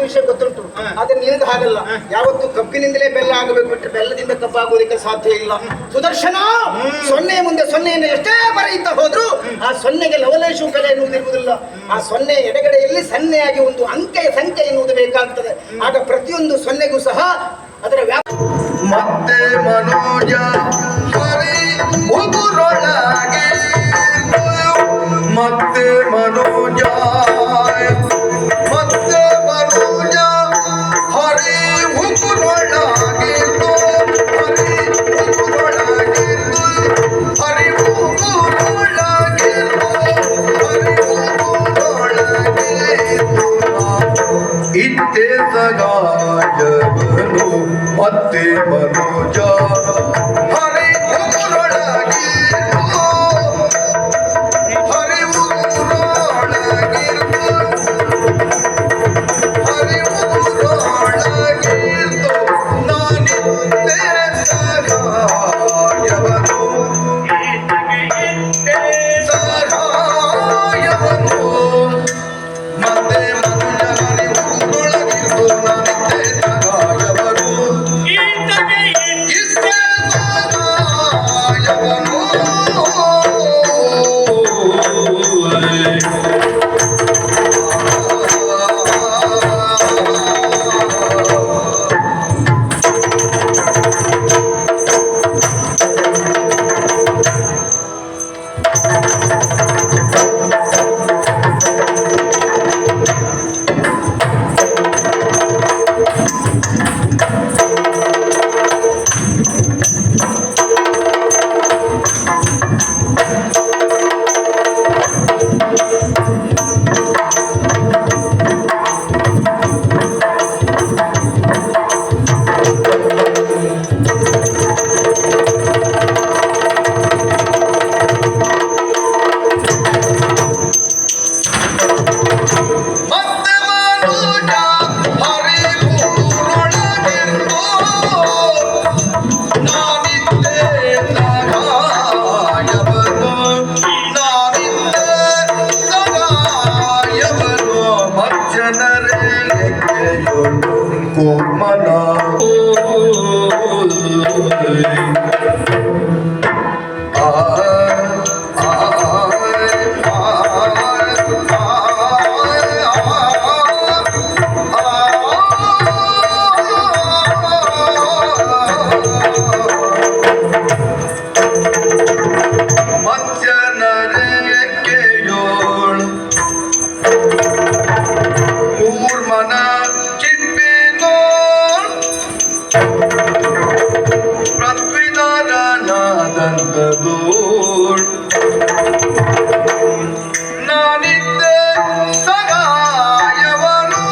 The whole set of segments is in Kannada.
ವಿಷಯ ಗೊತ್ತುಂಟು. ಆದ್ರೆ ನಿನಗೆ ಹಾಗಲ್ಲ. ಯಾವತ್ತು ಕಬ್ಬಿನಿಂದಲೇ ಬೆಲ್ಲ ಆಗಬೇಕು ಬಿಟ್ಟರೆ ಬೆಲ್ಲದಿಂದ ಕಬ್ಬಾಗೋದಕ್ಕೆ ಸಾಧ್ಯ ಇಲ್ಲ. ಸುದರ್ಶನ, ಸೊನ್ನೆ ಮುಂದೆ ಸೊನ್ನೆಯನ್ನು ಎಷ್ಟೇ ಬರೆಯುತ್ತಾ ಹೋದ್ರು ಆ ಸೊನ್ನೆಗೆ ಲವಲೇಶು ಬೆಲೆ ಎನ್ನುವುದಿರುವುದಿಲ್ಲ. ಆ ಸೊನ್ನೆ ಎಡಗಡೆಯಲ್ಲಿ ಸನ್ನೆಯಾಗಿ ಒಂದು ಅಂಕೆಯ ಸಂಖ್ಯೆ ಎನ್ನುವುದು ಬೇಕಾಗ್ತದೆ. ಆಗ ಪ್ರತಿಯೊಂದು ಸೊನ್ನೆಗೂ ಸಹ ಅದರ ಮತ್ತೆ ಮನೋಜ ಹರಿ ಮುಗುರೊಳಗೆ ಮತ್ತೆ ಮನೋಜ ಮತ್ತೆ ಮನೋಜ ಹರಿ ಮುಗುರೊಳಗೆ ಹರಿ ಮುಗುರೊಳಗೆ ಹರಿ ಮುಗುರೊಳಗೆ ಹರಿ ಮುಗುರೊಳಗೆ ಇತ್ತೆ ಸಗಾಯವನು ಮತ್ತೆ ಮನೋಜ ಹರಿ ಮುಗುರೊಳಗೆ ಹರಿ ಮುಗುರೊಳಗೆ ಹರಿ ಮುಗುರೊಳಗೆ ನಾನಿದ್ದೆ ಸಗಾಯವನು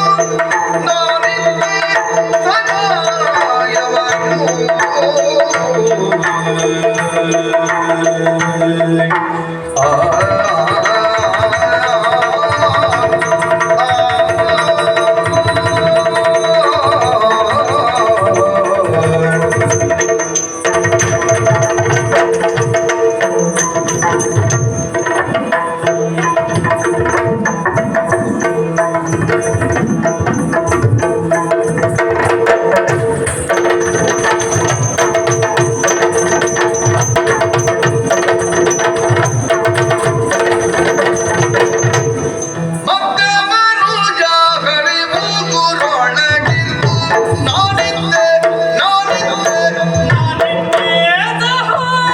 ಸಗಾಯವನು ಮತ್ತೆ ಮನೋಜ ಹರಿ ಮುಗುರೊಳಗಿರ್ದು ನಾನಿದ್ದೆ ಸಗಾಯವನು ನಾನಿದ್ದೆ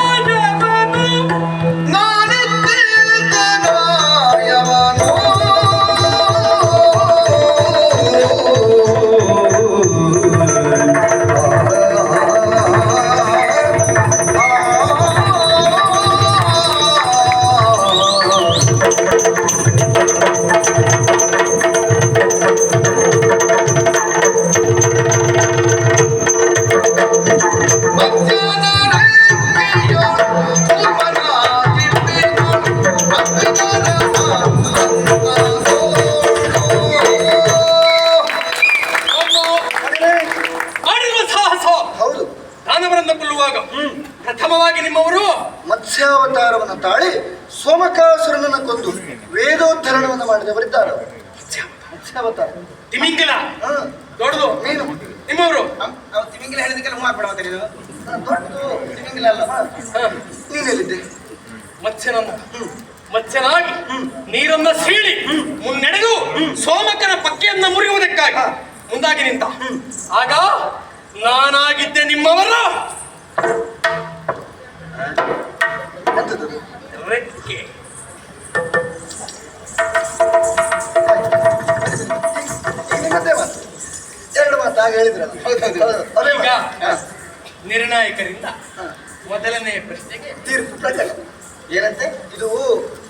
ಸಗಾಯವನು ನಾನಿದ್ದೆ ಸಗಾಯವನು ಪ್ರಥಮವಾಗಿ ನಿಮ್ಮವರು ಮತ್ಸ್ಯಾವತಾರವನ್ನು ತಾಳಿ ಸೋಮಕಾಸುರನನ್ನು ಕೊಂದು ವೇದೋದ್ಧರಣವನ್ನು ಮಾಡಿದವರಿದ್ದಾರೆ. ಮತ್ಸ್ಯಾವತಾರ ತಿಮಿಂಗಿಲ ಹಾ, ದೊಡ್ಡದು ಮೀನು ನಿಮ್ಮವರು ಅವ್ ತಿಮಿಂಗಿಲ ಹೇಳಿದಕ್ಕೆಲ್ಲ ಮಾಡ್ಬೇಡ ಮತ್ತೆ ನೀನು ದೊಡ್ಡದು. ತಿಮಿಂಗಿಲ ಅಲ್ಲ ನೀನೆಲ್ಲಿದ್ದೆ? ಮತ್ಸ್ಯನನ್ನು ಮತ್ಸ್ಯನಾಗಿ ನೀರನ್ನ ಸೀಳಿ ಮುನ್ನಡೆದು ಸೋಮಕನ ಪಕ್ಕೆಯನ್ನ ಮುರಿಯುವುದಕ್ಕಾಗಿ ಮುಂದಾಗಿ ನಿಂತ ಆಗ ನಾನಾಗಿದ್ದೆ ನಿಮ್ಮವರ ಎಂತದ್ದು? ರೆಕ್ಕೆ. ನಿಮ್ಮದೇ ಮಾತು. ಎರಡು ಮಾತು ಆಗ ಹೇಳಿದ್ರಲ್ಲ. ಅದೇ ಈಗ ಮಾತು. ನಿರ್ಣಾಯಕರಿಂದ ಮೊದಲನೆಯ ಪ್ರಶ್ನೆಗೆ ತೀರ್ಪು ಪ್ರಕಟ. ಏನಂತೆ? ಇದು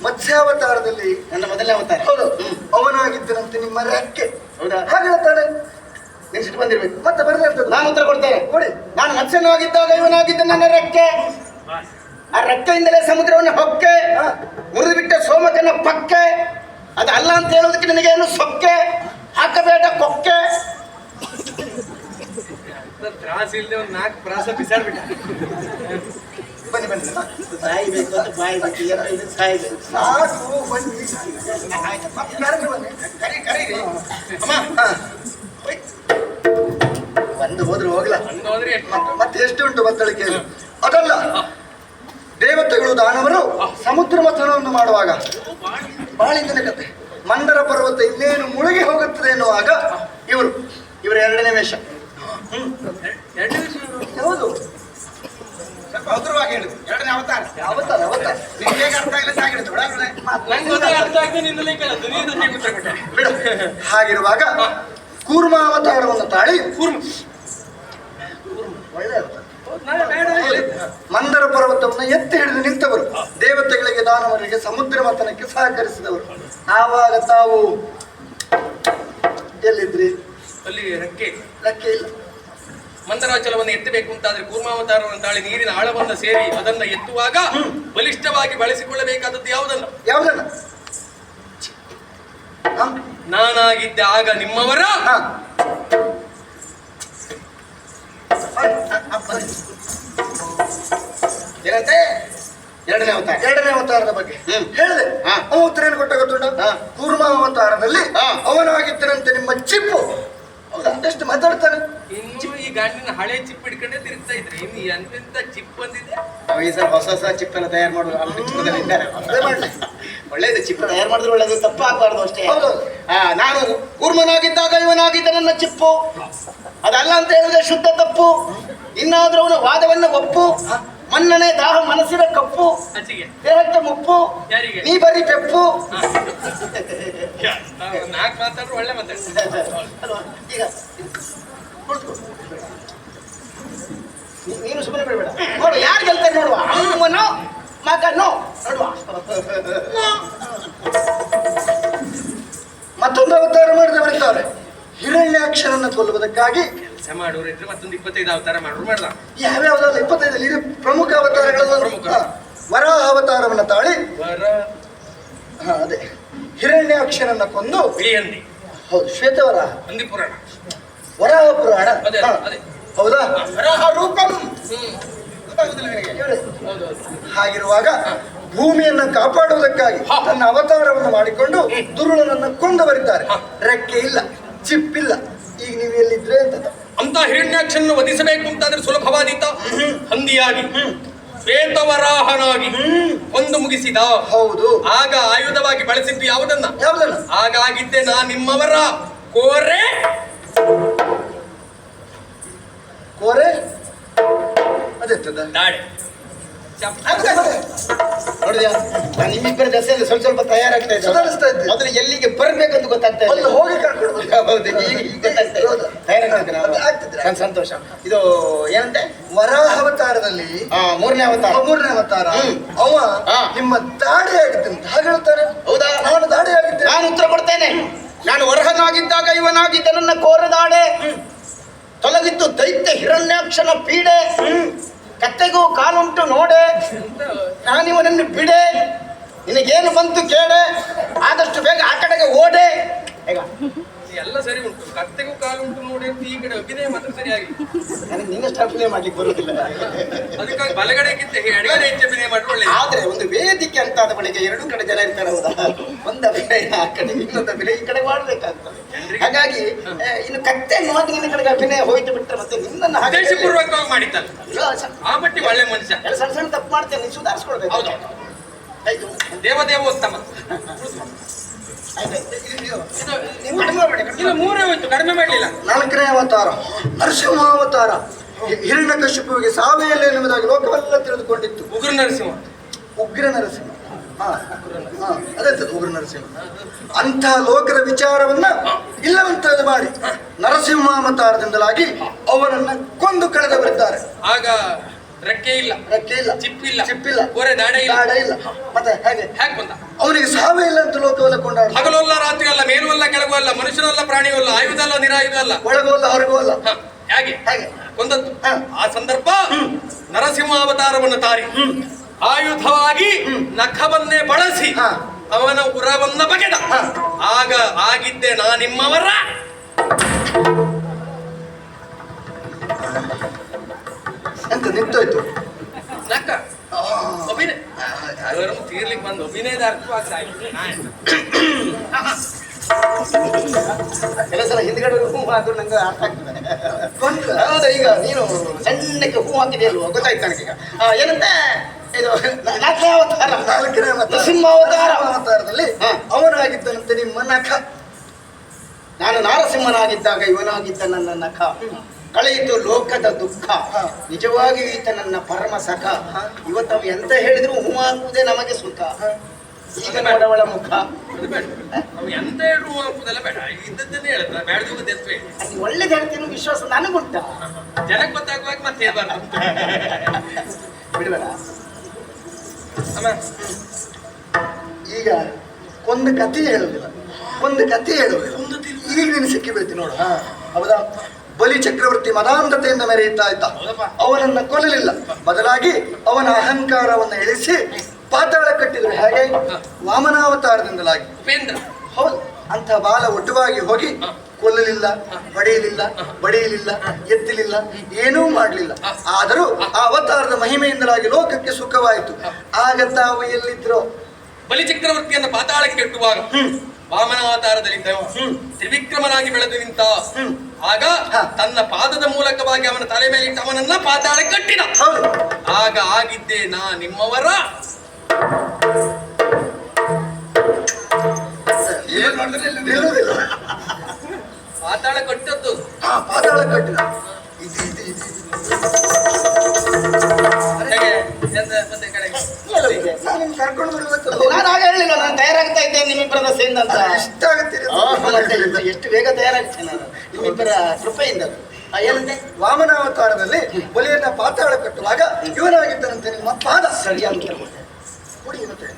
ಮತ್ಸ್ಯಾವತಾರದಲ್ಲಿ ನನ್ನ ಮೊದಲನೇ ಅವತಾರ. ಹೌದು ಅವನಾಗಿದ್ದನಂತೆ ನಿಮ್ಮ ರೆಕ್ಕೆ. ಹೌದಾ? ಹಾಗೆ ಹೇಳ್ತಾನೆ. ನೀನ್ ಸಿಟ್ಟು ಬಂದಿರ್ಬೇಕು. ಮತ್ತೆ ಬರದಂತದ್ದು ನಾನು ಉತ್ತರ ಕೊಡ್ತೇನೆ. ಕೊಡಿ. ನಾನು ಮತ್ಸ್ಯನಾಗಿದ್ದಾಗ ಇವನಾಗಿದ್ದ ನನ್ನ ರೆಕ್ಕೆ. ಆ ರೆಕ್ಕೆಯಿಂದಲೇ ಸಮುದ್ರವನ್ನು ಹೊಕ್ಕೆ ಮುರಿದು ಬಿಟ್ಟ ಸೋಮಕನ ಪಕ್ಕೆ. ಅದು ಅಲ್ಲ ಅಂತ ಹೇಳೋದಕ್ಕೆ ನನಗೇನು ಸೊಕ್ಕೆ ಹಾಕಬೇಡ ಕೊಕ್ಕೆ. ತ್ರಾಸ ಇಲ್ಲದೆ ಒಂದು 4 ಪ್ರಾಸ ಬಿಸಾಡ್ಬಿಟ್ಟ. ಬನ್ನಿ ಬನ್ನಿ. ಸಾಯ್ಬೇಕು ಅಂತ ಬಾಯ್ಬೇಕು, ಏನೋ ಇದು ಸಾಯ್ಬೇಕು. ಸಾಕು ಬನ್ನಿ. ಮತ್ತೆ ಕರೆದು ಬನ್ನಿ. ಕರೀರಿ. ಅಮ್ಮ ಹೋಯ್. ಒಂದು ಹೋದ್ರೆ ಹೋಗ್ಲಾ. ಹಂಗೆ ಹೋದ್ರೆ ಮತ್ತೆ ಎಷ್ಟು ಉಂಟು ಬತ್ತಳಿಕೆ? ಅದಲ್ಲ, ದೇವತೆಗಳು ದಾನವರು ಸಮುದ್ರ ಮಥನವನ್ನು ಮಾಡುವಾಗ ಬಾಳಿಂದನೇ ಕತೆ. ಮಂದರ ಪರ್ವತ ಇನ್ನೇನು ಮುಳುಗಿ ಹೋಗುತ್ತದೆ ಎನ್ನುವಾಗ ಇವರ ಎರಡನೇ ವೇಷ. ಹೌದು, ಸ್ವಲ್ಪ ಹಗುರವಾಗಿ ಹೇಳಿದ್ರು. ಎರಡನೇ ಅವತಾರ. ಅವತಾರ ಅವತಾರ. ನಿಮ್ಗೆ ಹೇಗೆ ಅರ್ಥ ಆಗಿಲ್ಲ ಆಗಿಡುತ್ತೆ ಬಿಡಾಗ್ರೆ. ನಂಗೆ ಗೊತ್ತೇ ಅರ್ಥ ಆಗ್ತದೆ, ನಿನ್ನಲೇ ಕೇಳದ್ದು, ನೀನು ನನಗೆ ಉತ್ತರ ಕೊಟ್ಟೆ. ಬಿಡು. ಹಾಗಿರುವಾಗ ಕೂರ್ಮಾವತಾರವನ್ನು ತಾಳಿ ಒಳ್ಳೆ ಅವತಾರ. ನಾಳೆ ಬೇಡ ಹೇಳಿ. ಮಂದರ ಪರ್ವತವನ್ನು ಎತ್ತಿ ಹಿಡಿದು ನಿಂತವರು, ದೇವತೆಗಳಿಗೆ ದಾನವರಿಗೆ ಸಮುದ್ರ ಮಥನಕ್ಕೆ ಸಹಕರಿಸಿದವರು. ಆವಾಗ ತಾವು ಎಲ್ಲಿದ್ರಿ? ಅಲ್ಲಿ ರೆಕ್ಕೆ ಲೆಕ್ಕ ಇಲ್ಲ. ಮಂದರಾಚಲವನ್ನು ಎತ್ತಬೇಕು ಅಂತಾದ್ರೆ ಕೂರ್ಮಾವತಾರವನ್ನು ತಾಳಿ ನೀರಿನ ಆಳವನ್ನು ಸೇರಿ ಅದನ್ನ ಎತ್ತುವಾಗ ಬಲಿಷ್ಠವಾಗಿ ಬಳಸಿಕೊಳ್ಳಬೇಕಾದದ್ದು ಯಾವುದನ್ನ? ಯಾವ್ದನ್ನ? ನಾನಾಗಿದ್ದೆ ಆಗ ನಿಮ್ಮವರ ಏನಂತೆ? ಎರಡನೇ ಅವತಾರ. ಎರಡನೇ ಅವತಾರದ ಬಗ್ಗೆ ಹೇಳಿದೆ. ಹಾ. ಅವ ಉತ್ತರ ಏನು ಕೊಟ್ಟ ಗೊತ್ತುಂಟ? ಹಾ. ಕೂರ್ಮಾವತಾರದಲ್ಲಿ ಹಾ. ಅವನಾಗಿದ್ದನಂತೆ ನಿಮ್ಮ ಚಿಪ್ಪು. ಹೌದಾ? ಎಷ್ಟು ಮಾತಾಡ್ತಾನೆ. ಇನ್ನು ಈ ಗಾಂಡಿನ ಹಳೆ ಚಿಪ್ ಹಿಡ್ಕೊಂಡೇ ತಿರುಗ್ತಾ ಇದ್ರೆ ಇನ್ನು ಎಂತೆಂತ ಚಿಪ್ ಬಂದಿದೆ. ನಾವು ಈ ಸಲ ಹೊಸ ಚಿಪ್ಪನ್ನು ತಯಾರು ಮಾಡುವ ಚಿತ್ರದಲ್ಲಿ ಇದ್ದಾರೆ. ಅದೇ ಮಾಡ್ಲಿ. ಒಳ್ಳೇದು, ಚಿಪ್ಪ ತಯಾರು ಮಾಡಿದ್ರೆ ಒಳ್ಳೇದು, ತಪ್ಪಾಗಬಾರ್ದು ಅಷ್ಟೇ. ಹೌದು. ನಾನು ಕೂರ್ಮನಾಗಿದ್ದಾಗ ಇವನಾಗಿದ್ದ ನನ್ನ ಚಿಪ್ಪು. ಅದಲ್ಲ ಅಂತ ಹೇಳಿದ್ರೆ ಶುದ್ಧ ತಪ್ಪು. ಇನ್ನಾದ್ರೂ ಅವನ ವಾದವನ್ನು ಒಪ್ಪು. ಮನ್ನಣೆ ದಾಹ ಮನಸ್ಸಿನ ಕಪ್ಪು, ಆಚೆಗೆ ದೇಹಕ್ಕೆ ಮುಪ್ಪು, ಯಾರಿಗೆ? ನೀ ಬರೀ ಪೆಪ್ಪು. 4 ಮಾತಾಡ್ರು ಒಳ್ಳೆ ಮಾತಾಡ್ತಾರೆ. ಅಲ್ವಾ? ಈಗ ಕುಳಿತುಕೊ. ನೀನು ಸುಮ್ಮನೆ ಬಿಡಬೇಡ. ನೋಡು ಯಾರು ಗೆಲ್ತಾರೆ ನೋಡುವ. ಅಮ್ಮನೋ ಮಗನೋ ನೋಡುವ. ಮತ್ತೊಂದು ಅವತಾರ ಮಾಡಿದ ಬರ್ತಾರೆ. ಹಿರಣ್ಯಾಕ್ಷರನ್ನ ಕೊಲ್ಲುವುದಕ್ಕಾಗಿ ಕೆಲಸ ಮಾಡೋರು ಇದ್ರೆ ಮತ್ತೊಂದು 25 ಅವತಾರ ಮಾಡೋರು ಮಾಡ್ದ. ಯಾವ್ಯಾವ್ದಲ್ಲ 25 ಇದು ಪ್ರಮುಖ ಅವತಾರಗಳು. ಪ್ರಮುಖ. ವರಾಹ ಅವತಾರವನ್ನ ತಾಳಿ ವರ ಅದೇ ಹಿರಣ್ಯಾಕ್ಷರನ್ನ ಕೊಂದು ಬಿಳಿಯಂದಿ ಹೌದು ಶ್ವೇತವರಾಹ ಹಂದಿ ಪುರಾಣ. ವರಾಹ ಪುರಾಣ. ಅದೇ ಹಾ. ಅದೇ. ಹೌದಾ? ವರಾಹ ರೂಪಂ. ಹೌದೌದು. ಹಾಗಿರುವಾಗ ಭೂಮಿಯನ್ನ ಕಾಪಾಡುವುದಕ್ಕಾಗಿ ತನ್ನ ಅವತಾರವನ್ನು ಮಾಡಿಕೊಂಡು ದುರುಳನನ್ನ ಕೊಂಡವರಿದ್ದಾರೆ. ರೆಕ್ಕೆ ಇಲ್ಲ, ಚಿಪ್ಪಿಲ್ಲ. ಈಗ ನೀವು ಎಲ್ಲಿದ್ರೆ ಅಂತ. ಅಂತ ಹಿರಣ್ಯಾಕ್ಷನ್ನು ವಧಿಸಬೇಕು ಅಂತಾದ್ರೆ ಸುಲಭವಾದೀತ. ಹಂದಿಯಾಗಿ ಶ್ವೇತವರಾಹನಾಗಿ ಒಂದು ಮುಗಿಸಿದ. ಹೌದು. ಆಗ ಆಯುಧವಾಗಿ ಬಳಸಿದ್ದು ಯಾವುದನ್ನ? ಯಾವ್ದನ್ನ? ಆಗಾಗಿದ್ದೆ ನಾ ನಿಮ್ಮವರ ಕೋರೆ ಕೋರೆ. ಅದೆಂತದ? ದಾಡೆ. ನೋಡಿದ್ಯಾ, ನಾನು ನಿಮ್ಮಿಬ್ಬರ ದಸೆಯಲ್ಲಿ ಸ್ವಲ್ಪ ಸ್ವಲ್ಪ ತಯಾರಾಗ್ತಾ ಸುಧಾರಿಸ್ತಾ ಇದ್ದೆ. ಮೊದಲು ಎಲ್ಲಿಗೆ ಬರ್ಬೇಕಂತ ಗೊತ್ತಾಗ್ತಾ ಅಲ್ಲಿ ಇಲ್ಲ. ಹೋಗಿ ಕರ್ಕೊಂಡು ಬನ್ನಿ. ಹೌದು, ಈಗ ಗೊತ್ತಾಗ್ತಾ ಹೌದು. ಇದೆ. ತಯಾರಾಗ್ತಿದ್ದೀರಾ? ಅದು ಆಗ್ತಿದ್ರೆ. ಸಂತೋಷ. ಇದು ಏನಂತೆ? ವರಾಹ ಅವತಾರದಲ್ಲಿ ಮೂರನೇ ಅವತಾರ. ಮೂರನೇ ಅವತಾರ. ಅವ ಹಾ. ನಿಮ್ಮ ದಾಡಿ ಆಗಿದ್ದಂತ ಹಾಗೆ ಹೇಳ್ತಾರೆ. ಹೌದಾ? ನಾನು ದಾಡಿ ಆಗಿದ್ದೆ. ನಾನು ಉತ್ತರ ಕೊಡ್ತೇನೆ. ನಾನು ವರಹನಾಗಿದ್ದಾಗ ಇವನಾಗಿದ್ದ ನನ್ನ ಕೋರದಾಡೆ ತೊಲಗಿದ್ದು ದೈತ್ಯ ಹಿರಣ್ಯಾಕ್ಷನ ಪೀಡೆ. ಕತ್ತೆಗೂ ಕಾಲುಂಟು ನೋಡೆ, ನಾನಿವನನ್ನು ಬಿಡೆ, ನಿನಗೇನು ಬಂತು ಕೇಳೆ, ಆದಷ್ಟು ಬೇಗ ಆ ಕಡೆಗೆ ಓಡೆ. ಈಗ ಎಲ್ಲ ಸರಿ ಉಂಟು, ಕತ್ತೆಗೂ ಕಾಲು ಉಂಟು ನೋಡಿ ಅಂತ ಈ ಕಡೆ ಅಭಿನಯ ಮಾತ್ರ ಸರಿಯಾಗಿ. ನನಗೆ ನಿನ್ನಷ್ಟು ಅಭಿನಯ ಮಾಡ್ಲಿಕ್ಕೆ ಬರುವುದಿಲ್ಲ. ಅದಕ್ಕಾಗಿ ಬಲಗಡೆಗಿಂತ ಎಡಗಡೆ ಹೆಚ್ಚು ಅಭಿನಯ ಮಾಡಿ ಒಳ್ಳೆ. ಆದ್ರೆ ಒಂದು ವೇದಿಕೆ ಅಂತ ಆದ ಬಳಿಕ ಎರಡೂ ಕಡೆ ಜನ ಇರ್ತಾರೆ ಹೌದಾ, ಒಂದು ಅಭಿನಯ ಆ ಕಡೆ ಇನ್ನೊಂದು ಅಭಿನಯ ಈ ಕಡೆ ಮಾಡ್ಬೇಕಾಗ್ತದೆ. ಹಾಗಾಗಿ ಇನ್ನು ಕತ್ತೆ ನೋಡಿ ನಿನ್ನ ಕಡೆಗೆ ಅಭಿನಯ ಹೋಯ್ತು ಬಿಟ್ರೆ ಮತ್ತೆ ನಿನ್ನನ್ನು ಉದ್ದೇಶಪೂರ್ವಕವಾಗಿ ಮಾಡಿದ್ದಲ್ಲ ಆ ಮಟ್ಟಿ ಒಳ್ಳೆ ಮನುಷ್ಯ. ಸಣ್ಣ ಸಣ್ಣ ತಪ್ಪು ಮಾಡ್ತೇನೆ, ನೀನು ಸುಧಾರಿಸ್ಕೊಳ್ಬೇಕು. ಹೌದು, ಆಯ್ತು, ದೇವದೇವೋತ್ತಮ. ಇದು ಮೂರೇ ಹೋಯ್ತು, ಕಡಿಮೆ ಮಾಡಲಿಲ್ಲ. 4ನೇ ಅವತಾರ ನರಸಿಂಹಾವತಾರ. ಹಿರಣ್ಯಕಶಿಪುವಿಗೆ ಸಾವೆಯಲ್ಲ ಎನ್ನುವುದಾಗಿ ಲೋಕವೆಲ್ಲ ತಿಳಿದುಕೊಂಡಿತ್ತು. ಉಗ್ರ ನರಸಿಂಹ, ಉಗ್ರ ನರಸಿಂಹ. ಅದಂತದ್ದು ಉಗ್ರ ನರಸಿಂಹ. ಅಂಥ ಲೋಕದ ವಿಚಾರವನ್ನ ಇಲ್ಲವಂತ ಮಾಡಿ ನರಸಿಂಹಾವತಾರದಿಂದಲಾಗಿ ಅವರನ್ನ ಕೊಂದು ಕಳೆದವರಿದ್ದಾರೆ. ಆಗ ರೆಕ್ಕೆ ಇಲ್ಲ, ಚಿಪ್ಪಿಲ್ಲ, ಕೋರೆ ದಾಡೆ ಇಲ್ಲ. ಮತ್ತೆ ಹೇಗೆ ಬಂದ? ಅವನಿಗೆ ಸಾವೇ ಇಲ್ಲ ಅಂತ ಲೋಕವೆಲ್ಲ ಕೊಂಡಾಡ. ಹಗಲಲ್ಲ ರಾತ್ರಿ ಅಲ್ಲ, ಮೇಲೂ ಅಲ್ಲ ಕೆಳಗೂ ಅಲ್ಲ, ಮನುಷ್ಯನಲ್ಲ ಪ್ರಾಣಿಯೂ ಅಲ್ಲ, ಆಯುಧ ಅಲ್ಲ ನಿರಾಯುಧ ಅಲ್ಲ, ಒಳಗೂ ಅಲ್ಲ ಹೊರಗೂ ಅಲ್ಲ. ಹೇಗೆ ಕೊಂದದ್ದು? ಆ ಸಂದರ್ಭ ನರಸಿಂಹಾವತಾರವನ್ನು ತಾರಿ ಆಯುಧವಾಗಿ ನಖವನ್ನೇ ಬಳಸಿ ಅವನ ಉರವನ್ನ ಬಗೆದ. ಆಗ ಆಗಿದ್ದೆ ನಾ ನಿಮ್ಮವರ ಅಂತ ನಿಂತೋಯ್ತು ನಕ್ಕ ಅಭಿನಯ ತೀರ್ಲಿಕ್ಕೆ ಬಂದು ಅಭಿನಯದ ಅರ್ಥವಾಗ್ತಾ ಕೆಲಸ ಹಿಂದ್ಗಡೆ ಹೂ ಹಾಕಿದ್ರು ನಂಗೆ ಅರ್ಥ ಆಗ್ತದೆ. ಹೌದಾ, ಈಗ ನೀನು ಸಣ್ಣಕ್ಕೆ ಹೂ ಹಾಕಿದೆಯಲ್ವ ಗೊತ್ತಾಯ್ತು ನನಗೀಗ. ಏನಂತ ಇದು 4ನೇ ಅವತಾರ, 4ನೇ ಅವತಾರದಲ್ಲಿ ಅವನಾಗಿದ್ದನಂತೆ ನಿಮ್ಮ ನಖ. ನಾನು ನಾರಸಿಂಹನಾಗಿದ್ದಾಗ ಇವನಾಗಿದ್ದ ನನ್ನ ನಖ, ಕಳೆಯಿತು ಲೋಕದ ದುಃಖ, ನಿಜವಾಗಿಯೂ ಈತ ನನ್ನ ಪರಮ ಸಖ. ಇವತ್ತು ಅವು ಎಂತ ಹೇಳಿದ್ರು ಹೂ ಹಾಕುವುದೇ ನಮಗೆ ಸುಖ. ಈಗ ನೋಡವಳ ಮುಖ ಎಂತ ಹೇಳುವ ಹಾಕುವುದೆಲ್ಲ ಬೇಡ, ಇದ್ದದ್ದನ್ನೇ ಹೇಳುತ್ತ ಬೇಡದ ಎತ್ತುವೆ. ಒಳ್ಳೇದು ಹೇಳ್ತೀನಿ ವಿಶ್ವಾಸ ನನಗುಂಟ. ಜನಕ್ಕೆ ಗೊತ್ತಾಗುವಾಗ ಮತ್ತೆ ಹೇಳ್ಬಾರ್ದು ಬಿಡಬೇಡ. ಈಗ ಒಂದು ಕಥೆ ಹೇಳುವುದಿಲ್ಲ, ಒಂದು ಕಥೆ ಹೇಳುವುದಿಲ್ಲ. ಈಗ ನೀನು ಸಿಕ್ಕಿ ಬೀಳ್ತೀನಿ ನೋಡು. ಹೌದಾ, ಬಲಿ ಚಕ್ರವರ್ತಿ ಮದಾಂಧತೆಯಿಂದ ಮೆರೆಯುತ್ತಾ ಇದ್ದ. ಅವನನ್ನ ಕೊಲ್ಲಲಿಲ್ಲ, ಬದಲಾಗಿ ಅವನ ಅಹಂಕಾರವನ್ನು ಇಳಿಸಿ ಪಾತಾಳ ಕಟ್ಟಿದ್ರು. ಹೇಗೆ? ವಾಮನಾವತಾರದಿಂದಲಾಗಿ. ಉಪೇಂದ್ರ. ಹೌದು, ಅಂಥ ಬಾಲ ಒಟ್ಟುವಾಗಿ ಹೋಗಿ ಕೊಲ್ಲಲಿಲ್ಲ, ಬಡಿಯಲಿಲ್ಲ, ಎತ್ತಲಿಲ್ಲ, ಏನೂ ಮಾಡಲಿಲ್ಲ. ಆದರೂ ಆ ಅವತಾರದ ಮಹಿಮೆಯಿಂದಲಾಗಿ ಲೋಕಕ್ಕೆ ಸುಖವಾಯಿತು. ಆಗ ತಾವು ಎಲ್ಲಿದ್ರು? ಬಲಿ ಚಕ್ರವರ್ತಿಯನ್ನು ಪಾತಾಳಕ್ಕೆ ಕೆಟ್ಟುವಾಗ ವಾಮನಾವತಾರದಲ್ಲಿ ತ್ರಿವಿಕ್ರಮನಾಗಿ ಬೆಳೆದು ನಿಂತ. ಆಗ ತನ್ನ ಪಾದದ ಮೂಲಕವಾಗಿ ಅವನ ತಲೆ ಮೇಲೆ ಇಟ್ಟು ಅವನನ್ನ ಪಾತಾಳ ಕಟ್ಟಿದ. ಆಗ ಆಗಿದ್ದೆ ನಾ ನಿಮ್ಮವರ. ಪಾತಾಳ ಕಟ್ಟದ್ದು, ಪಾತಾಳ ಕಟ್ಟಿದ. ನಾನು ಕರ್ಕೊಂಡು ಬರುವುದಕ್ಕೆ ನಾನು ಆಗ ಹೇಳಿಲ್ಲ, ನಾನು ತಯಾರಾಗ್ತಾ ಇದ್ದೇನೆ ನಿಮ್ಮಿಬ್ಬರದ ಸೇಂದ ಅಂತ. ಇಷ್ಟ ಆಗುತ್ತೀರಿ. ಎಷ್ಟು ಬೇಗ ತಯಾರಾಗ್ತೇನೆ ನಾನು ನಿಮ್ಮಿಬ್ಬರ ಕೃಪೆಯಿಂದ. ಏನಂತೆ? ವಾಮನಾವತಾರದಲ್ಲಿ ಬಲಿಯನ್ನ ಪಾತಾಳ ಕಟ್ಟುವಾಗ ಇವನಾಗಿದ್ದನಂತೆ ನಿಮ್ಮ ಪಾದ. ಸರಿಯಾಗಿ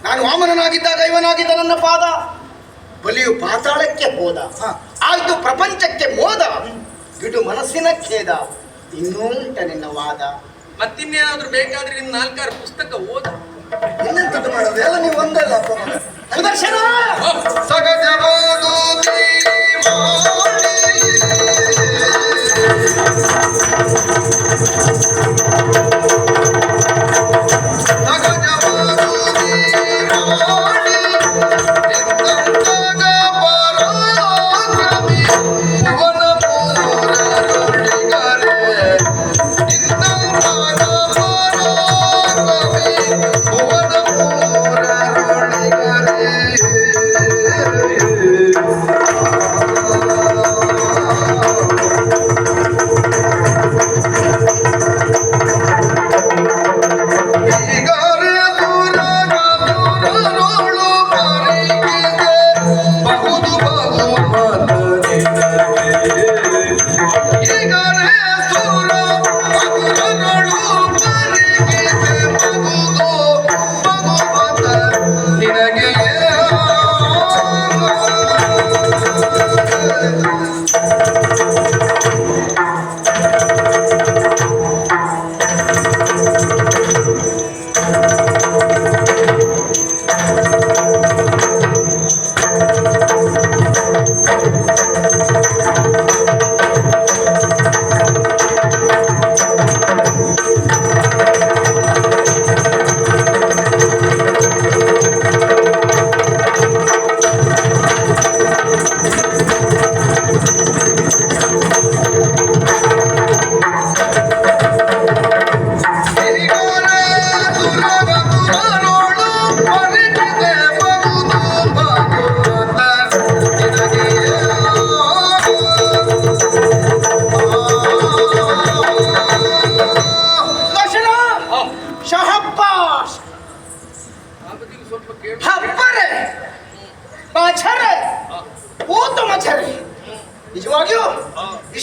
ನಾನು ವಾಮನನಾಗಿದ್ದಾಗ ಇವನಾಗಿದ್ದ ನನ್ನ ಪಾದ. ಬಲಿಯು ಪಾತಾಳಕ್ಕೆ ಹೋದ, ಆಯ್ತು ಪ್ರಪಂಚಕ್ಕೆ ಮೋದ, ಬಿಡು ಮನಸ್ಸಿನ ಖೇದ, ಇನ್ನೂ ಉಂಟ ನಿನ್ನ ವಾದ. ಮತ್ತಿನ್ನೇನಾದ್ರೂ ಬೇಕಾದ್ರೆ ಇನ್ನು 4-6 ಪುಸ್ತಕ ಓದ. ಇನ್ನೆಂತದ್ದು ಮಾಡೋದು? ಎಲ್ಲ ನೀವು ಒಂದಲ್ಲ. ಸುದರ್ಶನ ಸಗಜಬಹುದು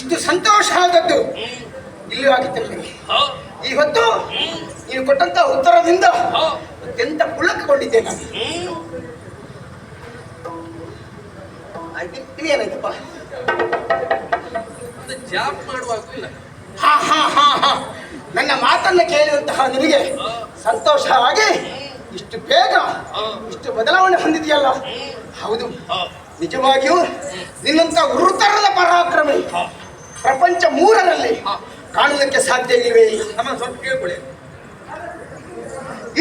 ಇಷ್ಟು ಸಂತೋಷ ಆದದ್ದು ಇಲ್ಲೂ ಆಗಿತ್ತು ನನಗೆ. ಈ ಹೊತ್ತು ನೀನು ಕೊಟ್ಟಂತ ಉತ್ತರದಿಂದ ಅತ್ಯಂತ ಪುಳಕಗೊಂಡಿದ್ದೆ ನಾನು. ಆಯ್ತು, ಏನಾಯ್ತಪ್ಪ? ಜಾಬ್ ಮಾಡುವಾಗೂ ಇಲ್ಲ. ಹಾ ಹಾ ಹಾ ಹಾ ನನ್ನ ಮಾತನ್ನ ಕೇಳಿದಂತಹ ನಿನಗೆ ಸಂತೋಷವಾಗಿ ಇಷ್ಟು ಬೇಗ ಇಷ್ಟು ಬದಲಾವಣೆ ಹೊಂದಿದೆಯಲ್ಲ. ಹೌದು, ನಿಜವಾಗಿಯೂ ನಿನ್ನಂತ ವೃತ್ತರದ ಪರಾಕ್ರಮಿ ಪ್ರಪಂಚ 3ರಲ್ಲಿ ಕಾಣುವುದಕ್ಕೆ ಸಾಧ್ಯ ಇಲ್ಲವೇ ಇಲ್ಲ. ನಮ್ಮ ಸ್ವಲ್ಪ ಕೇಳ್ಕೊಳ್ಳಿ.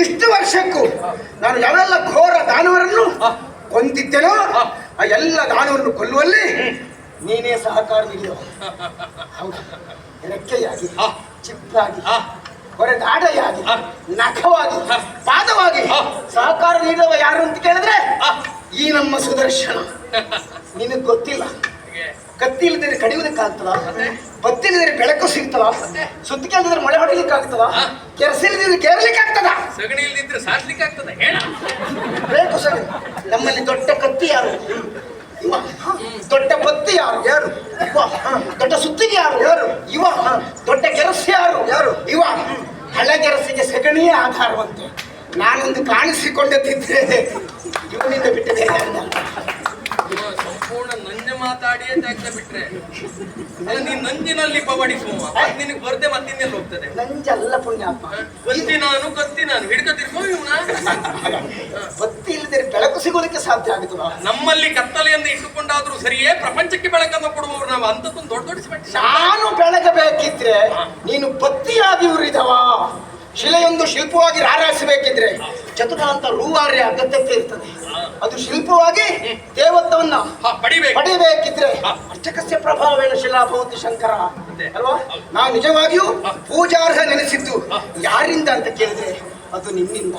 ಇಷ್ಟು ವರ್ಷಕ್ಕೂ ನಾನು ಯಾವೆಲ್ಲ ಘೋರ ದಾನವರನ್ನು ಕೊಂದಿದ್ದೆನೋ ಆ ಎಲ್ಲ ದಾನವರನ್ನು ಕೊಲ್ಲುವಲ್ಲಿ ನೀನೇ ಸಹಕಾರ ನೀಡಿದವ. ಹೌದು, ರೆಕ್ಕೆಯಾಗಿ, ಚಿಪ್ಪಾಗಿ, ಹೊರದಾಡೆಯಾಗಿ, ನಖವಾಗಿ, ಪಾದವಾಗಿ ಸಹಕಾರ ನೀಡುವ ಯಾರು ಅಂತ ಕೇಳಿದ್ರೆ ಈ ನಮ್ಮ ಸುದರ್ಶನ. ನಿನಗೆ ಗೊತ್ತಿಲ್ಲ, ಕತ್ತಿ ಇಲ್ಲದಿದ್ರೆ ಕಡಿಯುವುದಕ್ಕಾಗ್ತದ, ಬತ್ತಿ ಇಲ್ಲದಿದ್ರೆ ಬೆಳಕು ಸಿಗ್ತದ, ಸುತ್ತಿಗೆ ಇಲ್ಲದಿದ್ರೆ ಮಳೆ ಹೊಡಿಲಿಕ್ಕಾಗ್ತದ, ಕೆರಸ ಇಲ್ಲದಿದ್ರೆ ಕೇರಲಿಕ್ಕೆ ಆಗ್ತದ, ಸಗಣಿ ಇಲ್ದಿದ್ರೆ ಸಾಸ್ಲಿಕ್ಕೆ ಆಗ್ತದ. ಹೇಳ ಬೇಕು ಸಗಣಿ. ನಮ್ಮಲ್ಲಿ ದೊಡ್ಡ ಕತ್ತಿ ಯಾರು? ಇವ. ದೊಡ್ಡ ಬತ್ತಿ ಯಾರು? ಯಾರು? ಇವ. ದೊಡ್ಡ ಸುತ್ತಿಗೆ ಯಾರು? ಯಾರು? ಇವ. ದೊಡ್ಡ ಗೆರಸ ಯಾರು? ಯಾರು? ಇವ. ಹಳೆ ಗೆರಸಿಗೆ ಸಗಣಿಯೇ ಆಧಾರವಂತೆ. ನಾನೊಂದು ಕಾಣಿಸಿಕೊಂಡದಿದ್ರೆ ಇವನಿಂದ ಬಿಟ್ಟಿದೆ. ಸಂಪೂರ್ಣ ನಂಜ ಮಾತಾಡಿಯೇ ತ್ಯಾಗ ಬಿಟ್ರೆ ನೀನ್ ನಂಜಿನಲ್ಲಿ ಪವಡಿಸುವ ನಿನಗೆ ಬರ್ದೆ ಮತ್ತಿನ್ನೆಲ್ಲ ಹೋಗ್ತದೆ. ನಂಜಲ್ಲ ಪುಣ್ಯಾತ್ಮ. ಕತ್ತಿ ನಾನು ಹಿಡ್ಕತಿರ್ಕೋ ಇವನ. ಬತ್ತಿ ಇಲ್ಲದೆ ಬೆಳಕು ಸಿಗೋದಕ್ಕೆ ಸಾಧ್ಯ ಆಗುತ್ತಲ್ಲ. ನಮ್ಮಲ್ಲಿ ಕತ್ತಲೆಯನ್ನು ಇಟ್ಟುಕೊಂಡಾದ್ರೂ ಸರಿಯೇ ಪ್ರಪಂಚಕ್ಕೆ ಬೆಳಕನ್ನು ಕೊಡುವವರು ನಾವು ಅಂತದೊಂದು ದೊಡ್ಡ ದೊಡ್ಡ. ನಾನು ಬೆಳಗಬೇಕಿದ್ರೆ ನೀನು ಬತ್ತಿಯಾಗಿ ಉರಿದವ. ಶಿಲೆಯೊಂದು ಶಿಲ್ಪವಾಗಿ ರಾರಾಯಿಸಬೇಕಿದ್ರೆ ಚತುರಾಂತ ರೂವಾರ್ಯ ಅಗತ್ಯತೆ ಇರ್ತದೆ. ಅದು ಶಿಲ್ಪವಾಗಿ ದೇವತ್ವವನ್ನ ಪಡಿಬೇಕಿದ್ರೆ ಅಷ್ಟಕಸ್ಯ ಪ್ರಭಾವೇಣ ಶಿಲಾಭವತಿ ಶಂಕರ ಅಲ್ವಾ. ನಾವು ನಿಜವಾಗಿಯೂ ಪೂಜಾರ್ಹ ನೆನೆಸಿದ್ದು ಯಾರಿಂದ ಅಂತ ಕೇಳಿದ್ರೆ ಅದು ನಿನ್ನಿಂದ.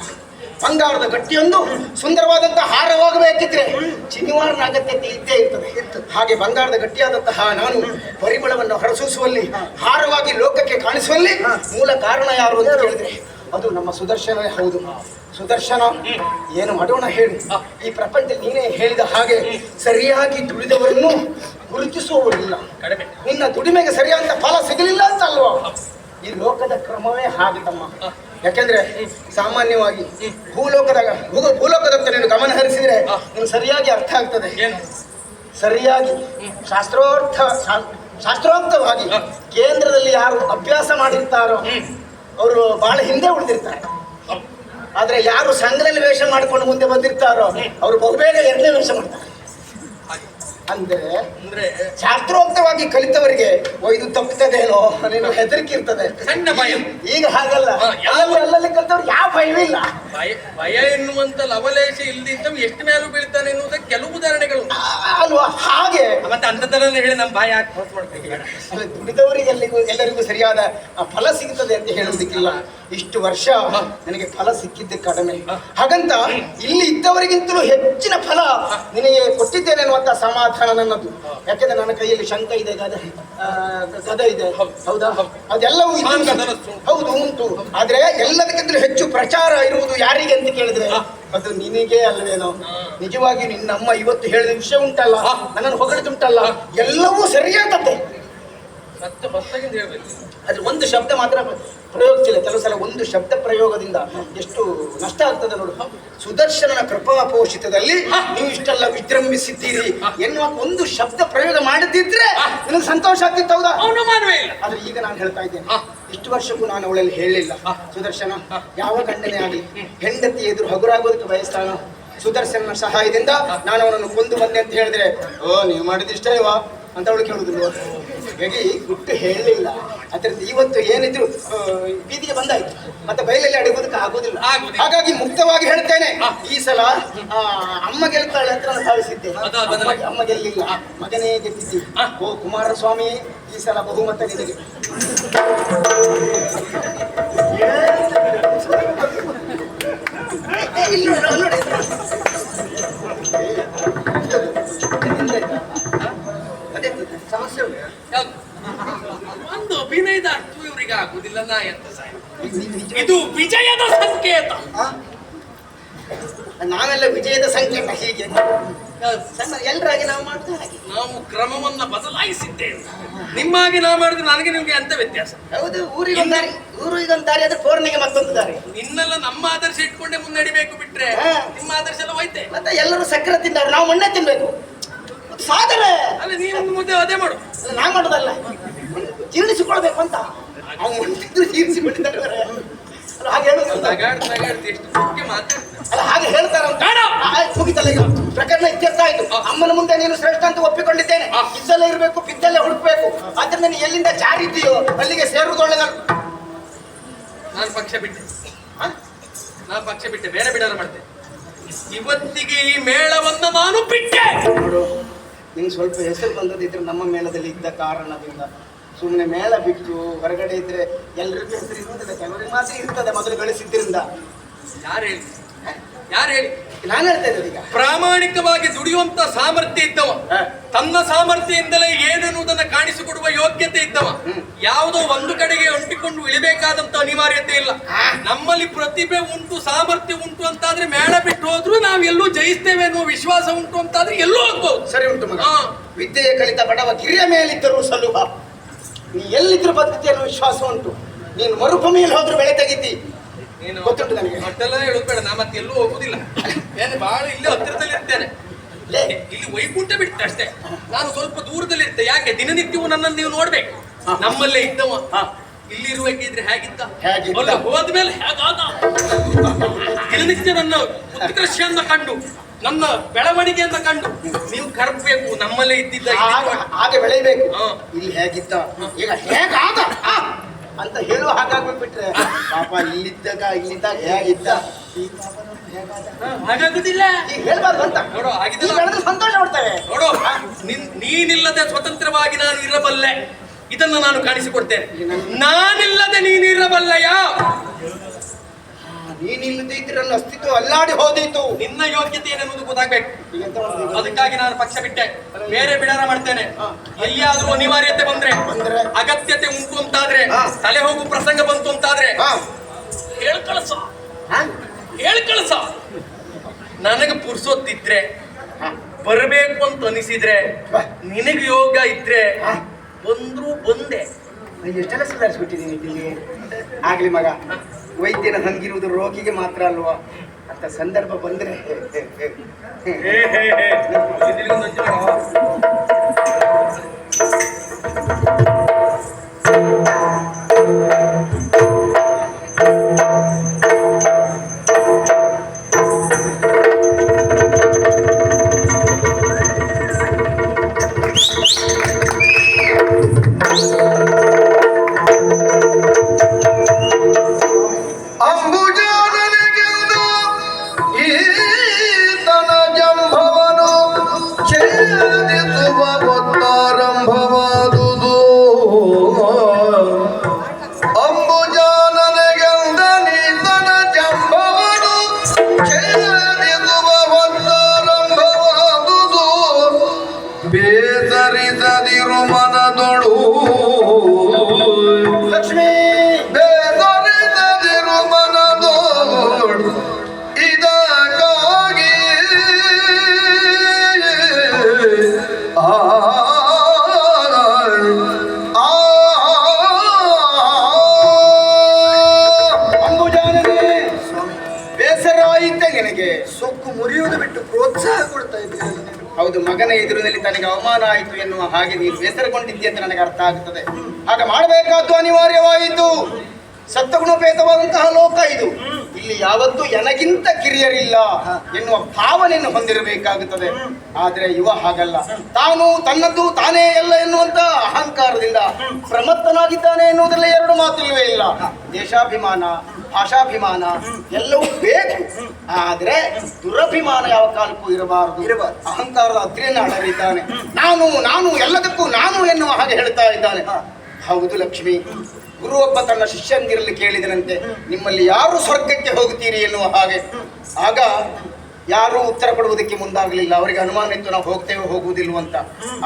ಬಂಗಾರದ ಗಟ್ಟಿಯೊಂದು ಸುಂದರವಾದಂತಹ ಹಾರವಾಗಬೇಕಿದ್ರೆ ಚಿನಿವಾರನ ಅಗತ್ಯತೆ ಇದ್ದೇ ಇರ್ತದೆ. ಹಾಗೆ ಬಂಗಾರದ ಗಟ್ಟಿಯಾದಂತಹ ನಾನು ಪರಿಮಳವನ್ನು ಹೊರಸೂಸುವಲ್ಲಿ, ಹಾರವಾಗಿ ಲೋಕಕ್ಕೆ ಕಾಣಿಸುವಲ್ಲಿ ಮೂಲ ಕಾರಣ ಯಾರು ಅಂತ ಕೇಳಿದ್ರೆ ಅದು ನಮ್ಮ ಸುದರ್ಶನವೇ. ಹೌದು, ಸುದರ್ಶನ. ಏನು ಮಾಡೋಣ ಹೇಳಿ? ಈ ಪ್ರಪಂಚದಲ್ಲಿ ನೀನೇ ಹೇಳಿದ ಹಾಗೆ ಸರಿಯಾಗಿ ದುಡಿದವರನ್ನು ಗುರುತಿಸುವವರಿಲ್ಲ. ನಿನ್ನ ದುಡಿಮೆಗೆ ಸರಿಯಾದ ಫಲ ಸಿಗಲಿಲ್ಲ ಅಂತ ಅಲ್ವಾ? ಈ ಲೋಕದ ಕ್ರಮವೇ ಹಾಗೆ ತಮ್ಮ. ಯಾಕೆಂದ್ರೆ ಸಾಮಾನ್ಯವಾಗಿ ಭೂಲೋಕದತ್ತ ನೀನು ಗಮನ ಹರಿಸಿದ್ರೆ ನೀನು ಸರಿಯಾಗಿ ಅರ್ಥ ಆಗ್ತದೆ. ಸರಿಯಾಗಿ ಶಾಸ್ತ್ರೋಕ್ತವಾಗಿ ಕೇಂದ್ರದಲ್ಲಿ ಯಾರು ಅಭ್ಯಾಸ ಮಾಡಿರ್ತಾರೋ ಅವರು ಬಹಳ ಹಿಂದೆ ಉಳಿದಿರ್ತಾರೆ. ಆದ್ರೆ ಯಾರು ಸಂಘದಲ್ಲಿ ವೇಷ ಮಾಡಿಕೊಂಡು ಮುಂದೆ ಬಂದಿರ್ತಾರೋ ಅವರು ಬಹುಬೇಗ 2ನೇ ವೇಷ ಮಾಡ್ತಾರೆ. ಅಂದ್ರೆ ಶಾಸ್ತ್ರೋಕ್ತವಾಗಿ ಕಲಿತವರಿಗೆ ಇದು ತಪ್ಪುತ್ತದೇನೋ ನೀನು ಹೆದರಿಕೆ ಇರ್ತದೆ, ಸಣ್ಣ ಭಯ. ಈಗ ಹಾಗಲ್ಲ, ಅಲ್ಲಲ್ಲಿ ಕಲಿತವ್ರು ಯಾವ ಭಯವೂ ಇಲ್ಲ. ಭಯ ಎನ್ನುವಂತ ಲವಲೇಶ ಇಲ್ದಿದ್ದವು ಎಷ್ಟು ಮೇಲೂ ಬೀಳ್ತಾನೆ ಎನ್ನುವುದಕ್ಕೆ ಕೆಲವು ಉದಾಹರಣೆಗಳು ಅಲ್ವಾ? ಹಾಗೆ ಮತ್ತೆ ಅಂತದನ್ನ ಹೇಳಿ ನಮ್ಮ ಭಯ ಯಾಕೆ ಹೊತ್ತು ಮಾಡ್ತೀವಿ? ದುಡಿದವರಿಗೆ ಎಲ್ಲರಿಗೂ ಸರಿಯಾದ ಫಲ ಸಿಗ್ತದೆ ಅಂತ ಹೇಳುವುದಕ್ಕಿಲ್ಲ. ಇಷ್ಟು ವರ್ಷ ನನಗೆ ಫಲ ಸಿಕ್ಕಿದ್ದೆ ಕಡಿಮೆ. ಹಾಗಂತ ಇಲ್ಲಿ ಇದ್ದವರಿಗಿಂತಲೂ ಹೆಚ್ಚಿನ ಫಲ ನಿನಗೆ ಕೊಟ್ಟಿದ್ದೇನೆ ಅನ್ನುವಂತ ಸಮಾಧಾನ ನನ್ನದು. ಯಾಕೆಂದ್ರೆ ನನ್ನ ಕೈಯಲ್ಲಿ ಶಂಕ ಇದೆ, ಗದ ಇದೆ. ಹೌದಾ? ಅದೆಲ್ಲವೂ ಹೌದು ಉಂಟು. ಆದ್ರೆ ಎಲ್ಲದಕ್ಕಿಂತಲೂ ಹೆಚ್ಚು ಪ್ರಚಾರ ಇರುವುದು ಯಾರಿಗೆ ಅಂತ ಕೇಳಿದ್ರೆ ಅದು ನಿನಗೆ ಅಲ್ವೇನೋ. ನಿಜವಾಗಿ ನಿನ್ನಮ್ಮ ಇವತ್ತು ಹೇಳಿದ ವಿಷಯ ಉಂಟಲ್ಲ, ನನ್ನನ್ನು ಹೊಗಳಿದುಂಟಲ್ಲ, ಎಲ್ಲವೂ ಸರಿಯಾದದ್ದೇ. ಅದ್ರ ಒಂದು ಶಬ್ದ ಮಾತ್ರ ಪ್ರಯೋಗಿಸಿಲ್ಲ. ಕೆಲವು ಸಲ ಒಂದು ಶಬ್ದ ಪ್ರಯೋಗದಿಂದ ಎಷ್ಟು ನಷ್ಟ ಆಗ್ತದೆ ನೋಡು. ಸುದರ್ಶನನ ಕೃಪಾಪೋಷಿತದಲ್ಲಿ ನೀವು ಇಷ್ಟೆಲ್ಲ ವಿಜೃಂಭಿಸಿದ್ದೀರಿ ಎನ್ನುವ ಒಂದು ಶಬ್ದ ಪ್ರಯೋಗ ಮಾಡದಿದ್ರೆ ನಿನಗೆ ಸಂತೋಷ ಆಗ್ತಿತ್ತು. ಹೌದಾ? ಆದ್ರೆ ಈಗ ನಾನು ಹೇಳ್ತಾ ಇದ್ದೇನೆ, ಇಷ್ಟು ವರ್ಷಕ್ಕೂ ನಾನು ಅವಳಲ್ಲಿ ಹೇಳಲಿಲ್ಲ. ಸುದರ್ಶನ ಯಾವ ಗಂಡನೇ ಆಗಲಿ ಹೆಂಡತಿ ಎದುರು ಹಗುರಾಗೋದಕ್ಕೆ ಬಯಸ್ತಾನ. ಸುದರ್ಶನನ ಸಹಾಯದಿಂದ ನಾನು ಅವನನ್ನು ಕೊಂದು ಬಂದೆ ಅಂತ ಹೇಳಿದ್ರೆ ನೀವು ಮಾಡಿದಿಷ್ಟೇವಾ ಅಂತ ಅವಳು ಕೇಳುದಿಲ್ವ? ಹೇಗೆ ಗುಟ್ಟು ಹೇಳಲಿಲ್ಲ. ಅದರಿಂದ ಇವತ್ತು ಏನಿದ್ರು ಬೀದಿಗೆ ಬಂದಾಯ್ತು, ಮತ್ತೆ ಬಯಲಲ್ಲಿ ಅಡಗೋದಕ್ಕೆ ಆಗೋದಿಲ್ಲ. ಹಾಗಾಗಿ ಮುಕ್ತವಾಗಿ ಹೇಳ್ತೇನೆ, ಈ ಸಲ ಅಮ್ಮ ಗೆಲ್ತಾಳೆ ಅಂತ ನಾನು ಭಾವಿಸಿದ್ದೆ. ಅಮ್ಮ ಗೆಲ್ಲಿಲ್ಲ, ಮಗನೇ ಗೆದ್ದಿದ್ದಿ. ಓ ಕುಮಾರಸ್ವಾಮಿ, ಈ ಸಲ ಬಹುಮತ ನಿನಗೆ. ಸಮಸ್ಯೆ ಒಂದು ಅಭಿನಯದ ಅರ್ಥ ಇವರಿಗೆ ಆಗುದಿಲ್ಲ. ನಾ ಎಂತ ಇದು ವಿಜಯದ ಸಂಕೇತ. ನಾವೆಲ್ಲ ವಿಜಯದ ಸಂಕೇತ ಹೀಗೆ ಸಣ್ಣ ಎಲ್ಲರಾಗಿ ನಾವು ಮಾಡ್ತಾ ಹಾಗೆ. ನಾವು ಕ್ರಮವನ್ನ ಬದಲಾಯಿಸಿದ್ದೇವೆ. ನಿಮ್ಮಾಗಿ ನಾವು ಮಾಡಿದ್ರೆ ನನಗೆ ನಿಮ್ಗೆ ಅಂತ ವ್ಯತ್ಯಾಸ. ಹೌದು, ಊರಿಗೊಂದು ದಾರಿ, ಊರಿಗೊಂದು ದಾರಿ, ಅದು ಫೋರ್ನಿಗೆ ಮತ್ತೊಂದು ದಾರಿ. ನಿನ್ನೆಲ್ಲ ನಮ್ಮ ಆದರ್ಶ ಇಟ್ಕೊಂಡೆ ಮುನ್ನಡಿಬೇಕು ಬಿಟ್ರೆ ನಿಮ್ಮ ಆದರ್ಶ ಎಲ್ಲ ಹೋಯ್ತೆ. ಮತ್ತೆ ಎಲ್ಲರೂ ಸಕ್ಕರೆ ತಿಂತಾರೆ, ನಾವು ಮಣ್ಣೆ ತಿನ್ಬೇಕು. ಸಾಧನೆ ಅಲ್ಲ, ನೀವೊಂದು ಮುದ್ದೆ ಅದೇ ಮಾಡು. ನಾ ಮಾಡೋದಲ್ಲ, ಜೀರ್ಣಿಸಿಕೊಳ್ಬೇಕು ಅಂತ. ಅವ್ನು ಮುಂದಿದ್ರು ಜೀರ್ಣಿಸಿಕೊಂಡಿದ್ದಾರೆ. ಅಲ್ಲ ಹಾಗೆ ಹೇಳುದು ನಗಾಡ್ತಿ ಎಷ್ಟು ಮುಖ್ಯ ಮಾತಾಡ್ತಾರೆ. ಅಲ್ಲ ಹಾಗೆ ಹೇಳ್ತಾರ ಮುಗಿತಲ್ಲ. ಈಗ ಪ್ರಕರಣ ಇತ್ಯರ್ಥ ಆಯ್ತು. ಅಮ್ಮನ ಮುಂದೆ ನೀನು ಶ್ರೇಷ್ಠ ಅಂತ ಒಪ್ಪಿಕೊಂಡಿದ್ದೇನೆ. ಇದ್ದಲ್ಲೇ ಇರಬೇಕು, ಬಿದ್ದಲ್ಲೇ ಹುಡುಕ್ಬೇಕು. ಆದ್ರಿಂದ ನೀನು ಎಲ್ಲಿಂದ ಜಾರಿದ್ದೀಯೋ ಅಲ್ಲಿಗೆ ಸೇರುವುದೊಳ್ಳೆದಲ್ಲ. ನಾನು ಪಕ್ಷ ಬಿಟ್ಟೆ, ಬೇರೆ ಬಿಡಾರ ಮಾಡ್ತೆ. ಇವತ್ತಿಗೆ ಈ ಮೇಳವನ್ನು ನಾನು ಬಿಟ್ಟೆ. ನೋಡು, ನಿಂಗೆ ಸ್ವಲ್ಪ ಹೆಸರು ಬಂದದಿದ್ರೆ ನಮ್ಮ ಮೇಳದಲ್ಲಿ ಇದ್ದ ಕಾರಣದಿಂದ. ಸುಮ್ಮನೆ ಮೇಳ ಬಿಟ್ಟು ಹೊರಗಡೆ ಇದ್ರೆ ಎಲ್ರಿಗೂ ಹೆಸರು ಇರ್ತದೆ, ಕೆಲವರಿಗೆ ಮಾತ್ರ ಇರ್ತದೆ ಮೊದಲು ಗಳಿಸಿದ್ರಿಂದ. ಯಾರು ಹೇಳಿ ನಾನು ಹೇಳ್ತಾ ಇದ್ದೆ. ಈಗ ಪ್ರಾಮಾಣಿಕವಾಗಿ ದುಡಿಯುವಂತ ಸಾಮರ್ಥ್ಯ ಇದ್ದವ, ತನ್ನ ಸಾಮರ್ಥ್ಯದಿಂದಲೇ ಏನೆನ್ನುವುದನ್ನ ಕಾಣಿಸಿಕೊಡುವ ಯೋಗ್ಯತೆ ಇದ್ದವ, ಯಾವುದೋ ಒಂದು ಕಡೆಗೆ ಅಂಟಿಕೊಂಡು ಇಳಿಬೇಕಾದಂತ ಅನಿವಾರ್ಯತೆ ಇಲ್ಲ. ನಮ್ಮಲ್ಲಿ ಪ್ರತಿಭೆ ಉಂಟು, ಸಾಮರ್ಥ್ಯ ಉಂಟು ಅಂತಾದ್ರೆ ಮೇಳ ಬಿಟ್ಟು ಹೋದ್ರು ನಾವು ಎಲ್ಲೂ ಜಯಿಸ್ತೇವೆ ಅನ್ನುವ ವಿಶ್ವಾಸ ಉಂಟು ಅಂತಾದ್ರೆ ಎಲ್ಲೂ ಹೋಗ್ಬೋದು. ಸರಿ ಉಂಟು ಮಗ. ವಿದ್ಯೆಯ ಕಲಿತ ಬಡವ ಗಿರಿಯ ಮೇಲಿದ್ದರೂ ಸಲುಭ. ನೀ ಎಲ್ಲಿದ್ರು ಬದುಕುತ್ತಿ ಅನ್ನೋ ವಿಶ್ವಾಸ ಉಂಟು. ನೀನು ಮರುಭೂಮಿಯಲ್ಲಿ ಹೋದ್ರು ಬೆಳೆ ತೆಗಿತಿ. ನೀನು ಗೊತ್ತುಂಟು ನನಗೆ. ಮತ್ತೆಲ್ಲ ಹೇಳೋದು ಬೇಡ, ನಾ ಮತ್ತೆ ಎಲ್ಲೂ ಹೋಗುದಿಲ್ಲ. ಏನೇ ಬಹಳ ಇಲ್ಲಿ ಹತ್ತಿರದಲ್ಲಿ ಇರ್ತೇನೆ. ಇಲ್ಲಿ ವೈಕುಂಠ ಬಿಟ್ಟೆ ಅಷ್ಟೇ. ನಾನು ಸ್ವಲ್ಪ ದೂರದಲ್ಲಿ ಇರ್ತೇನೆ. ಯಾಕೆ? ದಿನನಿತ್ಯವೂ ನನ್ನನ್ನು ನೀವು ನೋಡ್ಬೇಕು. ನಮ್ಮಲ್ಲೇ ಇದ್ದವ ಇಲ್ಲಿ ಇರುವಾಗಿದ್ರೆ ಹೇಗಿದ್ದ, ಹೋದ್ಮೇಲೆ ಹೇಗಾದ. ದಿನನಿತ್ಯ ನನ್ನ ಉತ್ಕರ್ಷೆಯನ್ನ ಕಂಡು, ನನ್ನ ಬೆಳವಣಿಗೆಯನ್ನ ಕಂಡು ನೀವು ಕರ್ಬೇಕು. ನಮ್ಮಲ್ಲೇ ಇದ್ದಿದ್ದ ಹಾಗೆ ಬೆಳೆಯಬೇಕು. ಇಲ್ಲಿ ಹೇಗಿದ್ದ, ಈಗ ಹೇಗಾದ ಅಂತ ಹೇಳುವ ಹಾಗಾಗ್ಬೇಕು. ಬಿಟ್ರೆ ಪಾಪ ಇಲ್ಲಿದ್ದಾಗ ಹೇಗಿದ್ದ ಹಾಗಾಗುದಿಲ್ಲ. ಈಗ ಹೇಳ್ಬಾರ್ದು ಅಂತ ನೋಡು. ಹಾಗಿದ್ರೆ ಸಂತೋಷ ಪಡ್ತೇವೆ. ನೋಡು, ನೀನಿಲ್ಲದೆ ಸ್ವತಂತ್ರವಾಗಿ ನಾನು ಇರಬಲ್ಲೆ, ಇದನ್ನು ನಾನು ಕಾಣಿಸಿಕೊಡ್ತೇನೆ. ನಾನಿಲ್ಲದೆ ನೀನು ಇರಬಲ್ಲಯ್ಯ. ನೀನಿಲ್ಲದೆ ಇದ್ರೆ ನನ್ನ ಅಸ್ತಿತ್ವ ಅಲ್ಲಾಡಿ ಹೋದೀತು. ನಿನ್ನ ಯೋಗ್ಯತೆ ಏನೆನ್ನುವುದು ಗೊತ್ತಾಗ್ಬೇಕು. ಅದಕ್ಕಾಗಿ ನಾನು ಪಕ್ಷ ಬಿಟ್ಟೆ, ಬೇರೆ ಬಿಡಾರ ಮಾಡ್ತೇನೆ. ಎಲ್ಲಿಯಾದ್ರೂ ಅನಿವಾರ್ಯತೆ ಬಂದ್ರೆ, ಅಗತ್ಯತೆ ಉಂಟು ಅಂತಾದ್ರೆ, ತಲೆ ಹೋಗು ಪ್ರಸಂಗ ಬಂತು ಅಂತಾದ್ರೆ ಹೇಳ್ಕಳಸ. ನನಗೆ ಪುರ್ಸೊತ್ತಿದ್ರೆ, ಬರಬೇಕು ಅಂತ ಅನಿಸಿದ್ರೆ, ನಿನಗೆ ಯೋಗ ಇದ್ರೆ ಬಂದ್ರು ಬಂದೆ. ಎಷ್ಟೆಲ್ಲ ಸುಧಾರಿಸ್ಬಿಟ್ಟಿದ್ದೀನಿ ಇಲ್ಲಿ. ಆಗ್ಲಿ ಮಗ, ವೈದ್ಯನ ಹಂಗಿರುವುದು ರೋಗಿಗೆ ಮಾತ್ರ ಅಲ್ವಾ ಅಂತ ಸಂದರ್ಭ ಬಂದ್ರೆ ಬೇಸರಿಸದಿರು ಮನದೊಳು ಲಕ್ಷ್ಮೀ, ಬೇಸರಿಸದಿರು ಮನದೊಳು ಇದಕ್ಕಾಗಿ ಅಂಬುಜಾನನೇ, ಬೇಸರ ಆಯಿತೆ ನಿನಗೆ? ಸೊಕ್ಕು ಮುರಿಯುವುದು ಬಿಟ್ಟು ಪ್ರೋತ್ಸಾಹ ಕೊಡ್ತಾ ಇದ್ದೀನಿ. ಹೌದು, ಮಗನ ಎದುರಿನಲ್ಲಿ ತನಗೆ ಅವಮಾನ ಆಯಿತು ಎನ್ನುವ ಹಾಗೆ ನೀನು ಬೇಸರಗೊಂಡಿದ್ದಿ ಅಂತ ನನಗೆ ಅರ್ಥ ಆಗುತ್ತದೆ. ಹಾಗೆ ಮಾಡಬೇಕಾದ್ದು ಅನಿವಾರ್ಯವಾಯಿತು. ಸತ್ವಗುಣಪೇತವಾದಂತಹ ಲೋಕ ಇದು. ಇಲ್ಲಿ ಯಾವತ್ತೂ ನನಗಿಂತ ಕಿರಿಯರಿಲ್ಲ ಎನ್ನುವ ಭಾವನೆಯನ್ನು ಹೊಂದಿರಬೇಕಾಗುತ್ತದೆ. ಆದ್ರೆ ಯುವ ಹಾಗಲ್ಲ. ತಾನು ತನ್ನದ್ದು ತಾನೇ ಎಲ್ಲ ಎನ್ನುವಂತ ಅಹಂಕಾರದಿಂದ ಪ್ರಮತ್ತನಾಗಿದ್ದಾನೆ ಎನ್ನುವುದರಲ್ಲಿ ಎರಡು ಮಾತಿಲ್ವೇ ಇಲ್ಲ. ದೇಶಾಭಿಮಾನ, ಭಾಷಾಭಿಮಾನ ಎಲ್ಲವೂ ಬೇಕು. ಆದ್ರೆ ದುರಭಿಮಾನ ಯಾವ ಕಾಲಕ್ಕೂ ಇರಬಾರದು. ಅಹಂಕಾರದ ಹತ್ತಿರನ ಅಡರಿದ್ದಾನೆ. ನಾನು ಎಲ್ಲದಕ್ಕೂ ನಾನು ಎನ್ನುವ ಹಾಗೆ ಹೇಳ್ತಾ ಇದ್ದಾನೆ. ಹೌದು ಲಕ್ಷ್ಮಿ, ಗುರುವೊಬ್ಬ ತನ್ನ ಶಿಷ್ಯಂದಿರಲ್ಲಿ ಕೇಳಿದನಂತೆ, ನಿಮ್ಮಲ್ಲಿ ಯಾರು ಸ್ವರ್ಗಕ್ಕೆ ಹೋಗುತ್ತೀರಿ ಎನ್ನುವ ಹಾಗೆ. ಆಗ ಯಾರೂ ಉತ್ತರ ಕೊಡುವುದಕ್ಕೆ ಮುಂದಾಗಲಿಲ್ಲ. ಅವರಿಗೆ ಅನುಮಾನ ಇತ್ತು ನಾವು ಹೋಗ್ತೇವೆ ಹೋಗುವುದಿಲ್ವ ಅಂತ.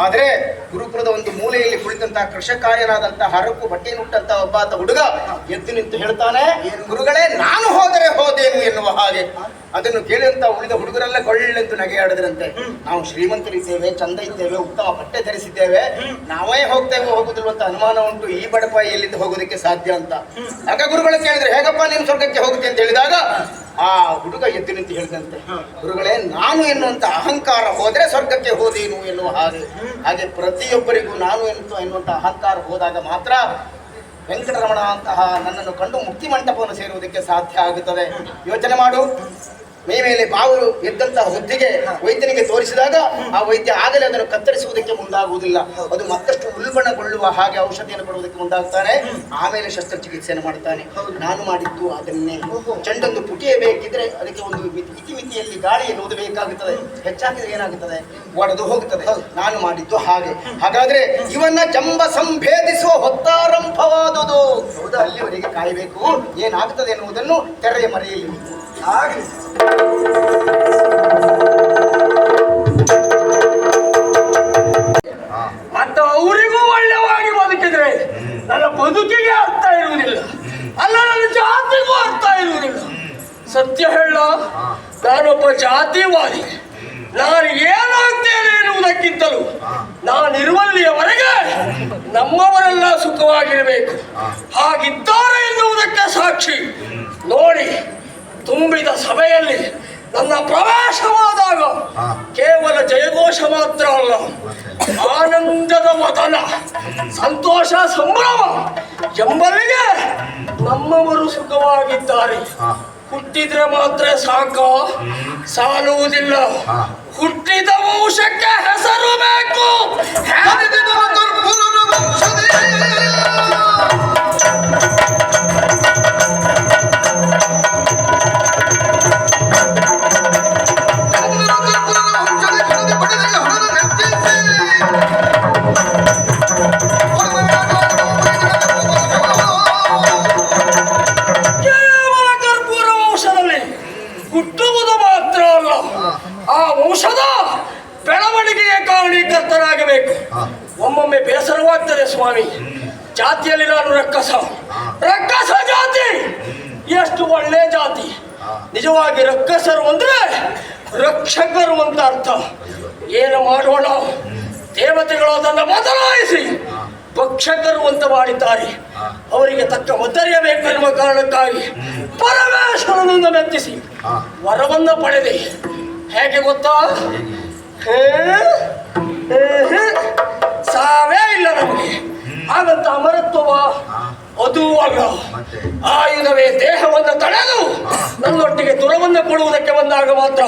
ಆದರೆ ಗುರುಕುಲದ ಒಂದು ಮೂಲೆಯಲ್ಲಿ ಕುಳಿತಂತಹ ಕೃಷಕಾಯನಾದಂತಹ ಹರಕು ಬಟ್ಟೆ ನುಟ್ಟಂತಹ ಒಬ್ಬಾತ ಹುಡುಗ ಎದ್ದು ನಿಂತು ಹೇಳ್ತಾನೆ, ಗುರುಗಳೇ ನಾನು ಹೋದರೆ ಹೋದೇನು ಎನ್ನುವ ಹಾಗೆ. ಅದನ್ನು ಕೇಳಿದಂತ ಉಳಿದ ಹುಡುಗರೆಲ್ಲ ಕೊಳ್ಳೆಂದು ನಗೆಯಾಡಿದ್ರಂತೆ. ನಾವು ಶ್ರೀಮಂತರಿದ್ದೇವೆ, ಚಂದ ಇದ್ದೇವೆ, ಉತ್ತಮ ಬಟ್ಟೆ ಧರಿಸಿದ್ದೇವೆ, ನಾವೇ ಹೋಗ್ತೇವೆ ಹೋಗುದಿಲ್ವ ಅಂತ ಅನುಮಾನ ಉಂಟು. ಈ ಬಡಪಾಯಿ ಎಲ್ಲಿಂದ ಹೋಗೋದಕ್ಕೆ ಸಾಧ್ಯ ಅಂತ. ಆಗ ಗುರುಗಳು ಕೇಳಿದ್ರೆ, ಹೇಗಪ್ಪ ನೀನು ಸ್ವರ್ಗಕ್ಕೆ ಹೋಗುತ್ತೆ ಅಂತ ಹೇಳಿದಾಗ ಆ ಹುಡುಗ ಎದ್ದು ನಿಂತು ಹೇಳಿದಂತೆ, ಗುರುಗಳೇ ನಾನು ಎನ್ನುವಂತ ಅಹಂಕಾರ ಹೋದ್ರೆ ಸ್ವರ್ಗಕ್ಕೆ ಹೋದೇನು ಎನ್ನುವ ಹಾಗೆ. ಹಾಗೆ ಪ್ರತಿಯೊಬ್ಬರಿಗೂ ನಾನು ಎನ್ನುವಂತ ಅಹಂಕಾರ ಹೋದಾಗ ಮಾತ್ರ ವೆಂಕಟರಮಣ ಅಂತಹ ನನ್ನನ್ನು ಕಂಡು ಮುಕ್ತಿ ಮಂಟಪವನ್ನು ಸೇರುವುದಕ್ಕೆ ಸಾಧ್ಯ ಆಗುತ್ತದೆ. ಯೋಚನೆ ಮಾಡು. ಮೈ ಮೇಲೆ ಬಾವು ಎದ್ದಂತಹ ಹೊತ್ತಿಗೆ ವೈದ್ಯನಿಗೆ ತೋರಿಸಿದಾಗ ಆ ವೈದ್ಯ ಆಗಲೇ ಅದನ್ನು ಕತ್ತರಿಸುವುದಕ್ಕೆ ಮುಂದಾಗುವುದಿಲ್ಲ. ಅದು ಮತ್ತಷ್ಟು ಉಲ್ಬಣಗೊಳ್ಳುವ ಹಾಗೆ ಔಷಧಿಯನ್ನು ಕೊಡುವುದಕ್ಕೆ ಮುಂದಾಗ್ತಾನೆ. ಆಮೇಲೆ ಶಸ್ತ್ರಚಿಕಿತ್ಸೆಯನ್ನು ಮಾಡ್ತಾನೆ. ನಾನು ಮಾಡಿದ್ದು ಅದನ್ನೇ. ಚೆಂಡೊಂದು ಪುಟಿಯಬೇಕಿದ್ರೆ ಅದಕ್ಕೆ ಒಂದು ಮಿತಿಯಲ್ಲಿ ಗಾಳಿಯನ್ನು ಊದಬೇಕಾಗುತ್ತದೆ. ಹೆಚ್ಚಾಗಿದ್ರೆ ಏನಾಗುತ್ತದೆ? ಒಡೆದು ಹೋಗುತ್ತದೆ. ನಾನು ಮಾಡಿದ್ದು ಹಾಗೆ. ಹಾಗಾದ್ರೆ ಇವನ್ನ ಜಂಬ ಸಂಭೇದಿಸುವ ಹೊತ್ತಾರಂಭವಾದುದು. ಹೌದಾ? ಅಲ್ಲಿವರೆಗೆ ಕಾಯಬೇಕು. ಏನಾಗುತ್ತದೆ ಎನ್ನುವುದನ್ನು ತೆರೆಯ ಮರೆಯಲ್ಲಿ ಹಾಗೆ. ಅಂತ ಅವರಿಗೂ ಒಳ್ಳೆವಾಗಿ ಬದುಕಿದ್ರೆ ನನ್ನ ಬದುಕಿಗೆ ಅರ್ಥ ಇರುವುದಿಲ್ಲ, ಅಲ್ಲ ನನ್ನ ಜಾತಿಗೂ ಅರ್ಥ ಇರುವುದಿಲ್ಲ. ಸತ್ಯ ಹೇಳ, ನಾನೊಬ್ಬ ಜಾತಿವಾದಿ. ನಾನು ಏನಾಗ್ತೇನೆ ಎನ್ನುವುದಕ್ಕಿಂತಲೂ ನಾನಿರುವಲ್ಲಿಯವರೆಗೆ ನಮ್ಮವರೆಲ್ಲ ಸುಖವಾಗಿರಬೇಕು. ಹಾಗಿದ್ದಾರೆ ಎನ್ನುವುದಕ್ಕೆ ಸಾಕ್ಷಿ ನೋಡಿ. ತುಂಬಿದ ಸಭೆಯಲ್ಲಿ ನನ್ನ ಪ್ರವೇಶವಾದಾಗ ಕೇವಲ ಜಯಘೋಷ ಮಾತ್ರ ಅಲ್ಲ, ಆನಂದದ ವದನ, ಸಂತೋಷ, ಸಂಭ್ರಮ ಎಂಬಲ್ಲಿಗೆ ನಮ್ಮವರು ಸುಖವಾಗಿದ್ದಾರೆ. ಹುಟ್ಟಿದ್ರೆ ಮಾತ್ರ ಸಾಕ, ಸಾಲುವುದಿಲ್ಲ. ಹುಟ್ಟಿದ ವಂಶಕ್ಕೆ ಹೆಸರು ಬೇಕು. ಹುಟ್ಟುವುದು ಮಾತ್ರ ಅಲ್ಲ, ಆ ವಂಶದ ಬೆಳವಣಿಗೆಗೆ ಕಾರಣೀಕರ್ತರಾಗಬೇಕು. ಒಮ್ಮೊಮ್ಮೆ ಬೇಸರವಾಗ್ತದೆ ಸ್ವಾಮಿ. ಜಾತಿಯಲ್ಲಿ ನಾನು ರಕ್ಕಸ ಜಾತಿ. ಎಷ್ಟು ಒಳ್ಳೆ ಜಾತಿ. ನಿಜವಾಗಿ ರಕ್ಕಸರು ಅಂದ್ರೆ ರಕ್ಷಕರು ಅಂತ ಅರ್ಥ. ಏನು ಮಾಡೋಣ? ದೇವತೆಗಳು ಅದನ್ನು ಬದಲಾಯಿಸಿ ಭಕ್ಷಕರು ಅಂತ ಮಾಡಿದ್ದಾರೆ. ಅವರಿಗೆ ತಕ್ಕ ಒತ್ತರಿಯಬೇಕು ಎನ್ನುವ ಕಾರಣಕ್ಕಾಗಿ ಪರಮೇಶ್ವರನನ್ನು ಮೆಚ್ಚಿಸಿ ವರವನ್ನು ಪಡೆದೆ. ಹೇಗೆ ಗೊತ್ತಾ? ಸಾವೇ ಇಲ್ಲ ನಮಗೆ. ಹಾಗಂತ ಅಮರತ್ವವ ಅದೂ ಅಲ್ಲ. ಆಯುಧವೇ ದೇಹವನ್ನು ತಡೆದು ನನ್ನೊಟ್ಟಿಗೆ ದುರವನ್ನು ಕೊಡುವುದಕ್ಕೆ ಬಂದಾಗ ಮಾತ್ರ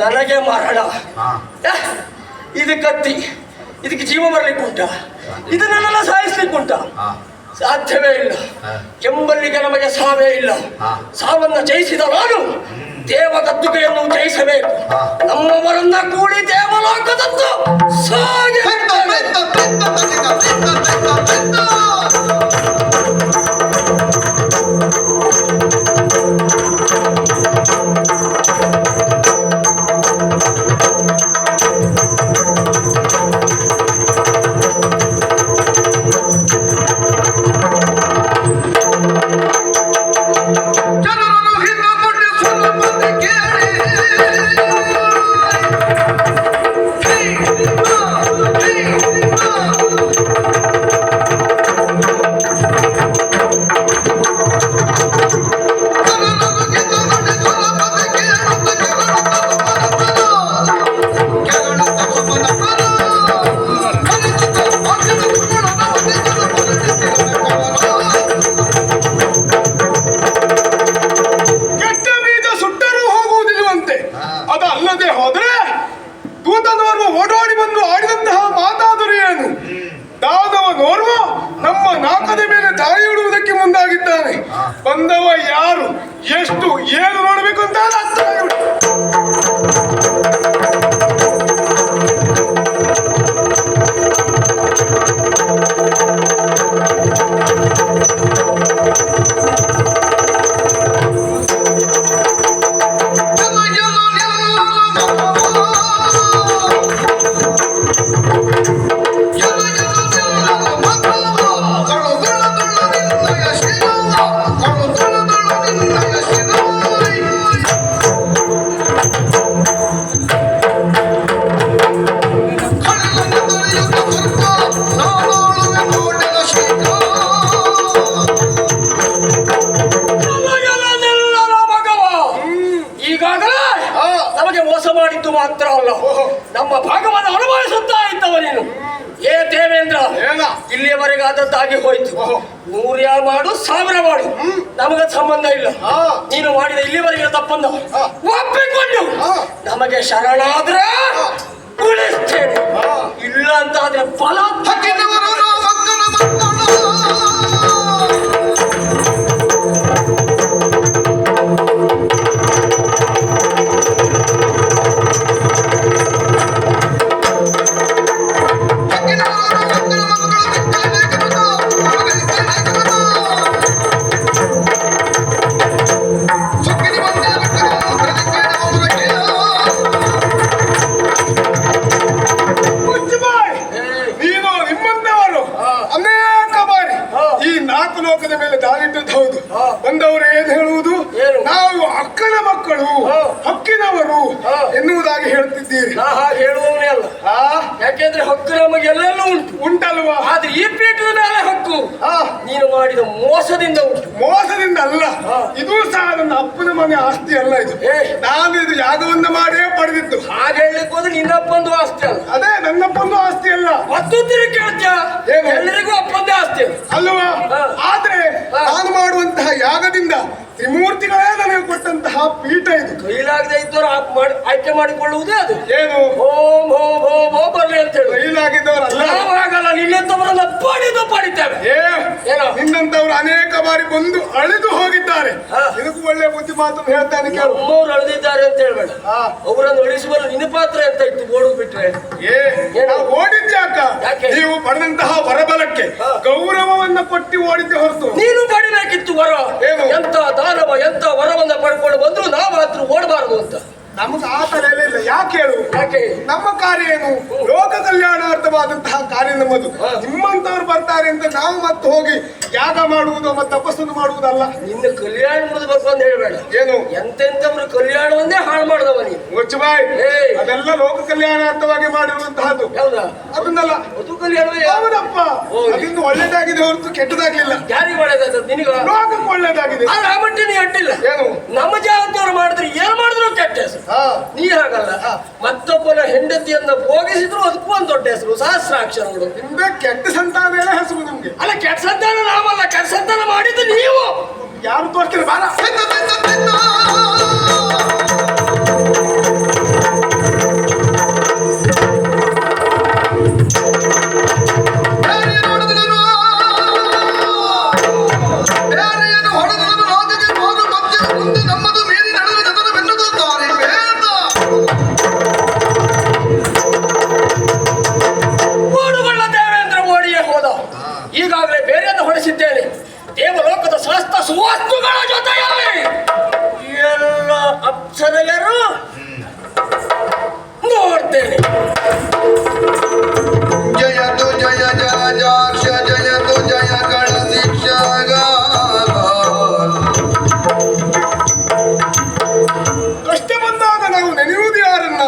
ನನಗೆ ಮರಣ. ಇದು ಕತ್ತಿ, ಇದಕ್ಕೆ ಜೀವ ಬರಲಿಕ್ಕೆ ಉಂಟ? ಇದನ್ನೆಲ್ಲ ಸಾಯಿಸ್ಲಿಕ್ಕೆ ಉಂಟ? ಸಾಧ್ಯವೇ ಇಲ್ಲ. ಎಂಬಲ್ಲಿಗೆ ನಮಗೆ ಸಾವೇ ಇಲ್ಲ. ಸಾವನ್ನ ಜಯಿಸಿದ ನಾನು ದೇವ ಗದ್ದುಗೆಯನ್ನು ಜಯಿಸಬೇಕು. ನಮ್ಮವರನ್ನ ಕೂಡಿ ದೇವಲೋಕದದ್ದು ಸಾಗಿ ಬಂದವ ಯಾರು, ಎಷ್ಟು, ಏನು ನೋಡಬೇಕು ಅಂತ ಅರ್ಥ ಇಲ್ಲಿಯವರೆಗೆ ಆದದ್ದಾಗಿ ಹೋಯ್ತು. 100 ಮಾಡು 1000 ಮಾಡು, ನಮಗ ಸಂಬಂಧ ಇಲ್ಲ. ನೀನು ಮಾಡಿದ ಇಲ್ಲಿವರೆಗೆ ತಪ್ಪನ್ನು ಒಪ್ಪಿಕೊಂಡು ನಮಗೆ ಶರಣಾದ್ರೆ ಉಳಿಸ್ತೇನೆ, ಇಲ್ಲ ಅಂತ ಆದ್ರೆ ಫಲ ನೀನು ನಿಮ್ಮಂತವರು ಅನೇಕ ಬಾರಿ ಈ 4 ಲೋಕದ ಮೇಲೆ ದಾಳಿಟ್ಟದ್ದು ಹೌದು. ಬಂದವರು ಏನು ಹೇಳುವುದು, ನಾವು ಅಕ್ಕನ ಮಕ್ಕಳು, ಹಕ್ಕಿನವರು ಎನ್ನುವುದಾಗಿ ಹೇಳುತ್ತಿದ್ದೀರಿ. ಹೇಳುವವನೇ ಅಲ್ಲ, ಯಾಕೆಂದ್ರೆ ಹಕ್ಕು ನಮಗೆ ಎಲ್ಲೆಲ್ಲೂ ಉಂಟಲ್ವಾ? ಆದ್ರೆ ಈ ಪೀಠದ ಮೇಲೆ ಹಕ್ಕು ನೀನು ಮಾಡಿದ ಮೋಸದಿಂದ ಉಂಟು. ಮೋಸದಿಂದ ಅಲ್ಲ, ಇದು ಸಹ ನನ್ನ ಅಪ್ಪನ ಮನೆ ಆಸ್ತಿ ಅಲ್ಲ. ಇದು ನಾನು ಇದು ಯಾಗವನ್ನ ಮಾಡೇ ಪಡೆದಿದ್ದು. ಹಾಗೆ ಹೇಳಲಿಕ್ಕೆ ಹೋದ್ರೆ ನಿನ್ನಪ್ಪಂದು ಆಸ್ತಿ ಅಲ್ಲ. ಅದೇ ನನ್ನಪ್ಪಂದು ಆಸ್ತಿ ಅಲ್ಲ. ಮತ್ತು ಕೇಳ್ತೀಯ, ಎಲ್ಲರಿಗೂ ಅಪ್ಪಂದೇ ಆಸ್ತಿ ಅಲ್ವಾ? ಆದ್ರೆ ನಾನು ಮಾಡುವಂತಹ ಯಾಗದಿಂದ ತ್ರಿಮೂರ್ತಿಗಳೇ ನನಗೆ ಕೊಟ್ಟಂತಹ ಪೀಠ ಇದು. ಕೈಲಾಗದೆ ಇದ್ದವರು ಆಯ್ಕೆ ಮಾಡಿಕೊಳ್ಳುವುದೇ ಅದು. ಏನು ಓಂ ಓಂ ಓಂ ಓಂ ಬರ್ಲಿ ಅಂತ ಹೇಳಿ ಕೈಲಾಗಿದ್ದವರಲ್ಲ. ನಾವು ಆಗಲ್ಲ, ನಿನ್ನಂತವರನ್ನ ಪಡಿತೇವೆ. ನಿನ್ನಂತವ್ರು ಅನೇಕ ಬಾರಿ ಬಂದು ಅಳೆದು ಹೋಗಿದ್ದಾರೆ. ಇದಕ್ಕೂ ಒಳ್ಳೆ ಬುದ್ಧಿ ಮಾತು ಹೇಳ್ತಾನೆ ಕೇಳು. ಅಮ್ಮವ್ರು ಅಳೆದಿದ್ದಾರೆ ಅಂತ ಹೇಳ್ಬೇಡ, ಅವರನ್ನು ಅಳಿಸುವಲ್ಲ ನಿನ್ನ ಪಾತ್ರ ಅಂತ ಇತ್ತು. ಓಡುದು ಬಿಟ್ರೆ ಓಡಿದ್ಯಾಕ? ನೀವು ಪಡೆದಂತಹ ವರಬಲಕ್ಕೆ ಗೌರವವನ್ನ ಕೊಟ್ಟು ಓಡಿದ್ದೆ ಹೊರತು ನೀನು ಪಡಿಬೇಕಿತ್ತು ವರ. ಎಂತ ದಾನವ ಎಂತ ವರವನ್ನ ಪಡ್ಕೊಂಡು ಬಂದ್ರು ನಾವು ಮಾತ್ರ ಓಡಬಾರದು ಅಂತ. ನಮಗೆ ಆ ತರ ಇಲ್ಲ. ಯಾಕೆ ಹೇಳು? ಯಾಕೆ? ನಮ್ಮ ಕಾರ್ಯ ಏನು? ಲೋಕ ಕಲ್ಯಾಣಾರ್ಥವಾದಂತಹ ಕಾರ್ಯ ನಮ್ಮದು. ನಿಮ್ಮಂತವ್ರು ಬರ್ತಾರೆ ಅಂತ ನಾವು ಮತ್ತೆ ಹೋಗಿ ಯಾಗ ಮಾಡುವುದು ಮತ್ತೆ ತಪಸ್ಸನ್ನು ಮಾಡುವುದಲ್ಲ. ನಿನ್ನ ಕಲ್ಯಾಣ ಮುಗಿದಬೇಕು ಅಂತ ಹೇಳ್ಬೇಡ. ಏನು ಎಂತೆಂತವ್ರ ಕಲ್ಯಾಣವನ್ನೇ ಹಾಳು ಮಾಡಿದವ ನೀನು. ಮುಚ್ಚಬಾಯ್, ಅದೆಲ್ಲ ಲೋಕ ಕಲ್ಯಾಣಾರ್ಥವಾಗಿ ಮಾಡಿರುವಂತಹದ್ದು. ಹೌದಾ? ಅದನ್ನೆಲ್ಲ ಅದು ಕಲ್ಯಾಣವೇ. ಹೌದಪ್ಪ, ಅದರಿಂದ ಒಳ್ಳೇದಾಗಿದೆ ಹೊರತು ಕೆಟ್ಟದಾಗ್ಲಿಲ್ಲ. ಯಾರಿಗೆ ಒಳ್ಳೇದಾದ? ನಿನಗ ಲೋಕಕ್ಕೆ ಒಳ್ಳೇದಾಗಿದೆ. ಆ ಮಟ್ಟಿ ನೀ ಅಡ್ಡಿಲ್ಲ. ಏನು ನಮ್ಮ ಜಾಗದವ್ರು ಮಾಡಿದ್ರೆ ಏನ್ ಮಾಡಿದ್ರು ಕೆಟ್ಟ ಹೆಸರು. ನೀ ಹಾಗಲ್ಲ, ಮತ್ತೊಬ್ಬನ ಹೆಂಡತಿಯನ್ನ ಭೋಗಿಸಿದ್ರು ಅದಕ್ಕೂ ಒಂದು ದೊಡ್ಡ ಹೆಸರು, ಸಹಸ್ರಾಕ್ಷರಗಳು. ನಿಮ್ಗೆ ಕೆಟ್ಟ ಸಂತಾನ ಹೆಸರು ನಿಮ್ಗೆ. ಅಲ್ಲ, ಕೆಟ್ಟ ಸಂತಾನ ನಾವಲ್ಲ, ಕೆಟ್ಟ ಸಂತಾನ ಮಾಡಿದ್ದು ನೀವು. ಯಾರು ತೋರಿಸ್ತೀರಿ? ಬಾರ ಈಗಾಗಲೇ ಬೇರೆಯನ್ನು ಹೊಡೆಸಿದ್ದೇನೆ. ದೇವಲೋಕದ ಸಮಸ್ತ ಸುವಸ್ತುಗಳ ಜೊತೆಯಲ್ಲಿ ಎಲ್ಲ ಅಪ್ಸರೆಯರು ನೋಡ್ತೇನೆ. ಜಯತು ಜಯ ಜಾಕ್ಷ ಜಯತು ಜಯ ಗಣ ಶಿಕ್ಷಕ. ಕಷ್ಟ ಬಂದಾಗ ನಾವು ನೆನೆಯುವುದು ಯಾರನ್ನ?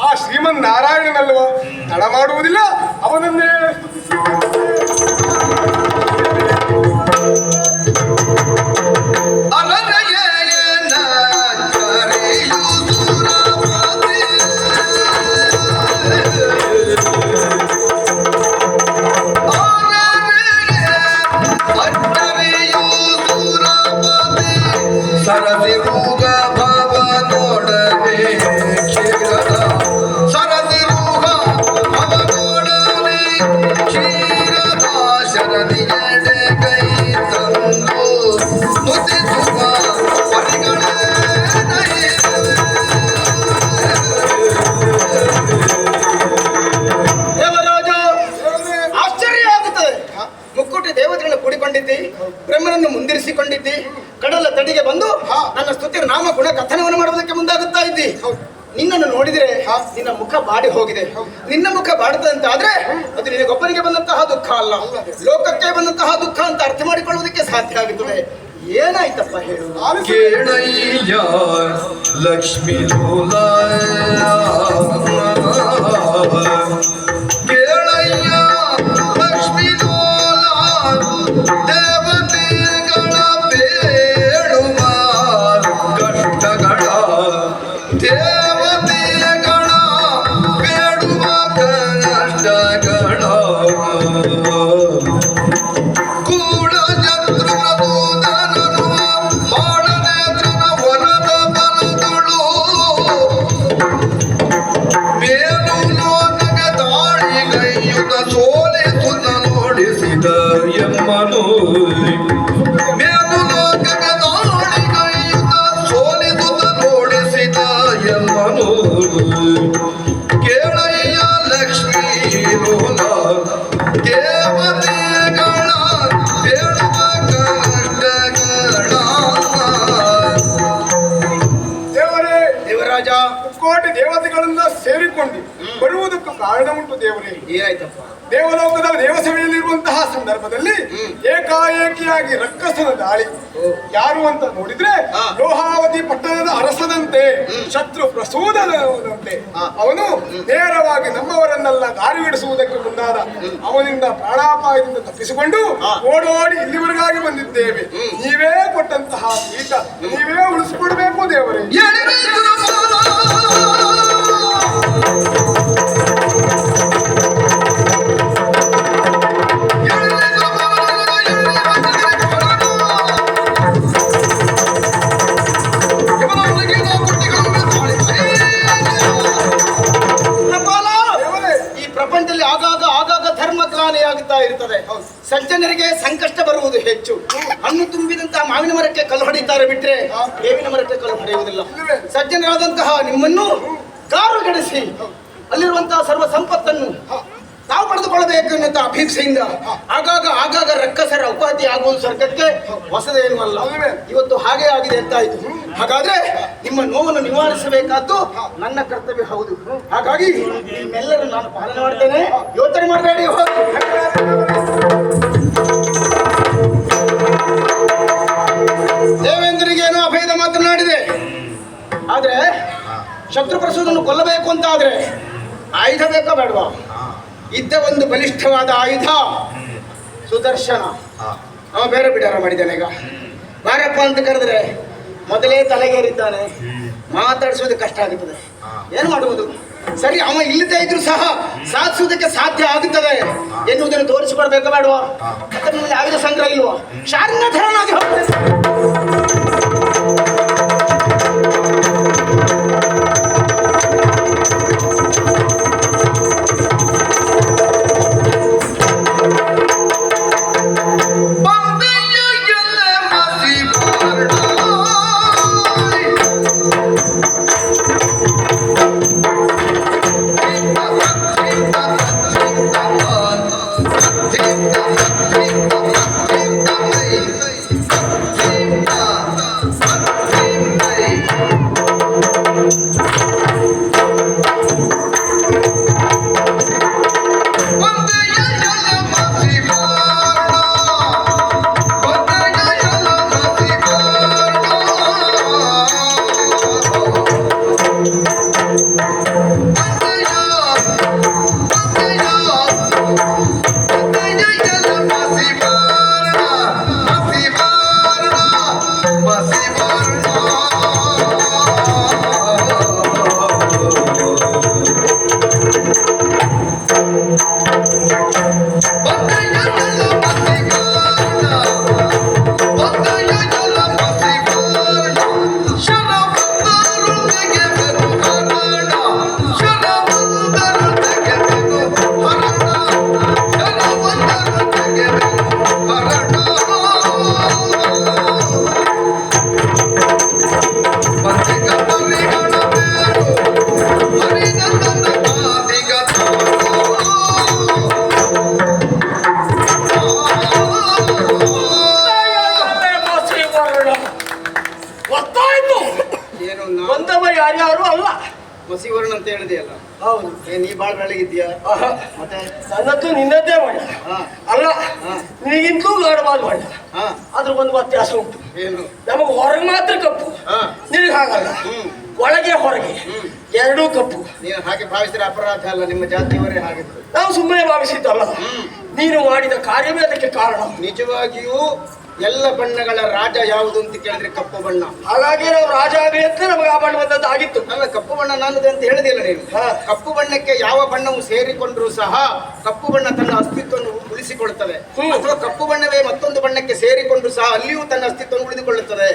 ಆ ಶ್ರೀಮನ್ ನಾರಾಯಣನಲ್ವ? ತಡ ಮಾಡುವುದಿಲ್ಲ, ಅವನನ್ನೇ ಸರಸಿ ರೂಗ ಭವ ನೋಡನೆ ಕ್ಷೀರದ ಸರಸಿ ರೂಗ ಭವ ನೋಡನೆ ಕ್ಷೀರದ ಶರದಿಯಡೆ ಕೈ ತಂದು ನುತಿಸುವ ಪರಿಗಣೆ ದೇವರಾಜ, ಆಶ್ಚರ್ಯ ಆಗುತ್ತದೆ. ಮುಕ್ಕುಟಿ ದೇವತೆಗಳನ್ನು ಕೂಡಿಕೊಂಡಿದ್ದಿ, ಬ್ರಹ್ಮನನ್ನು ಮುಂದಿರಿಸಿಕೊಂಡಿದ್ದಿ, ಕಡಲ ತಡಿಗೆ ಬಂದು ನನ್ನ ಸ್ತುತಿಯ ನಾಮ ಗುಣ ಕಥನವನ್ನು ಮಾಡುವುದಕ್ಕೆ ಮುಂದಾಗುತ್ತಾ ಇದ್ದಿ. ನಿನ್ನನ್ನು ನೋಡಿದರೆ ನಿನ್ನ ಮುಖ ಬಾಡಿ ಹೋಗಿದೆ. ನಿನ್ನ ಮುಖ ಬಾಡದಂತಾದ್ರೆ ಅದು ನಿನಗೊಬ್ಬರಿಗೆ ಬಂದಂತಹ ದುಃಖ ಅಲ್ಲ, ಲೋಕಕ್ಕೆ ಬಂದಂತಹ ದುಃಖ ಅಂತ ಅರ್ಥ ಮಾಡಿಕೊಳ್ಳುವುದಕ್ಕೆ ಸಾಧ್ಯ ಆಗುತ್ತದೆ. ಏನಾಯ್ತಪ್ಪ ಹೇಳು? ಕೇಳಯ್ಯ ಲಕ್ಷ್ಮೀ ಲೋಲ, ಕೇಳಯ್ಯ ಲಕ್ಷ್ಮೀ ಲೋಲ, ದೇವತೆಗಳ ಬೇಡುವ ಕಷ್ಟಗಳ, ದೇವತೆಗಳ ಬೇಡುವ ಕಷ್ಟಗಳ. ಎಮ್ಮನು ಮೇಲು ಲೋಕದ ದಾಳಿಗೈದ ಸೋಲಿದುದ ನೋಡಿಸಿದ ಎಮ್ಮನು ಕೇಳಯ್ಯ ಲಕ್ಷ್ಮೀ ಲೋಲ ದೇವತೆಗಳ ಬೇಡುವ ಕಷ್ಟಗಳ ದೇವರೇ, ದೇವರಾಜ ಕೋಟಿ ದೇವತೆಗಳನ್ನ ಸೇರಿಕೊಂಡು ಬರುವುದಕ್ಕೂ ಕಾರಣ ಉಂಟು ದೇವರೇ. ಏನಾಯ್ತಪ್ಪ? ದೇವಲೋಕದ ದೇವಸಭೆಯಲ್ಲಿರುವಂತಹ ಸಂದರ್ಭದಲ್ಲಿ ಏಕಾಏಕಿಯಾಗಿ ರಕ್ಕಸನ ದಾಳಿ. ಯಾರು ಅಂತ ನೋಡಿದ್ರೆ ಲೋಹಾವತಿ ಪಟ್ಟಣದ ಅರಸನಂತೆ, ಶತ್ರು ಪ್ರಸೂದನಂತೆ. ಅವನು ನೇರವಾಗಿ ನಮ್ಮವರನ್ನೆಲ್ಲ ದಾರಿಗಿಡಿಸುವುದಕ್ಕೆ ಮುಂದಾದ. ಅವನಿಂದ ಪ್ರಾಣಾಪಾಯದಿಂದ ತಪ್ಪಿಸಿಕೊಂಡು ಓಡೋಡಿ ಇಲ್ಲಿವರೆಗಾಗಿ ಬಂದಿದ್ದೇವೆ. ನೀವೇ ಕೊಟ್ಟಂತಹ ಪೀಠ ನೀವೇ ಉಳಿಸಿಕೊಡ್ಬೇಕು ದೇವರೇ. ಈ ಪ್ರಪಂಚದಲ್ಲಿ ಆಗಾಗ ಆಗಾಗ ಧರ್ಮಗ್ಲಾನಿಯಾಗುತ್ತಾ ಇರ್ತದೆ. ಸಜ್ಜನರಿಗೆ ಸಂಕಷ್ಟ ಬರುವುದು ಹೆಚ್ಚು. ಹಣ್ಣು ತುಂಬಿದಂತಹ ಮಾವಿನ ಮರಕ್ಕೆ ಕಲ್ಲು ಹೊಡೆಯುತ್ತಾರೆ ಬಿಟ್ರೆ ಬೇವಿನ ಮರಕ್ಕೆ ಕಲ್ಲು ಹೊಡೆಯುವುದಿಲ್ಲ. ಸಜ್ಜನರಾದಂತಹ ನಿಮ್ಮನ್ನು ಕಾರುಗೆಡಿಸಿ ಅಲ್ಲಿರುವಂತಹ ಸರ್ವ ಸಂಪತ್ತನ್ನು ನಾವು ಪಡೆದುಕೊಳ್ಳಬೇಕು ಎನ್ನುವಂತ ಅಪೇಕ್ಷೆಯಿಂದ ಆಗಾಗ ಆಗಾಗ ರಕ್ಕಸರ ಅಪಘಾತಿ ಆಗುವುದು ಸ್ವರ್ಗಕ್ಕೆ ಹೊಸದೇನು ಅಲ್ಲ. ಇವತ್ತು ಹಾಗೆ ಆಗಿದೆ ಅಂತಾಯಿತು. ಹಾಗಾದ್ರೆ ನಿಮ್ಮ ನೋವನ್ನು ನಿವಾರಿಸಬೇಕಾದ್ದು ನನ್ನ ಕರ್ತವ್ಯ ಹೌದು. ಹಾಗಾಗಿ ನಿಮ್ಮೆಲ್ಲರೂ ನಾನು ಪಾಲನೆ ಮಾಡ್ತೇನೆ, ಯೋಚನೆ ಮಾಡಬೇಡಿ. ದೇವೇಂದ್ರನಿಗೇನೋ ಅಭಯದ ಮಾತನಾಡಿದೆ. ಆದ್ರೆ ಶತ್ರು ಪ್ರಸೂದನ್ನು ಕೊಲ್ಲಬೇಕು ಅಂತ ಆದ್ರೆ ಆಯುಧ ಬೇಕಾ ಬೇಡವಾ? ಇದ್ದ ಒಂದು ಬಲಿಷ್ಠವಾದ ಆಯುಧ ಸುದರ್ಶನ. ಅವ ಬೇರೆ ಬಿಡಾರ ಮಾಡಿದ್ದಾನೆ. ಈಗ ಬಾರಪ್ಪ ಅಂತ ಕರೆದ್ರೆ ಮೊದಲೇ ತಲೆಗೇರಿದ್ದಾನೆ. ಮಾತಾಡಿಸೋದು ಕಷ್ಟ ಆಗುತ್ತದೆ. ಏನು ಮಾಡುವುದು? ಸರಿ, ಅವ ಇಲ್ಲದೆ ಇದ್ರು ಸಹ ಸಾಧಿಸುವುದಕ್ಕೆ ಸಾಧ್ಯ ಆಗುತ್ತದೆ ಎನ್ನುವುದನ್ನು ತೋರಿಸಿಕೊಡ್ಬೇಕಾ ಬೇಡವಾ? ಮತ್ತೆ ನಮ್ಮಲ್ಲಿ ಆಯುಧ ಸಂಗ್ರಹ ಇಲ್ವಾ? ಶಾರ್ಣಧರನಾಗಿ ಹೋಗ್ತೇನೆ. ಯಾರ್ಯಾರು ಅಲ್ಲ. ಮಸಿವರ್ಣ ಅಂತ ಹೇಳಿದೆಯಲ್ಲ, ಹೌದು. ನೀ ಬಾಳ್ ಬೆಳಗಿದ್ಯಾ? ಮತ್ತೆ ನನ್ನದ್ದು ನಿನ್ನದೇ ಮಾಡ ಅಲ್ಲ, ನಿನಗಿಂತಲೂ ಗಾಢವಾದ ಮಾಡ. ಅದ್ರ ಒಂದು ವ್ಯತ್ಯಾಸ ಉಂಟು. ಏನು? ನಮಗೆ ಹೊರಗೆ ಮಾತ್ರ ಕಪ್ಪು, ನಿನಗೆ ಹಾಗಲ್ಲ. ಒಳಗೆ ಹೊರಗೆ ಎರಡೂ ಕಪ್ಪು. ನೀನು ಹಾಗೆ ಭಾವಿಸಿದ್ರೆ ಅಪರಾಧ ಅಲ್ಲ, ನಿಮ್ಮ ಜಾತಿಯವರೇ ಹಾಗಿದ್ರು. ನಾವು ಸುಮ್ಮನೆ ಭಾವಿಸಿದ್ದಲ್ಲ, ನೀನು ಮಾಡಿದ ಕಾರ್ಯವೇ ಅದಕ್ಕೆ ಕಾರಣ. ನಿಜವಾಗಿಯೂ ಎಲ್ಲ ಬಣ್ಣಗಳ ರಾಜ ಯಾವುದು ಅಂತ ಕೇಳಿದ್ರೆ ಕಪ್ಪು ಬಣ್ಣ. ಹಾಗಾಗಿ ನಾವು ರಾಜ ಆಗಬೇಕ ನಮಗೆ ಆ ಬಣ್ಣ ಬಂದದ್ದಾಗಿತ್ತು. ಅಲ್ಲ, ಕಪ್ಪು ಬಣ್ಣ ನನ್ನದು ಅಂತ ಹೇಳಿದಿಲ್ಲ ನೀನು. ಕಪ್ಪು ಬಣ್ಣಕ್ಕೆ ಯಾವ ಬಣ್ಣವು ಸೇರಿಕೊಂಡ್ರೂ ಸಹ ಕಪ್ಪು ಬಣ್ಣ ತನ್ನ ಅಸ್ತಿತ್ವವನ್ನು ಉಳಿಸಿಕೊಳ್ಳುತ್ತದೆ. ಅಥವಾ ಕಪ್ಪು ಬಣ್ಣವೇ ಮತ್ತೊಂದು ಬಣ್ಣಕ್ಕೆ ಸೇರಿಕೊಂಡ್ರು ಸಹ ಅಲ್ಲಿಯೂ ತನ್ನ ಅಸ್ತಿತ್ವವನ್ನು ಉಳಿದುಕೊಳ್ಳುತ್ತದೆ.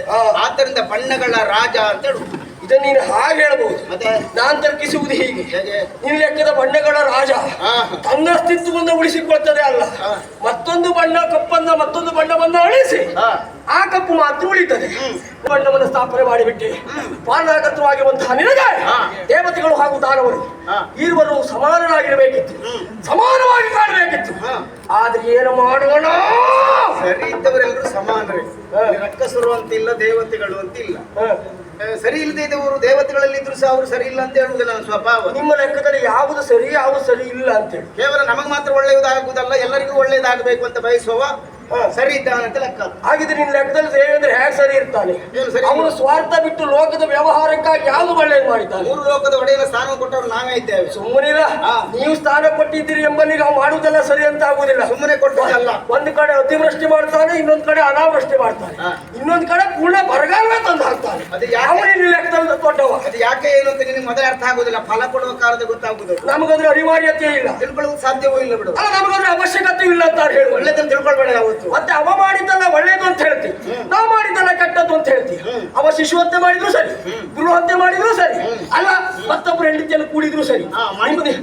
ಆದ್ದರಿಂದ ಬಣ್ಣಗಳ ರಾಜ ಅಂತ ಹೇಳುದು. ಇದನ್ನ ನೀನು ಹಾಗೆ ಹೇಳ್ಬಹುದು. ಮತ್ತೆ ನಾನ್ ತರ್ಕಿಸುವುದು ಹೀಗೆ, ಹೇಗೆ? ನೀನು ಲೆಕ್ಕದ ಬಣ್ಣಗಳ ರಾಜ ತನ್ನ ಅಸ್ತಿತ್ವವನ್ನು ಉಳಿಸಿಕೊಳ್ತದೆ ಅಲ್ಲ, ಮತ್ತೊಂದು ಬಣ್ಣ ಕಪ್ಪನ್ನ ಮತ್ತೊಂದು ಬಣ್ಣವನ್ನ ಅಳಿಸಿ ಆ ಕಪ್ಪು ಮಾತ್ರ ಉಳಿತದೆ. ಬಣ್ಣವನ್ನು ಸ್ಥಾಪನೆ ಮಾಡಿಬಿಟ್ಟೆ ಪಾಲನಾಗತವಾಗಿರುವಂತಹ ನಿನಗೆ ದೇವತೆಗಳು ಹಾಗೂ ದಾನವರು ಇರುವರು ಸಮಾನರಾಗಿರಬೇಕಿತ್ತು, ಸಮಾನವಾಗಿ ಕಾಣಬೇಕಿತ್ತು. ಆದ್ರೆ ಏನು ಮಾಡೋಣ? ಸರಿ ಇದ್ದವರೆಲ್ಲರೂ ಸಮಾನರೇ, ರಕ್ಕಸರು ಅಂತಿಲ್ಲ, ದೇವತೆಗಳು ಅಂತಿಲ್ಲ. ಸರಿ ಇಲ್ಲದೆ ಇದ್ದವರು ದೇವತೆಗಳಲ್ಲಿ ಇದ್ರು ಸಹ ಅವರು ಸರಿ ಇಲ್ಲ ಅಂತ ಹೇಳುವುದು ನನ್ನ ಸ್ವಭಾವ. ನಿಮ್ಮ ಲೆಕ್ಕದಲ್ಲಿ ಯಾವುದು ಸರಿ ಯಾವುದು ಸರಿ ಇಲ್ಲ ಅಂತೇಳಿ ಕೇವಲ ನಮಗೆ ಮಾತ್ರ ಒಳ್ಳೆಯದಾಗುವುದಲ್ಲ, ಎಲ್ಲರಿಗೂ ಒಳ್ಳೆಯದಾಗಬೇಕು ಅಂತ ಬಯಸುವ ಸರಿ ಇದ್ದಾನಂತ ಲೆಕ್ಕ. ಹಾಗಿದ್ರೆ ನಿನ್ನ ಲೆಕ್ಕದಲ್ಲಿ ದೇವೇಂದ್ರ ಹೇಗೆ ಸರಿ ಇರ್ತಾನೆ? ಏನು ಸರಿ? ಅವನು ಸ್ವಾರ್ಥ ಬಿಟ್ಟು ಲೋಕದ ವ್ಯವಹಾರಕ್ಕಾಗಿ ಯಾವುದು ಒಳ್ಳೆಯದು ಮಾಡಿದ್ದಾನೆ? ಮೂರು ಲೋಕದ ಒಡೆಯನ ಸ್ಥಾನ ಕೊಟ್ಟವರು ನಾವೇ ಇದ್ದೇವೆ. ಸುಮ್ಮನಿಲ್ಲ, ನೀವು ಸ್ಥಾನ ಕೊಟ್ಟಿದ್ದೀರಿ ಎಂಬಲ್ಲಿ ನಾವು ಮಾಡುವುದೆಲ್ಲ ಸರಿ ಅಂತ ಆಗುದಿಲ್ಲ. ಸುಮ್ಮನೆ ಕೊಟ್ಟಲ್ಲ. ಒಂದು ಕಡೆ ಅತಿವೃಷ್ಟಿ ಮಾಡ್ತಾನೆ, ಇನ್ನೊಂದು ಕಡೆ ಅನಾವೃಷ್ಟಿ ಮಾಡ್ತಾನೆ, ಇನ್ನೊಂದು ಕಡೆ ಪೂರ್ಣ ಬರಗಾಲವೇ ತಂದು ಹಾಕ್ತಾನೆ. ಅವನು ನಿನ್ನ ಲೆಕ್ಕದಲ್ಲಿ ದೊಡ್ಡವ. ಅದು ಯಾಕೆ ಏನು ಅಂತ ನಿನಗೆ ಮೊದಲೇ ಅರ್ಥ ಆಗುದಿಲ್ಲ, ಫಲ ಕೊಡುವ ಕಾಲದ ಗೊತ್ತಾಗುದು. ನಮಗದ್ರ ಅನಿವಾರ್ಯತೆ ಇಲ್ಲ, ತಿಳ್ಕೊಳ್ಳೋದು ಸಾಧ್ಯವೂ ಇಲ್ಲ ಬಿಡು. ಅಲ್ಲ ನಮಗದ್ರ ಅವಶ್ಯಕತೆ ಇಲ್ಲ ಅಂತ ಹೇಳಿ ಒಳ್ಳೆದನ್ನು ತಿಳ್ಕೊಳ್ಬೇಡ ಯಾವತ್ತು. ಮತ್ತೆ ಅವ ಮಾಡಿದ್ದಲ್ಲ ಒಳ್ಳೇದು ಅಂತ ಹೇಳ್ತೀವಿ, ನಾವು ಮಾಡಿದ್ದಲ್ಲ ಕೆಟ್ಟದ್ದು ಅಂತ ಹೇಳ್ತೀವಿ. ಅವ ಶಿಶು ಹತ್ಯೆ ಮಾಡಿದ್ರು ಸರಿ, ಗುರು ಹತ್ಯೆ ಮಾಡಿದ್ರು ಸರಿ, ಅಲ್ಲ ಮತ್ತೊಬ್ಬರು ಹೆಂಡತಿಯನ್ನು ಕೂಡಿದ್ರು ಸರಿ.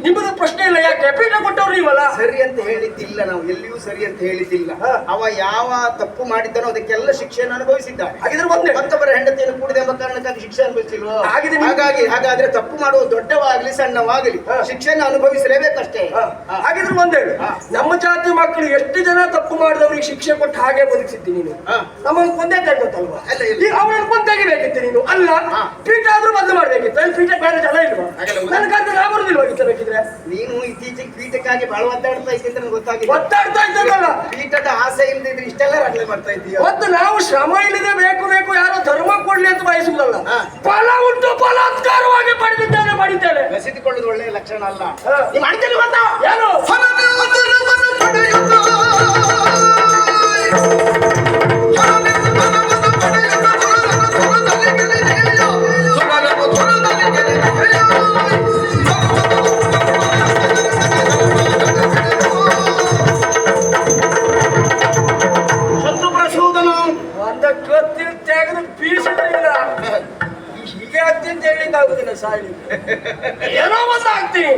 ನಿಮ್ಮದು ಪ್ರಶ್ನೆ ಇಲ್ಲ, ಯಾಕೆ ಪೀಠ ಕೊಟ್ಟವ್ರು ನೀವಲ್ಲ. ಸರಿ ಅಂತ ಹೇಳಿದ್ದಿಲ್ಲ, ನಾವು ಎಲ್ಲಿಯೂ ಸರಿ ಅಂತ ಹೇಳಿದ್ದಿಲ್ಲ. ಅವ ಯಾವ ತಪ್ಪು ಮಾಡಿದ್ದನೋ ಅದಕ್ಕೆಲ್ಲ ಶಿಕ್ಷೆಯನ್ನು ಅನುಭವಿಸಿದ್ದಾನೆ. ಹಾಗಿದ್ರೆ ಒಂದೇ ಮತ್ತೊಬ್ಬರ ಹೆಂಡತಿಯನ್ನು ಕೂಡಿದೆ ಎಂಬ ಕಾರಣಕ್ಕಾಗಿ ಶಿಕ್ಷೆ ಅನುಭವಿಸಿಲ್ವೋ? ಹಾಗಾದ್ರೆ ತಪ್ಪು ಮಾಡುವ ದೊಡ್ಡವಾಗ್ಲಿ ಸಣ್ಣವಾಗಲಿ ಶಿಕ್ಷೆಯನ್ನು ಅನುಭವಿಸಲೇಬೇಕಷ್ಟೇ. ಹಾಗಿದ್ರೆ ಒಂದೇ ನಮ್ಮ ಜಾತಿ ಮಕ್ಕಳು ಎಷ್ಟು ಜನ ತಪ್ಪು ಮಾಡಿದವ್ರಿಗೆ ಶಿಕ್ಷೆ ಕೊಟ್ಟು ಹಾಗೆ ಬದುಕಿಸಿದ್ದಿ ನೀನು. ನಮಗೆ ಕೊಂದೇ ತೆಗೊತ್ತಲ್ವಾ? ಅವರನ್ನು ಕೊಂದೆಗಿಬೇಕಿತ್ತು ನೀನು. ಅಲ್ಲ ಪೀಠ ಆದ್ರೂ ಬಂದ್ ಮಾಡ್ಬೇಕಿತ್ತು. ಅಲ್ಲಿ ಪೀಠ ಬೇರೆ ಜನ ಇಲ್ವಾ? ನನಗಂತ ನಾ ಬರುದಿಲ್ವಾಗಿತ್ತು. ಬೇಕಿದ್ರೆ ನೀನು ಇತ್ತೀಚೆಗೆ ಪೀಠಕ್ಕಾಗಿ ಬಹಳ ಒದ್ದಾಡ್ತಾ ಇದ್ದ ಗೊತ್ತಾಗಿದೆ. ಒದ್ದಾಡ್ತಾ ಇದ್ದಲ್ಲ, ಪೀಠದ ಆಸೆ ಇಲ್ಲದಿದ್ರೆ ಇಷ್ಟೆಲ್ಲ ರಗಳೆ ಮಾಡ್ತಾ ಇದ್ದೀಯ. ಮತ್ತು ನಾವು ಶ್ರಮ ಇಲ್ಲದೆ ಬೇಕು ಬೇಕು ಯಾರೋ ಧರ್ಮ ಕೊಡ್ಲಿ ಅಂತ ಬಯಸುವುದಲ್ಲ. ಫಲ ಉಂಟು, ಫಲಾತ್ಕಾರವಾಗಿ ಪಡೆದಿದ್ದೇನೆ ಪಡಿತೇನೆ. ಬೆಸೆದುಕೊಳ್ಳುವುದು ಒಳ್ಳೆಯ ಲಕ್ಷಣ ಅಲ್ಲ. ನೀವು ಮಾಡ್ತೇನೆ ಗೊತ್ತಾ? ಏನು ಶತ್ರು ಪ್ರಸೂದನ ಒಂದಕ್ಕೆ ಹೊತ್ತಿನ ತೆಗೆದು ಬೀಸಲಿಲ್ಲ. ಹೀಗೆ ಆಗ್ತೀನಿ ಅಂತ ಹೇಳಿಕ್ ಆಗುದಿಲ್ಲ. ಸಾಯಿ ಏನೋ ಒಂದು ಆಗ್ತೀನಿ.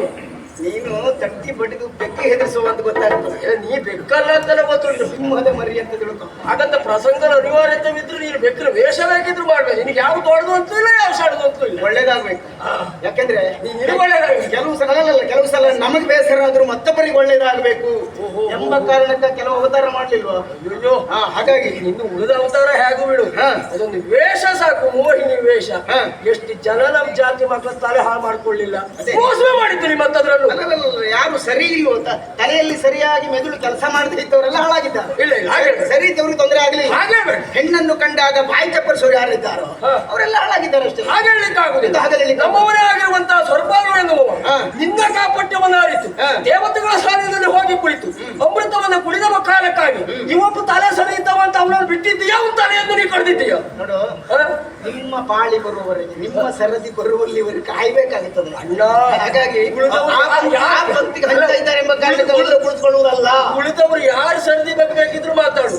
ನೀನು ತಟ್ಟಿ ಬಡಿದು ಬೆಕ್ಕಿ ಹೆದರಿಸುವಂತ ಗೊತ್ತಾಗ್ತದೆ. ನೀ ಬೆಕ್ಕಲ್ಲ ಅಂತಾನೆ ಗೊತ್ತುಂಟು. ಸಿಂಹದ ಮರಿ ಅಂತ ತಿಳ್ಕೊ. ಹಾಗಂತ ಪ್ರಸಂಗದ ಅನಿವಾರ್ಯತೆ ಇದ್ರು ನೀನು ಬೆಕ್ಕನ ವೇಷ ಬೇಕಿದ್ರು ಮಾಡ್ಬೇಕು. ನಿನಗೆ ಯಾವ ದೊಡ್ಡದು ಅಂತೂ ಇಲ್ಲ, ಯಾವ ಸಣ್ಣದು ಅಂತೂ ಇಲ್ಲ. ಒಳ್ಳೇದಾಗ್ಬೇಕು. ಯಾಕೆಂದ್ರೆ ನೀನು ಒಳ್ಳೇದಾಗ್ಬೇಕು. ಕೆಲವು ಸಲ ನಮಗ್ ಬೇಸರ ಆದ್ರೂ ಮತ್ತೊಬ್ಬರಿಗೆ ಒಳ್ಳೇದಾಗ್ಬೇಕು ಎಂಬ ಕಾರಣಕ್ಕ ಕೆಲವು ಅವತಾರ ಮಾಡ್ಲಿಲ್ವಾ? ಅಯ್ಯೋ ಹಾಗಾಗಿ ಇನ್ನು ಉಳಿದ ಅವತಾರ ಹೇಗೂ ಬಿಡು, ಅದೊಂದು ವೇಷ ಸಾಕು, ಮೋಹಿನಿ ವೇಷ. ಎಷ್ಟು ಜನ ನಮ್ ಜಾತಿ ಮಕ್ಕಳ ತಲೆ ಹಾಳು ಮಾಡ್ಕೊಳ್ಳಿಲ್ಲ, ಮೋಸ ಮಾಡಿದ್ದೀರಿ. ಮತ್ತದ್ರಲ್ಲೂ ಯಾರು ಸರಿ ಇಲ್ವೋ ಅಂತ ತಲೆಯಲ್ಲಿ ಸರಿಯಾಗಿ ಮೆದುಳು ಕೆಲಸ ಮಾಡದೇ ಇದ್ದವರೆಲ್ಲ ಹಾಳಾಗಿದ್ದಾರೆ. ಇಲ್ಲ ಹಾಗೆ ಸರಿ ಇದ್ದವ್ರಿಗೆ ತೊಂದರೆ ಆಗಲಿ. ಹಾಗೆ ಹೆಣ್ಣನ್ನು ಕಂಡಾಗ ಬಾಯಿ ಚಪ್ಪರಿಸೋರು ಯಾರಿದ್ದಾರೋ ಅವರೆಲ್ಲ ಹಾಳಾಗಿದ್ದಾರೆ ಅಷ್ಟೇ. ಹಾಗೆ ಹೇಳಲಿಕ್ಕೆ ಆಗುದಿಲ್ಲ. ನಮ್ಮವರೇ ಆಗಿರುವಂತಹ ಸ್ವರ್ಪಾಲು ಎನ್ನುವ ನಿನ್ನ ಕಾಪಟ್ಯವನ್ನು ಅರಿತು ದೇವತೆಗಳ ಸ್ಥಾನದಲ್ಲಿ ಹೋಗಿ ಕುಳಿತು ಅಮೃತವನ್ನು ಕುಡಿದ ಕಾಲಕ್ಕಾಗಿ ಇವತ್ತು ತಲೆ ಸರಿ ಇದ್ದವಂತ ಅವನನ್ನು ಬಿಟ್ಟಿದ್ದೀಯಾ, ಒಂದು ತಲೆಯನ್ನು ನೀ ಕಡ್ದಿದ್ದೀಯಾ? ನೋಡು, ನಿಮ್ಮ ಪಾಳಿ ಬರುವವರೆಗೆ, ನಿಮ್ಮ ಸರದಿ ಬರುವಲ್ಲಿವರೆಗೆ ಕಾಯ್ಬೇಕಾಗುತ್ತದೆ ಅಣ್ಣ. ಹಾಗಾಗಿ ಕುಳಿತುಕೊಳ್ಳುವುದಲ್ಲ. ಉಳಿದವರು ಯಾರು ಸರದಿ ಬೇಕಿದ್ರು ಮಾತಾಡು.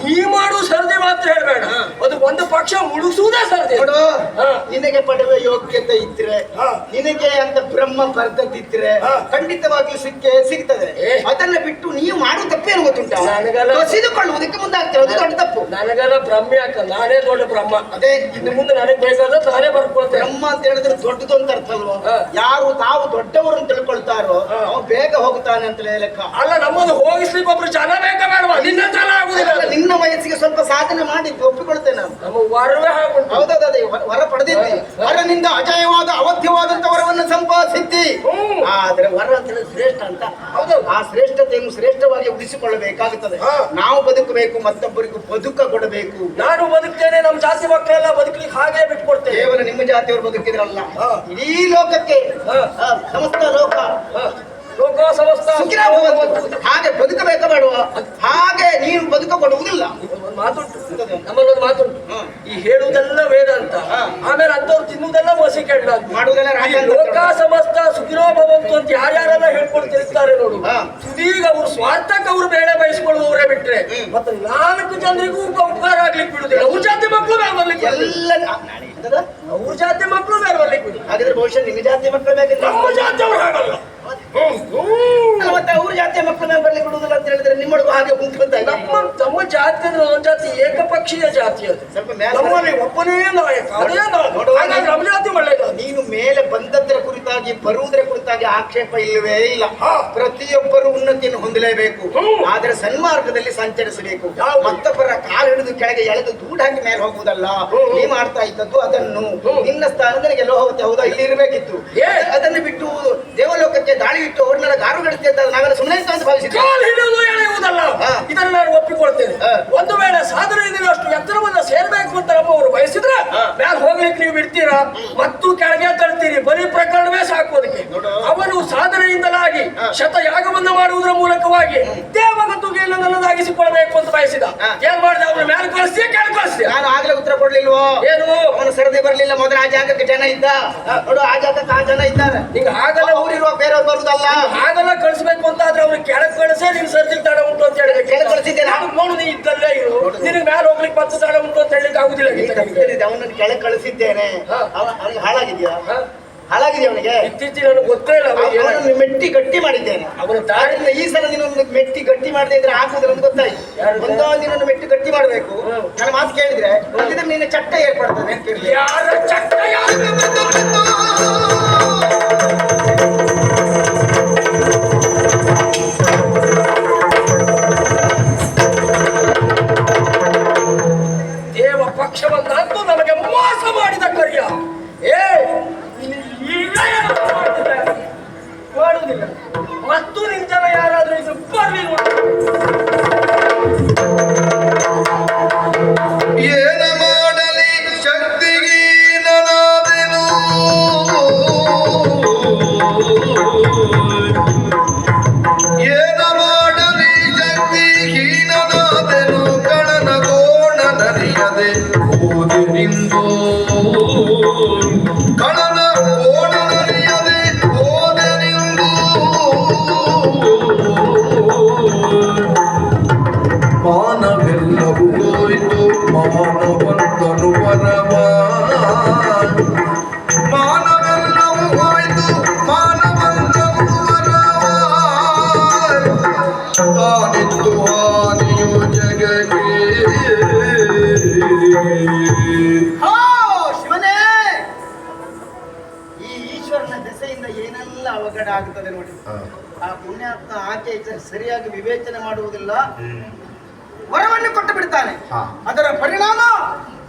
ನೀ ಮಾಡು ಸರದಿ ಮಾತ್ರ ಹೇಳ್ಬೇಡ. ಅದು ಒಂದು ಪಕ್ಷ ಮುಳುಸುವುದೇ ಸರದಿ. ನೋಡು, ನಿನಗೆ ಪಡೆಯುವ ಯೋಗ್ಯತೆ ಇದ್ರೆ, ನಿನಗೆ ಅಂತ ಬ್ರಹ್ಮ ಬರ್ದದ್ದಿದ್ರೆ ಖಂಡಿತವಾಗಿಯೂ ಸಿಗ್ತದೆ. ಅದನ್ನ ಬಿಟ್ಟು ನೀವು ಮಾಡುವ ತಪ್ಪೇನು ಗೊತ್ತುಂಟ? ಕಸಿದುಕೊಳ್ಳುವುದಕ್ಕೆ ಮುಂದಾಗ್ತಿರೋದು ದೊಡ್ಡ ತಪ್ಪು. ನನಗೆಲ್ಲ ಬ್ರಹ್ಮ ಯಾಕ? ನಾನೇ ದೊಡ್ಡ ಬ್ರಹ್ಮ. ಅದೇ ಇನ್ನು ಮುಂದೆ ನನಗೆ ಬೇಕಾದ ನಾನೇ ಬರ್ಕೊಳ್ತೇನೆ. ಬ್ರಹ್ಮ ಅಂತ ಹೇಳಿದ್ರೆ ದೊಡ್ಡದು ಅಂತ ಅರ್ಥ ಅಲ್ವಾ? ಯಾರು ತಾವು ದೊಡ್ಡವರು ಅಂತ ತಿಳ್ಕೊಳ್ತಾರೋ ಅವ ಬೇಗ ಹೋಗ್ತಾನೆ ಅಂತ ಲೆಕ್ಕ. ಅಲ್ಲ, ನಮ್ಮನ್ನು ಹೋಗಿಸ್ಲಿಕ್ಕೆ ಒಬ್ರು ಜನ ಬೇಕಾ ಬೇಡವಾ? ನಿನ್ನ ಜನ ಆಗುದಿಲ್ಲ. ನಿನ್ನ ವಯಸ್ಸಿಗೆ ಸ್ವಲ್ಪ ಸಾಧನೆ ಮಾಡಿದ್ದು ಒಪ್ಪಿಕೊಳ್ತೇನೆ ನಾನು. ನಮ್ಮ ವರವೇ ಹಾಗುಂಟು. ಹೌದೌದೇ, ವರ ಪಡೆದಿದ್ದಿ. ವರನಿಂದ ಅಜಯವಾದ ಅವಧ್ಯವಾದಂತ ವರವನ್ನು ಸಂಪಾದಿಸಿದ್ದಿ. ಆದ್ರೆ ವರ ಅಂತ ಹೇಳಿದ್ರೆ ಶ್ರೇಷ್ಠ ಅಂತ. ಹೌದು, ಆ ಶ್ರೇಷ್ಠತೆಯನ್ನು ಶ್ರೇಷ್ಠವಾಗಿ ಉಳಿಸಿಕೊಳ್ಳಬೇಕಾಗುತ್ತದೆ. ನಾವು ಬದುಕಬೇಕು, ಮತ್ತೊಬ್ಬರಿಗೂ ಬದುಕ ಕೊಡಬೇಕು. ನಾನು ಬದುಕ್ತೇನೆ, ನಮ್ಮ ಜಾತಿ ಮಕ್ಕಳೆಲ್ಲ ಬದುಕಲಿಕ್ಕೆ ಹಾಗೆ ಬಿಟ್ಕೊಡ್ತೇನೆ. ಕೇವಲ ನಿಮ್ಮ ಜಾತಿಯವರು ಬದುಕಿದ್ರಲ್ಲ, ಇಡೀ ಲೋಕಕ್ಕೆ ಸಮಸ್ತ ಲೋಕ ಹಾಗೆ ಬದುಕಬೇಕ ಬೇಡುವ. ಹಾಗೆ ನೀವು ಬದುಕ ಕೊಡುವುದಿಲ್ಲ. ಮಾತುಂಟು, ನಮ್ಮಲ್ಲೊಂದು ಮಾತುಂಟು. ಈ ಹೇಳುವುದೆಲ್ಲ ವೇದ ಅಂತ, ಆಮೇಲೆ ಅಂತವ್ರು ತಿನ್ನುವುದೆಲ್ಲ ಮೋಸಿಕೆಂಡ ಮಾಡುವುದೆಲ್ಲ ಲೋಕ ಸಮಸ್ತ ಸುಖಿನೋ ಭವಂತು ಅಂತ ಯಾರ್ಯಾರೆಲ್ಲ ಹೇಳ್ಕೊಳ್ತಿರ್ತಾರೆ ನೋಡು. ಸುದೀಗ ಅವ್ರು ಸ್ವಾರ್ಥಕ್ಕೆ ಅವ್ರು ಬೇಳೆ ಬಯಸ್ಕೊಳ್ಳುವವರೇ ಬಿಟ್ರೆ ಮತ್ತೆ 4 ಜನರಿಗೂ ಉಪಕಾರ ಆಗ್ಲಿಕ್ಕೆ ಬಿಡುದಿಲ್ಲ. ಅವ್ರ ಜಾತಿ ಮಕ್ಕಳು ಬರ್ಲಿಕ್ಕೆ ಎಲ್ಲ ಅವ್ರ ಜಾತಿ ಮಕ್ಕಳು ಜಾತಿಯ ಮಕ್ಕಳು ಬೇಕಿದ್ರೆ ನಮ್ಮ ಜಾತಿಯವರು ಹಾಗಲ್ಲ. ಅಲ್ಲ, ಮತ್ತೆ ಅವ್ರ ಜಾತಿಯ ಮಕ್ಕಳನ್ನ ಬರ್ಲಿಕ್ಕೆ ಬಿಡುವುದಿಲ್ಲ ಅಂತ ಹೇಳಿದ್ರೆ ನಿಮ್ಮೊಳಗೂ ಹಾಗೆ ಉಂಟು ನಮ್ಮ ಜಾತಿ ಅಂದ್ರೆ ನಮ್ಮ ಜಾತಿ ಏಕಪಕ್ಷೀಯ ಜಾತಿ ಅದು. ಸ್ವಲ್ಪ ಮೇಲೆ ನಮ್ಮಲ್ಲಿ ಒಬ್ಬನೇ ನಾಯಕ, ಅದೇ ನಾನು. ಹಾಗಾಗಿ ನಮ್ಮ ಜಾತಿ ಒಳ್ಳೆಯದು. ನೀನು ಮೇಲೆ ಬಂದದ್ದರ ಕುರಿತಾಗಿ ಬರುವುದರ ಕುರಿತಾಗಿ ಆಕ್ಷೇಪ ಇಲ್ಲವೇ ಇಲ್ಲ. ಹಾ. ಪ್ರತಿಯೊಬ್ಬರು ಉನ್ನತಿಯನ್ನು ಹೊಂದಲೇಬೇಕು, ಆದರೆ ಸನ್ಮಾರ್ಗದಲ್ಲಿ ಸಂಚರಿಸಬೇಕು. ಮತ್ತೊಬ್ಬರ ಕಾಲು ಹಿಡಿದು ಕೆಳಗೆ ಎಳೆದು ದೂಡಾಗಿ ಮೇಲೆ ಹೋಗುವುದಲ್ಲ. ನೀ ಮಾಡ್ತಾ ಇದ್ದದ್ದು ಅದನ್ನು ನಿನ್ನ ಸ್ಥಾನದಲ್ಲಿ ಗೆಲ್ಲೋ ಹೋಗುತ್ತೆ. ಹೌದಾ, ಇಲ್ಲಿ ಇರಬೇಕಿತ್ತು. ಅದನ್ನು ಬಿಟ್ಟು ದೇವಲೋಕಕ್ಕೆ ದಾಳಿ ಇಟ್ಟು ಅವ್ರನ್ನೆಲ್ಲ ಗಾರು ಗಡಿಸ್ತಿದ್ದ ನಾವೆಲ್ಲ ಸುಮ್ಮನೆ ಅಂತ ಭಾವಿಸಿದ್ದೆ. ಕಾಲು ಹಿಡಿಯುವುದು ಎಳೆಯುವುದಲ್ಲ, ಇದನ್ನು ನಾನು ಒಪ್ಪಿಕೊಳ್ತೇನೆ. ಒಂದು ವೇಳೆ ಸಾಧನೆಯಿಂದ ಅಷ್ಟು ಎತ್ತರವನ್ನ ಸೇರ್ಬೇಕು ಅಂತ ನಮ್ಮವರು ಬಯಸಿದ್ರೆ ಮ್ಯಾಲ ಹೋಗ್ಲಿಕ್ಕೆ ನೀವು ಬಿಡ್ತೀರಾ ಮತ್ತು ಕೆಳಗೆ ತಳ್ತೀರಿ. ಬರೀ ಪ್ರಕರಣವೇ ಸಾಕು ಅದಕ್ಕೆ. ಅವನು ಸಾಧನೆಯಿಂದಲಾಗಿ ಶತಯಾಗವನ್ನ ಮಾಡುವುದರ ಮೂಲಕವಾಗಿ ದೇವಗತುಗೆಯನ್ನು ನನ್ನದಾಗಿಸಿಕೊಳ್ಬೇಕು ಅಂತ ಬಯಸಿದ. ಏನ್ ಮಾಡಿದ? ಅವನು ಮ್ಯಾಲ ಕಳಿಸ್ತೀಯ, ಕೆಳಗೆ ಕಳಿಸ್ತೀಯ. ನಾನು ಆಗ್ಲೇ ಉತ್ತರ ಕೊಡ್ಲಿಲ್ವೋ? ಏನು? ಅವನು ಸರದಿ ಬರ್ಲಿಲ್ಲ. ಮೊದಲು ಆ ಜಾಗಕ್ಕೆ ಜನ ಇದ್ದ ನೋಡು, ಆ ಜಾಗಕ್ಕೆ ಆ ಜನ ಇದ್ದಾರೆ. ನಿಂಗ ಆಗಲ್ಲ, ಊರಿರುವ ಬೇರೆಯವ್ರು ಬರುದಲ್ಲ. ಆಗಲ್ಲ ಕಳಿಸ್ಬೇಕು ಅಂತ ಆದ್ರೆ ಅವ್ನು ಕೆಳಗೆ ಕಳಿಸೇ ನಿನ್ ಸರ್ದಿ ತಡ ಉಂಟು ಅಂತ ಹೇಳಿದ್ರೆ ಕೆಳಗೆ ಕಳಿಸಿದ್ದೆ ನಾನು. ನೋಡು, ನೀ ಇದ್ದಲ್ಲೇ ಇರು. ನಿನಗೆ ಮ್ಯಾಲ ಹೋಗ್ಲಿಕ್ಕೆ 10 ತಡ ಉಂಟು ಅಂತ ಹೇಳಿಕ್ಕೆ ಆಗುದಿಲ್ಲ. ಅವನನ್ನು ಕೆಳಗೆ ಕಳಿಸಿದ್ದೇನೆ. ಅವನಿಗೆ ಹಾಳಾಗಿದ್ಯಾ? ಹಾಳಾಗಿದೆಯಾ ಅವನಿಗೆ? ಇತ್ತೀಚೆಗೆ ನನಗೆ ಗೊತ್ತೇ ಇಲ್ಲ. ಅವನನ್ನು ಮೆಟ್ಟಿ ಗಟ್ಟಿ ಮಾಡಿದ್ದೇನೆ. ಅವನ ದಾರಿ ಆದ್ರಿಂದ ಈ ಸಲ ನೀನೊಂದು ಮೆಟ್ಟಿ ಗಟ್ಟಿ ಮಾಡದೇ ಇದ್ರೆ ಆಗುದಿಲ್ಲ ಅಂತ ಗೊತ್ತಾಯ್ತು. ಒಂದೋ ನೀನನ್ನು ಮೆಟ್ಟಿ ಗಟ್ಟಿ ಮಾಡಬೇಕು. ನನ್ನ ಮಾತು ಕೇಳಿದ್ರೆ ಇದ್ರೆ ನಿನ್ನ ಚಟ್ಟ ಏರ್ಪಡ್ತದೆ ಅಂತ ಹೇಳಿ. ಯಾರ ಚಟ್ಟ ದೇವ ಪಕ್ಷವನ್ನಂತೂ ನಮಗೆ ಮೋಸ ಮಾಡಿದ ಕರಿಯ. ಮಾಡುವುದಿಲ್ಲ ಮತ್ತು ನಿನ್ ಜನ ಯಾರಾದ್ರೂ ಇದು ಬರ್ಲಿ ಏನ ಮಾಡಲಿ ಶಕ್ತಿಗೀನನಾದೆನು ಏನ ಮಾಡಲಿ ಶಕ್ತಿಹೀನನಾದೆನು ಕಣನ ಗೋಣ ನರಿಯದೆ ಓದಿನಿಂದು ಕಣನ ಗೋಣ ನರಿಯದೆ ಓದೆನಿಂದು ಮಾನವೆಲ್ಲವೂ ಹೋಯಿತು ಮಾನವಂತನು ವರವ ಮಾನವೆಲ್ಲವೂ ಹೋಯಿತು ಮಾನವಂತನು ವರವ ತಾನಿತ್ತು ಹಾನಿಯು ಜಗಕ್ಕೆ. ಶಿವನೇ, ಈ ಈಶ್ವರನ ದೆಸೆಯಿಂದ ಏನೆಲ್ಲ ಅವಘಡ ಆಗುತ್ತದೆ ನೋಡಿ. ಆ ಪುಣ್ಯಾತ್ಮ ಆಚೆ ಈಚೆ ಸರಿಯಾಗಿ ವಿವೇಚನೆ ಮಾಡುವುದಿಲ್ಲ, ವರವನ್ನು ಕೊಟ್ಟು ಬಿಡ್ತಾನೆ. ಅದರ ಪರಿಣಾಮ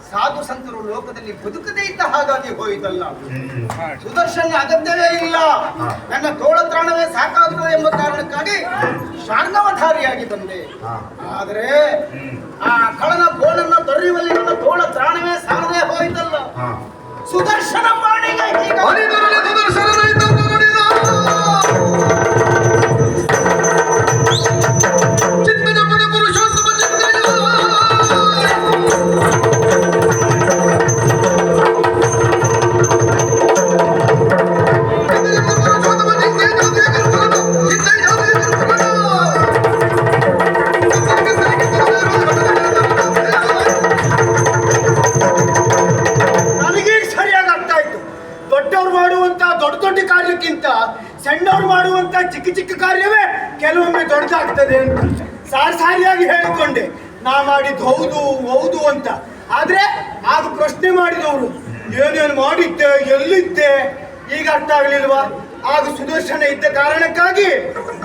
ಸಾಧು ಸಂತರು ಲೋಕದಲ್ಲಿ ಬದುಕದೇ ಇದ್ದ ಹಾಗಾಗಿ ಹೋಯಿತಲ್ಲ. ಸುದರ್ಶನ ಅಗತ್ಯವೇ ಇಲ್ಲ, ನನ್ನ ತೋಳತ್ರಾಣವೇ ಸಾಕಾಗುತ್ತದೆ ಎಂಬ ಕಾರಣಕ್ಕಾಗಿ ಶಾರ್ಗವಧಾರಿಯಾಗಿ ಬಂದೆ. ಆದರೆ ಆ ಕಳನ ಗೋಳನ್ನು ತೊರೆಯುವಲ್ಲಿ ನನ್ನ ತೋಳ ತ್ರಾಣವೇ ಸಾರದೆ ಹೋಯಿತಲ್ಲ. ಸುದರ್ಶನ ಪಾಣಿಗೆ ಈಗ ಸಣ್ಣವ್ರು ಮಾಡುವಂತ ಚಿಕ್ಕ ಚಿಕ್ಕ ಕಾರ್ಯವೇ ಕೆಲವೊಮ್ಮೆ ದೊಡ್ಡದಾಗ್ತದೆ ಅಂತ ಸಾರಿಯಾಗಿ ಹೇಳಿಕೊಂಡೆ. ನಾ ಮಾಡಿದ್ದು ಹೌದು ಹೌದು ಅಂತ. ಆದ್ರೆ ಆಗ ಪ್ರಶ್ನೆ ಮಾಡಿದವರು ಏನೇನು ಮಾಡಿದ್ದೆ, ಎಲ್ಲಿದ್ದೆ, ಈಗ ಅರ್ಥ ಆಗ್ಲಿಲ್ವಾ? ಆಗ ಸುದರ್ಶನ ಇದ್ದ ಕಾರಣಕ್ಕಾಗಿ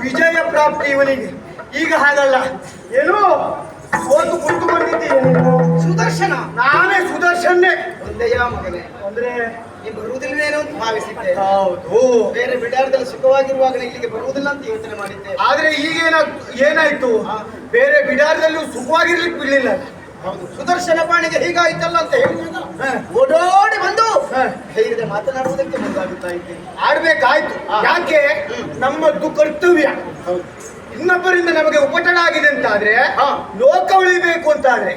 ವಿಜಯ ಪ್ರಾಪ್ತಿ ಇವನಿಗೆ. ಈಗ ಹಾಗಲ್ಲ, ಏನೋ ಸೋತು ಕುಂತು ಬಂದಿದ್ದೀನಿ. ಸುದರ್ಶನ ನಾನೇ ಸುದರ್ಶನ್ನೇ. ಒಂದೆಯ ಮಗನೇ, ಅಂದ್ರೆ ನೀ ಬರುವುದಿಲ್ವೇನೋ ಅಂತ ಭಾವಿಸಿದ್ದೆ. ಹೌದು, ಬೇರೆ ಬಿಡಾರದಲ್ಲಿ ಸುಖವಾಗಿರುವಾಗ ಇಲ್ಲಿಗೆ ಬರುವುದಿಲ್ಲ ಅಂತ ಯೋಚನೆ ಮಾಡಿದ್ದೆ. ಆದ್ರೆ ಈಗ ಏನಾಯ್ತು? ಬೇರೆ ಬಿಡಾರದಲ್ಲೂ ಸುಖವಾಗಿರ್ಲಿಕ್ಕೆ ಬಿಡ್ಲಿಲ್ಲ. ಹೌದು, ಸುದರ್ಶನ ಪಾಣಿಗೆ ಹೀಗಾಯ್ತಲ್ಲ ಅಂತ ಹೇಳಿದಾಗ ಓಡೋಡಿ ಬಂದು ಧೈರ್ಯದ ಮಾತನಾಡುವುದಕ್ಕೆ ಮುಂದಾಗುತ್ತಾ ಇದ್ದೆ. ಆಡ್ಬೇಕಾಯ್ತು. ಯಾಕೆ? ನಮ್ಮದ್ದು ಕರ್ತವ್ಯ. ಇನ್ನೊಬ್ಬರಿಂದ ನಮಗೆ ಉಪಟಳ ಆಗಿದೆ ಅಂತಾದ್ರೆ, ಲೋಕ ಉಳಿಬೇಕು ಅಂತಾದ್ರೆ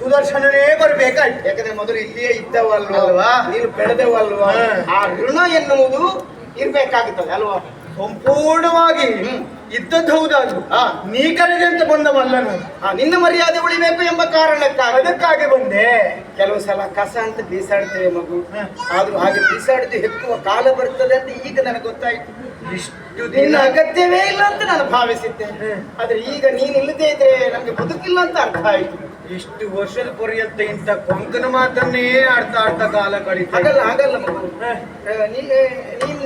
ಸುದರ್ಶನನೇ ಬರ್ಬೇಕಾಯ್ತು. ಯಾಕಂದ್ರೆ ಮೊದಲು ಇಲ್ಲಿಯೇ ಇದ್ದವಲ್ವಾ, ನೀನು ಬೆಳೆದವಲ್ವಾ, ಆ ಋಣ ಎನ್ನುವುದು ಇರ್ಬೇಕಾಗುತ್ತದೆ ಅಲ್ವಾ? ಸಂಪೂರ್ಣವಾಗಿ ಇದ್ದದ್ದು ಹೌದಾದ್ರು ಹಾ. ನೀ ಕರೆದೆ ಅಂತ ಬಂದವಲ್ಲ ನಾನು. ನಿನ್ನ ಮರ್ಯಾದೆ ಉಳಿಬೇಕು ಎಂಬ ಕಾರಣಕ್ಕಾಗಿ ಅದಕ್ಕಾಗಿ ಬಂದೆ. ಕೆಲವು ಸಲ ಕಸ ಅಂತ ಬೀಸಾಡ್ತೇವೆ ಮಗು, ಆದ್ರೂ ಹಾಗೆ ಬೀಸಾಡಿದ್ದು ಹೆಕ್ಕುವ ಕಾಲ ಬರ್ತದೆ ಅಂತ ಈಗ ನನಗೆ ಗೊತ್ತಾಯ್ತು. ಇಷ್ಟು ನಿನ್ನ ದಿನ ಅಗತ್ಯವೇ ಇಲ್ಲ ಅಂತ ನಾನು ಭಾವಿಸಿದ್ದೆ, ಆದ್ರೆ ಈಗ ನೀನ್ ಇಲ್ಲದೆ ಇದ್ರೆ ನಮ್ಗೆ ಬದುಕಿಲ್ಲ ಅಂತ ಅರ್ಥ ಆಯ್ತು. ಇಷ್ಟು ವರ್ಷದ ಪರ್ಯಂತ ಇಂಥ ಕೊಂಕಣ ಮಾತನ್ನೇ ಆಡ್ತಾ ಕಾಲ ಕಳೀತಾ. ಹಾಗಲ್ಲ ಮಗು,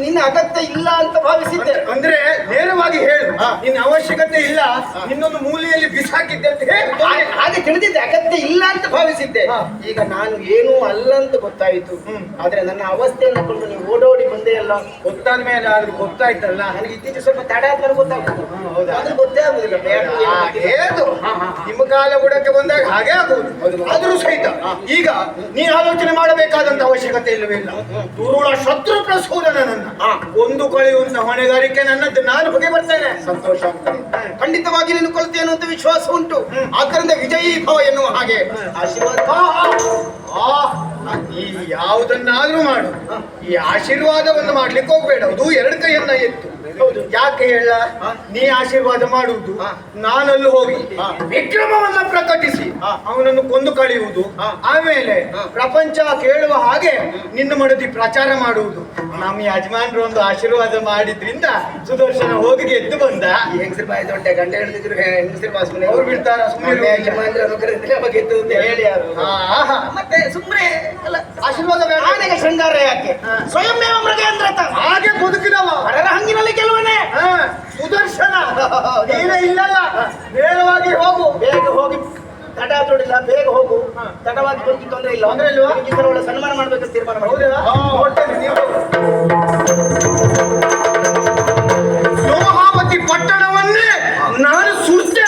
ನಿನ್ನ ಅಗತ್ಯ ಇಲ್ಲ ಅಂತ ಭಾವಿಸಿದ್ದೆ. ಅಂದ್ರೆ ನೇರವಾಗಿ ಹೇಳು, ನಿನ್ನ ಅವಶ್ಯಕತೆ ಇಲ್ಲ, ಇನ್ನೊಂದು ಮೂಲೆಯಲ್ಲಿ ಬಿಸಾಕಿದ್ದೆ ಅಂತ ಹೇಳು. ಹಾಗೆ ತಿಳಿದಿದ್ದೆ, ಅಗತ್ಯ ಇಲ್ಲ ಅಂತ ಭಾವಿಸಿದ್ದೆ. ಈಗ ನಾನು ಏನೂ ಅಲ್ಲ ಅಂತ ಗೊತ್ತಾಯಿತು. ಆದ್ರೆ ನನ್ನ ಅವಸ್ಥೆಯನ್ನು ಕೊಂಡು ನೀವು ಓಡೋಡಿ ಬಂದೇ ಅಲ್ಲ. ಗೊತ್ತಾದ ಮೇಲೆ ಆದ್ರೂ ಗೊತ್ತಾಯ್ತಲ್ಲ. ನನಗೆ ಇತ್ತೀಚೆಗೆ ಸ್ವಲ್ಪ ತಡ ಆದ್ಮೇಲೆ ಗೊತ್ತಾಗ್ತದೆ. ಹೌದಾ? ಆದ್ರೂ ಗೊತ್ತೇ ಆಗುದಿಲ್ಲ. ಏನು ನಿಮ್ಮ ಕಾಲ ಬುಡಕ್ಕೆ ಬಂದಾಗ ಹಾಗೆ ಆಗುವುದು. ಆದ್ರೂ ಸಹಿತ ಈಗ ನೀ ಆಲೋಚನೆ ಮಾಡಬೇಕಾದಂತ ಅವಶ್ಯಕತೆ ಇಲ್ಲವೇ ಇಲ್ಲ. ದುರುಳ ಶತ್ರು ಪ್ರಸೂದನ ನನ್ನ ಒಂದು ಕಳೆಯುವಂತ ಹೊಣೆಗಾರಿಕೆ ನನ್ನದ್ದು. ನಾನು ಹೊಗೆ ಬರ್ತೇನೆ. ಸಂತೋಷ ಆಗ್ತದೆ. ಖಂಡಿತವಾಗಿ ನೀನು ಕೊಲ್ತೇನೆ ಅಂತ ವಿಶ್ವಾಸ ಉಂಟು. ಆದ್ದರಿಂದ ವಿಜಯೀ ಭವ ಎನ್ನುವ ಹಾಗೆ ಆಶೀರ್ವಾದ. ಈ ಯಾವುದನ್ನಾದ್ರೂ ಮಾಡು, ಈ ಆಶೀರ್ವಾದವನ್ನು ಮಾಡ್ಲಿಕ್ಕೆ ಹೋಗ್ಬೇಡ. ಅದು ಎರಡು ಕೈಯನ್ನ ಎತ್ತು. ಹೌದು. ಯಾಕೆ ಹೇಳ, ನೀ ಆಶೀರ್ವಾದ ಮಾಡುವುದು, ನಾನಲ್ಲಿ ಹೋಗಿ ವಿಕ್ರಮವನ್ನ ಪ್ರಕಟಿಸಿ ಅವನನ್ನು ಕೊಂದು ಕಳೆಯುವುದು, ಆಮೇಲೆ ಪ್ರಪಂಚ ಕೇಳುವ ಹಾಗೆ ನಿನ್ನ ಮಡದಿ ಪ್ರಚಾರ ಮಾಡುವುದು. ನಮ್ಮ ಯಜಮಾನ್ರು ಒಂದು ಆಶೀರ್ವಾದ ಮಾಡಿದ್ರಿಂದ ಸುದರ್ಶನ ಹೋಗಿ ಗೆದ್ದು ಬಂದ. ಹೆಂಗಸರು ಬಾಯಿ ದೊಡ್ಡ ಗಂಡ ಹಿಡಿದಿದ್ರು ಹೆಂಗಸರು ಬಾಸುಮನೆ ಅವ್ರು ಬಿಡ್ತಾರ? ಸುಮ್ಮನೆ ಯಜಮಾನ್ರ ಅನುಗ್ರಹದಲ್ಲಿ ಅವ ಗೆದ್ದು ಅಂತ ಹೇಳಿ ಯಾರು ಮತ್ತೆ ಸುಮ್ಮನೆ ಅಲ್ಲ. ಆಶೀರ್ವಾದ ಬೇಡ. ಆನೆಗೆ ಶೃಂಗಾರ ಯಾಕೆ? ಸ್ವಯಂಮೇವ ಮೃಗೇಂದ್ರತ. ಹಾಗೆ ಬದುಕಿದವ ಪರರ ಹಂಗಿನಲ್ಲಿ ಕೆಲವನೇ ಸುದರ್ಶನ. ನೀನೇ ಇಲ್ಲಲ್ಲ, ನೇರವಾಗಿ ಹೋಗು. ಬೇಗ ಹೋಗಿ, ತಡ ತೊಡಿಲ್ಲ, ಬೇಗ ಹೋಗು. ತಡವಾಗಿ ಬಂದು ತೊಂದರೆ ಇಲ್ಲ. ತೊಂದ್ರೆ ಇಲ್ವಾ? ಈ ಸಲ ಒಳ್ಳೆ ಸನ್ಮಾನ ಮಾಡ್ಬೇಕಂತ ತೀರ್ಮಾನ ಮಾಡಿ. ಹೊರಟೇನೆ, ನೀವು ಲೋಹಾವತಿ ಪಟ್ಟಣವನ್ನೇ ನಾನು ಸುಡ್ತೆ.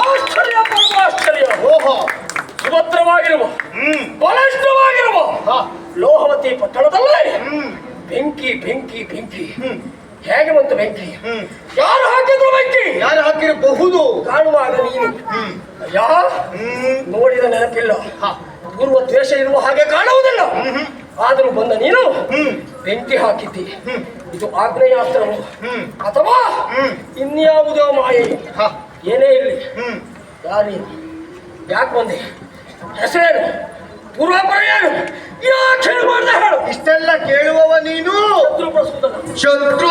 ಆಶ್ಚರ್ಯ ಪರಮ ಆಶ್ಚರ್ಯ. ಓಹೋ, ಸುಭದ್ರವಾಗಿರುವ ಬಲಿಷ್ಠವಾಗಿರುವ ಲೋಹವತಿ ಪಟ್ಟಣದಲ್ಲೇ ಬೆಂಕಿ ಬೆಂಕಿ ಬೆಂಕಿ. ಹೇಗೆ ಬಂತು ಬೆಂಕಿ? ಯಾರು ಹಾಕಿದ್ರು ಬೆಂಕಿ? ಯಾರು ಹಾಕಿರಬಹುದು? ಕಾಣುವಾಗ ನೀನು ಅಯ್ಯ ನೋಡಿದ ನೆನಪಿಲ್ಲ. ಪೂರ್ವ ದ್ವೇಷ ಇರುವ ಹಾಗೆ ಕಾಣುವುದಿಲ್ಲ. ಆದರೂ ಬಂದ ನೀನು ಬೆಂಕಿ ಹಾಕಿದ್ದಿ. ಇದು ಆಗ್ನೇಯಾಸ್ತ್ರವು ಅಥವಾ ಇನ್ಯಾವುದೋ ಮಾಯೆ. ಏನೇ ಇರಲಿ, ಯಾರು ಯಾಕೆ ಬಂದೆ? ಹೆಸರೇನು? ಪೂರ್ವಾಪರ ಏನು? ಯಾಕೆ ಹೇಳ್ಬಾರ್ದ ಹೇಳು? ಇಷ್ಟೆಲ್ಲ ಕೇಳುವವ ನೀನು? ಶತ್ರು ಪ್ರಸೂತನ. ಶತ್ರು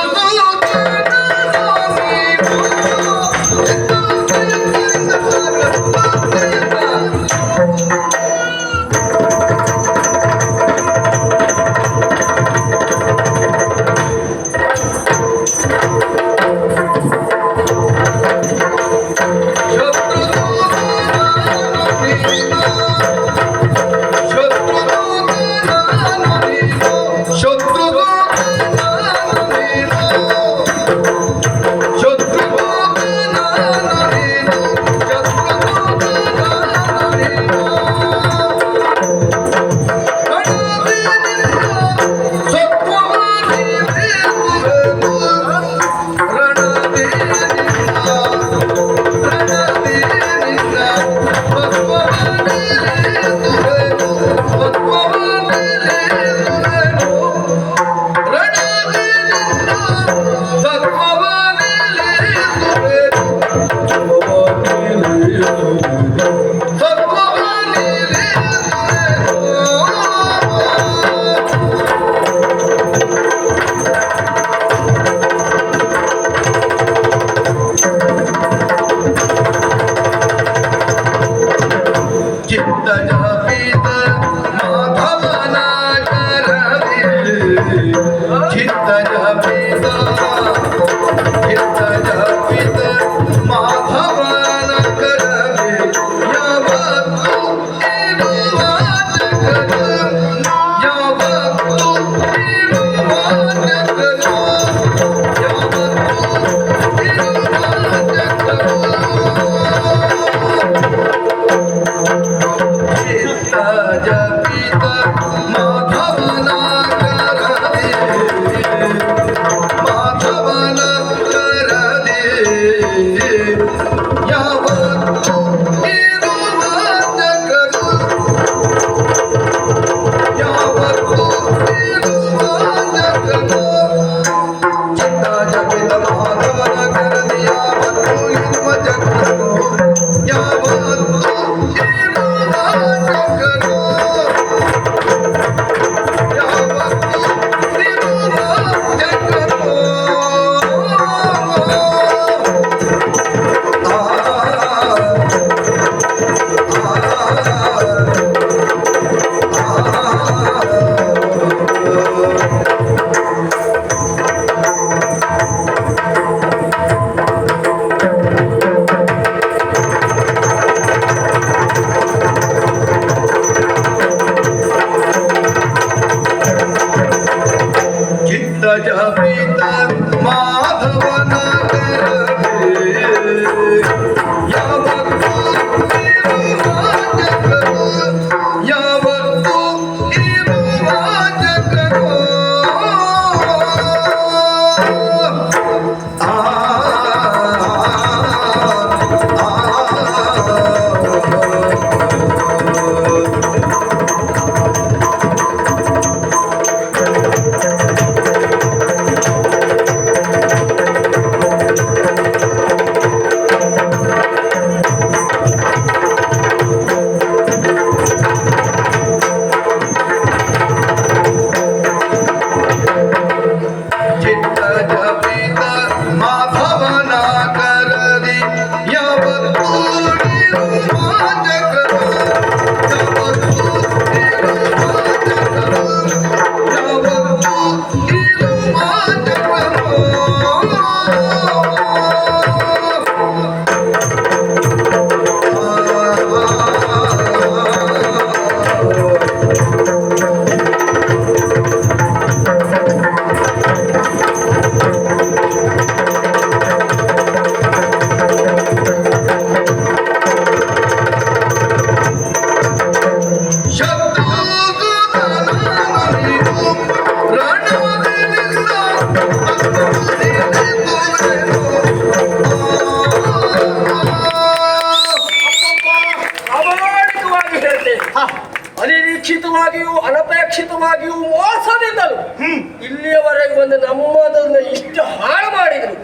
ನಮ್ಮದನ್ನ ಇಷ್ಟ ಹಾಳು ಮಾಡಿದ್ರು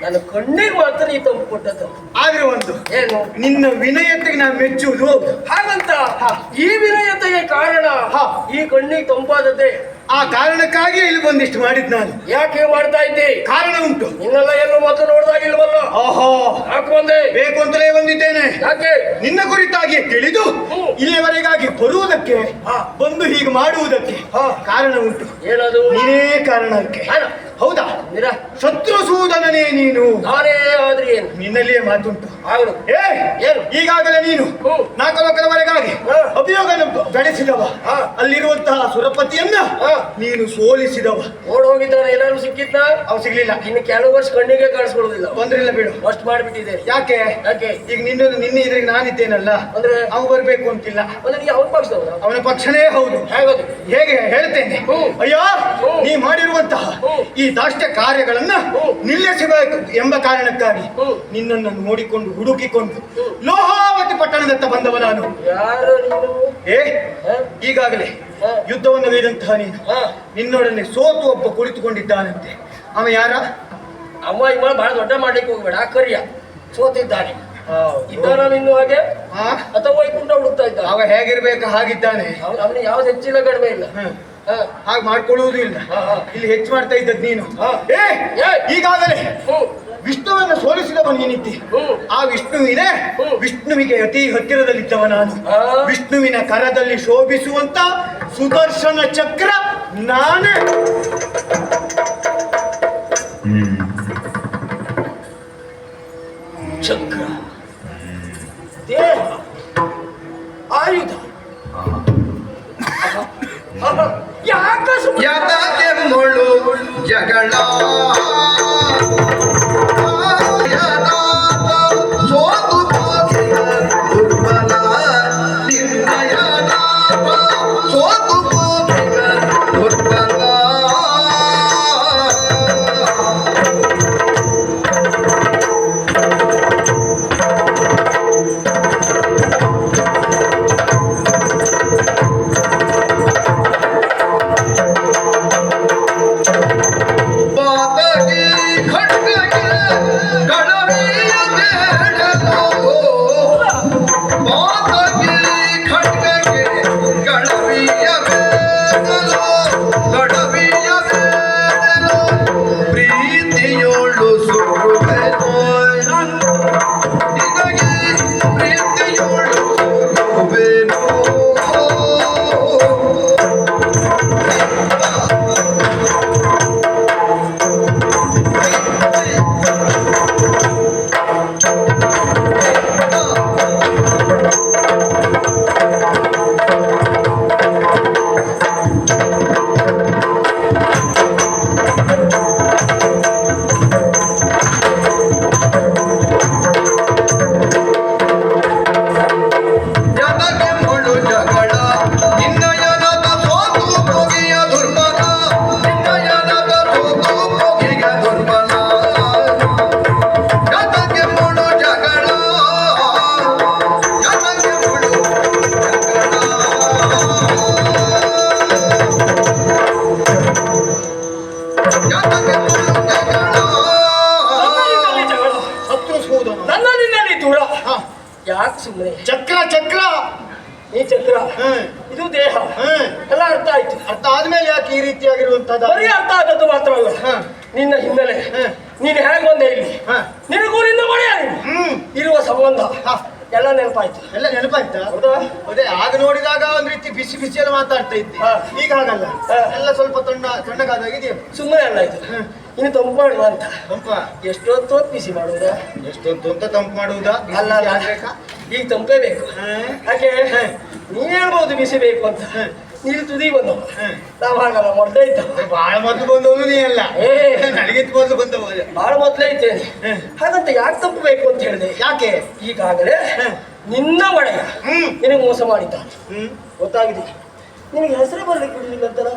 ನನ್ನ ಕಣ್ಣಿಗೆ ಮಾತ್ರ ಈ ತಂಪು ಕೊಟ್ಟದ್ದು. ಆದ್ರೆ ಒಂದು ಏನು? ನಿನ್ನ ವಿನಯತೆಗೆ ನಾನು ಮೆಚ್ಚುವುದು ಹೌದು. ಹಾಗಂತ ಈ ವಿನಯತೆಗೆ ಕಾರಣ ಈ ಕಣ್ಣಿಗೆ ತಂಪಾದದ್ದೇ. ಆ ಕಾರಣಕ್ಕಾಗಿ ಇಲ್ಲಿ ಬಂದಿಷ್ಟು ಮಾಡಿದ್ ನಾನು. ಯಾಕೆ ಮಾಡ್ತಾ ಇದ್ದೆ? ಕಾರಣ ಉಂಟು. ನಿನ್ನೆಲ್ಲ ಎಲ್ಲೋ ಮೊದಲು ನೋಡ್ದಾಗಿಲ್ವಲ್ಲ. ಓಹೋ, ಯಾಕೆ ಬಂದೆ? ಬೇಕು ಅಂತಲೇ ಬಂದಿದ್ದೇನೆ. ಯಾಕೆ? ನಿನ್ನ ಕುರಿತಾಗಿ ತಿಳಿದು ಇಲ್ಲಿವರೆಗಾಗಿ ಬರುವುದಕ್ಕೆ ಬಂದು ಹೀಗೆ ಮಾಡುವುದಕ್ಕೆ ಕಾರಣ ಉಂಟು. ಏನದು? ನೀನೇ ಕಾರಣ ಅದಕ್ಕೆ. ಹೌದಾ? ಶತ್ರುಸೂದನನೇ ನೀನು. ನಾನೇ ಆದ್ರೆ ಏನು? ನಿನ್ನಲ್ಲಿಯೇ ಮಾತುಂಟು. ಆಗಲು ಏನು? ಈಗಾಗಲೇ ನೀನು ನಾಲ್ಕು ಲೋಕದವರೆಗಾಗಿ ಅಭಿಯೋಗನ ಬೆಳೆಸಿದವ. ಅಲ್ಲಿರುವಂತಹ ಸುರಪತಿಯನ್ನ ನೀನು ಸೋಲಿಸಿದವ. ಓಡೋಗಿದ್ದಾನೆ. ಎಲ್ಲರೂ ಸಿಕ್ಕಿದ್ನ? ಅವ್ ಸಿಗ್ಲಿಲ್ಲ. ಇನ್ನು ಕೆಲವು ವರ್ಷ ಕಣ್ಣಿಗೆ ಕಾಣಿಸ್ಕೊಳ್ಳೋದಿಲ್ಲ. ತೊಂದ್ರಿಲ್ಲ ಬಿಡು. ಅಷ್ಟು ಮಾಡಿಬಿಟ್ಟಿದೆ. ಯಾಕೆ? ಈಗ ನಿನ್ನೆ ಇದ್ರಿಗೆ ನಾನಿದ್ದೇನಲ್ಲ ಅಂದ್ರೆ ಅವ್ ಬರ್ಬೇಕು ಅಂತಿಲ್ಲ. ಅಂದ್ರೆ ಅವನ ಪಕ್ಷದವನ? ಅವನ ಪಕ್ಷನೇ ಹೌದು. ಹೇಗೋದು? ಹೇಗೆ ಹೇಳ್ತೇನೆ. ಅಯ್ಯೋ, ನೀ ಮಾಡಿರುವಂತಹ ಈ ದಾಷ್ಟ್ಯ ಕಾರ್ಯಗಳನ್ನ ನಿಲ್ಲಿಸಬೇಕು ಎಂಬ ಕಾರಣಕ್ಕಾಗಿ ನಿನ್ನನ್ನು ನೋಡಿಕೊಂಡು ಹುಡುಕಿಕೊಂಡು ಲೋಹಾವತಿ ಪಟ್ಟಣದತ್ತ ಬಂದವ ನಾನು. ಯಾರು ನೀನು? ಈಗಾಗಲೇ ಯುದ್ಧವನ್ನು ವೇದಂತಹ ನೀನು ನಿನ್ನೊಡನೆ ಸೋತು ಒಬ್ಬ ಕುಳಿತುಕೊಂಡಿದ್ದಾನಂತೆ. ಅವ ಯಾರ? ಅಮ್ಮ ಇಮ್ಮ ಬಹಳ ದೊಡ್ಡ ಮಾಡ್ಲಿಕ್ಕೆ ಹೋಗ್ಬೇಡ. ಕರಿಯ ಸೋತಿದ್ದಾನೆ. ಇದ್ದಾನ ಇನ್ನು ಹಾಗೆ ಅಥವಾ ವೈಕುಂಠ ಹುಡುಕ್ತಾ ಇದ್ದ? ಅವ ಹೇಗಿರ್ಬೇಕು ಹಾಗಿದ್ದಾನೆ. ಅವನಿಗೆ ಯಾವ್ದು ಹೆಚ್ಚಿಲ್ಲ ಕಡಿಮೆ ಇಲ್ಲ. ಹಾಗೆ ಮಾಡ್ಕೊಳ್ಳುವುದೂ ಇಲ್ಲ. ಇಲ್ಲಿ ಹೆಚ್ಚು ಮಾಡ್ತಾ ಇದ್ದದ್ ನೀನು. ಈಗಾಗಲೇ ವಿಷ್ಣುವನ್ನು ಸೋಲಿಸಿದವ ನೀನಿದ್ದಿ. ಆ ವಿಷ್ಣುವಿಗೆ ಅತಿ ಹತ್ತಿರದಲ್ಲಿದ್ದವ ನಾನು. ವಿಷ್ಣುವಿನ ಕರದಲ್ಲಿ ಶೋಭಿಸುವಂತ ಸುದರ್ಶನ ಚಕ್ರ ನಾನೇ. ಚಕ್ರ, ದೇಹ, ಆಯುಧ. ಯಾಕೆ ಮುಳು ಜಗಳ ಸೋತು ಹೋಗಿದ ದುರ್ಬಲ ನಿರ್ಣಯನ ಸೋತು ಹೋಗಿದ ದುರ್ಬಲ. ಯಾಕೆ ಸುಮ್ಮನೆ? ಚಕ್ರ ಚಕ್ರ ಈ ಚಕ್ರ ಇದು ದೇಹ ಎಲ್ಲ ಅರ್ಥ ಆಯ್ತು. ಅರ್ಥ ಆದ್ಮೇಲೆ ಯಾಕೆ ಈ ರೀತಿಯಾಗಿರುವಂತದ್ದು? ಬರೀ ಅರ್ಥ ಆದದ್ದು ಮಾತ್ರ ಅಲ್ಲ, ನಿನ್ನ ಹಿನ್ನೆಲೆ, ನೀನು ಹೇಗೆ ಬಂದೆ ಇಲ್ಲಿ, ನಿನಗೂರಿಂದ ಮಳೆ ಇರುವ ಸಂಬಂಧ ಎಲ್ಲ ನೆನಪಾಯ್ತು. ಎಲ್ಲ ನೆನಪಾಯ್ತಾ? ಅದೇ ಆಗ ನೋಡಿದಾಗ ಒಂದ್ ರೀತಿ ಬಿಸಿ ಬಿಸಿಯಲ್ಲಿ ಮಾತಾಡ್ತಾ ಇದ್ದೆ. ಈಗ ಹಾಗಲ್ಲ, ಎಲ್ಲ ಸ್ವಲ್ಪ ತಣ್ಣಗಾದಾಗಿದೆಯಾ? ಸುಮ್ಮನೆ ಅಲ್ಲ ಇದು, ಇನ್ನು ತಂಪು ಮಾಡುವ ಅಂತ. ತಂಪ ಎಷ್ಟೊತ್ತು ಬಿಸಿ ಮಾಡುವುದ? ಎಷ್ಟೊತ್ತು ಅಂತ ತಂಪು ಮಾಡುವುದಾ? ಅಲ್ಲ ಈಗ ತಂಪೇ ಬೇಕು. ಯಾಕೆ ನೀನ್ ಹೇಳ್ಬೋದು ಬಿಸಿ ಬೇಕು ಅಂತ, ನೀರು ತುದಿ ಬಂದವ. ನಾವ್ ಹಾಗಲ್ಲ, ಮೊದಲೇ ಇದ್ದ. ಬಾಳ ಮೊದಲು ಬಂದವನು ನೀ ಅಲ್ಲ, ನನಗೆ ಮೊದಲು ಬಂದವ. ಬಾಳ ಮೊದಲೇ ಇದ್ದೇನೆ. ಹಾಗಂತ ಯಾಕೆ ತಂಪು ಬೇಕು ಅಂತ ಹೇಳಿದೆ? ಯಾಕೆ? ಈಗಾಗಲೇ ನಿನ್ನ ಒಡೆಯ ನಿನಗೆ ಮೋಸ ಮಾಡಿದ್ದಾನೆ, ಗೊತ್ತಾಗಿದೆ. ನಿನಗೆ ಹೆಸರೇ ಬರ್ಲಿಕ್ಕೆ ಬಿಡ್ಲಿಲ್ಲ ಅಂತಾರ,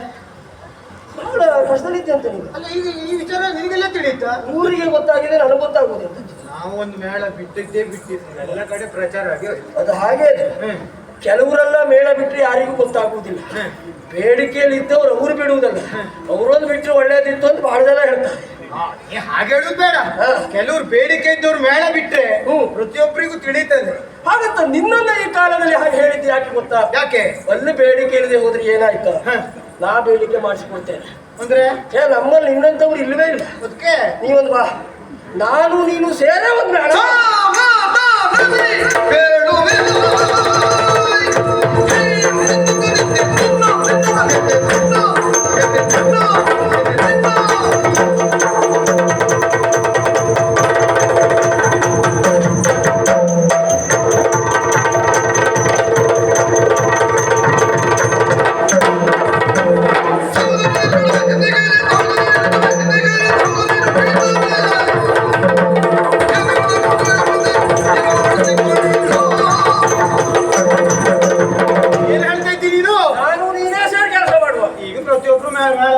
ಬಹಳ ಕಷ್ಟದಲ್ಲಿದ್ದೆ ಅಂತ ನೀನು. ಅಲ್ಲ, ಈಗ ಈ ವಿಚಾರ ನಿನಗೆಲ್ಲ ತಿಳಿಯುತ್ತಾ? ಊರಿಗೆ ಗೊತ್ತಾಗಿದೆ, ನನಗೆ ಗೊತ್ತಾಗುವುದು ಅಂತ. ನಾವು ಒಂದು ಮೇಳ ಬಿಟ್ಟಿದ್ದೆ ಎಲ್ಲ ಕಡೆ ಪ್ರಚಾರ ಆಗಿ ಅದು ಹಾಗೆ. ಕೆಲವರೆಲ್ಲ ಮೇಳ ಬಿಟ್ಟರೆ ಯಾರಿಗೂ ಗೊತ್ತಾಗುವುದಿಲ್ಲ. ಬೇಡಿಕೆಯಲ್ಲಿ ಇದ್ದವರು ಅವರು ಬಿಡುವುದಲ್ಲ, ಅವರೊಂದು ಬಿಟ್ಟರೆ ಒಳ್ಳೇದಿತ್ತು ಅಂತ ಬಹಳ ಜನ ಹೇಳ್ತಾರೆ. ಹಾಗೆ ಹೇಳುದು ಬೇಡ. ಕೆಲವರು ಬೇಡಿಕೆ ಇದ್ದವ್ರು ಮೇಳ ಬಿಟ್ರೆ ಪ್ರತಿಯೊಬ್ಬರಿಗೂ ತಿಳಿತದೆ. ಹಾಗಂತ ನಿನ್ನನ್ನ ಈ ಕಾಲದಲ್ಲಿ ಹಾಗೆ ಹೇಳಿದ್ದು ಯಾಕೆ ಗೊತ್ತಾ? ಯಾಕೆ? ಅಲ್ಲಿ ಬೇಡಿಕೆ ಇಲ್ಲದೆ ಹೋದ್ರೆ ಏನಾಯ್ತು? ನಾ ಬೇಡಿಕೆ ಮಾಡಿಸಿಕೊಡ್ತೇನೆ ಅಂದ್ರೆ ನಮ್ಮಲ್ಲಿ ಇನ್ನಂತವ್ರು ಇಲ್ಲವೇ ಇಲ್ಲ. ಅದಕ್ಕೆ ನೀವೊಂದು ಬಾ, ನಾನು ನೀನು ಸೇರೇ ಒಂದು ಬೇಡ.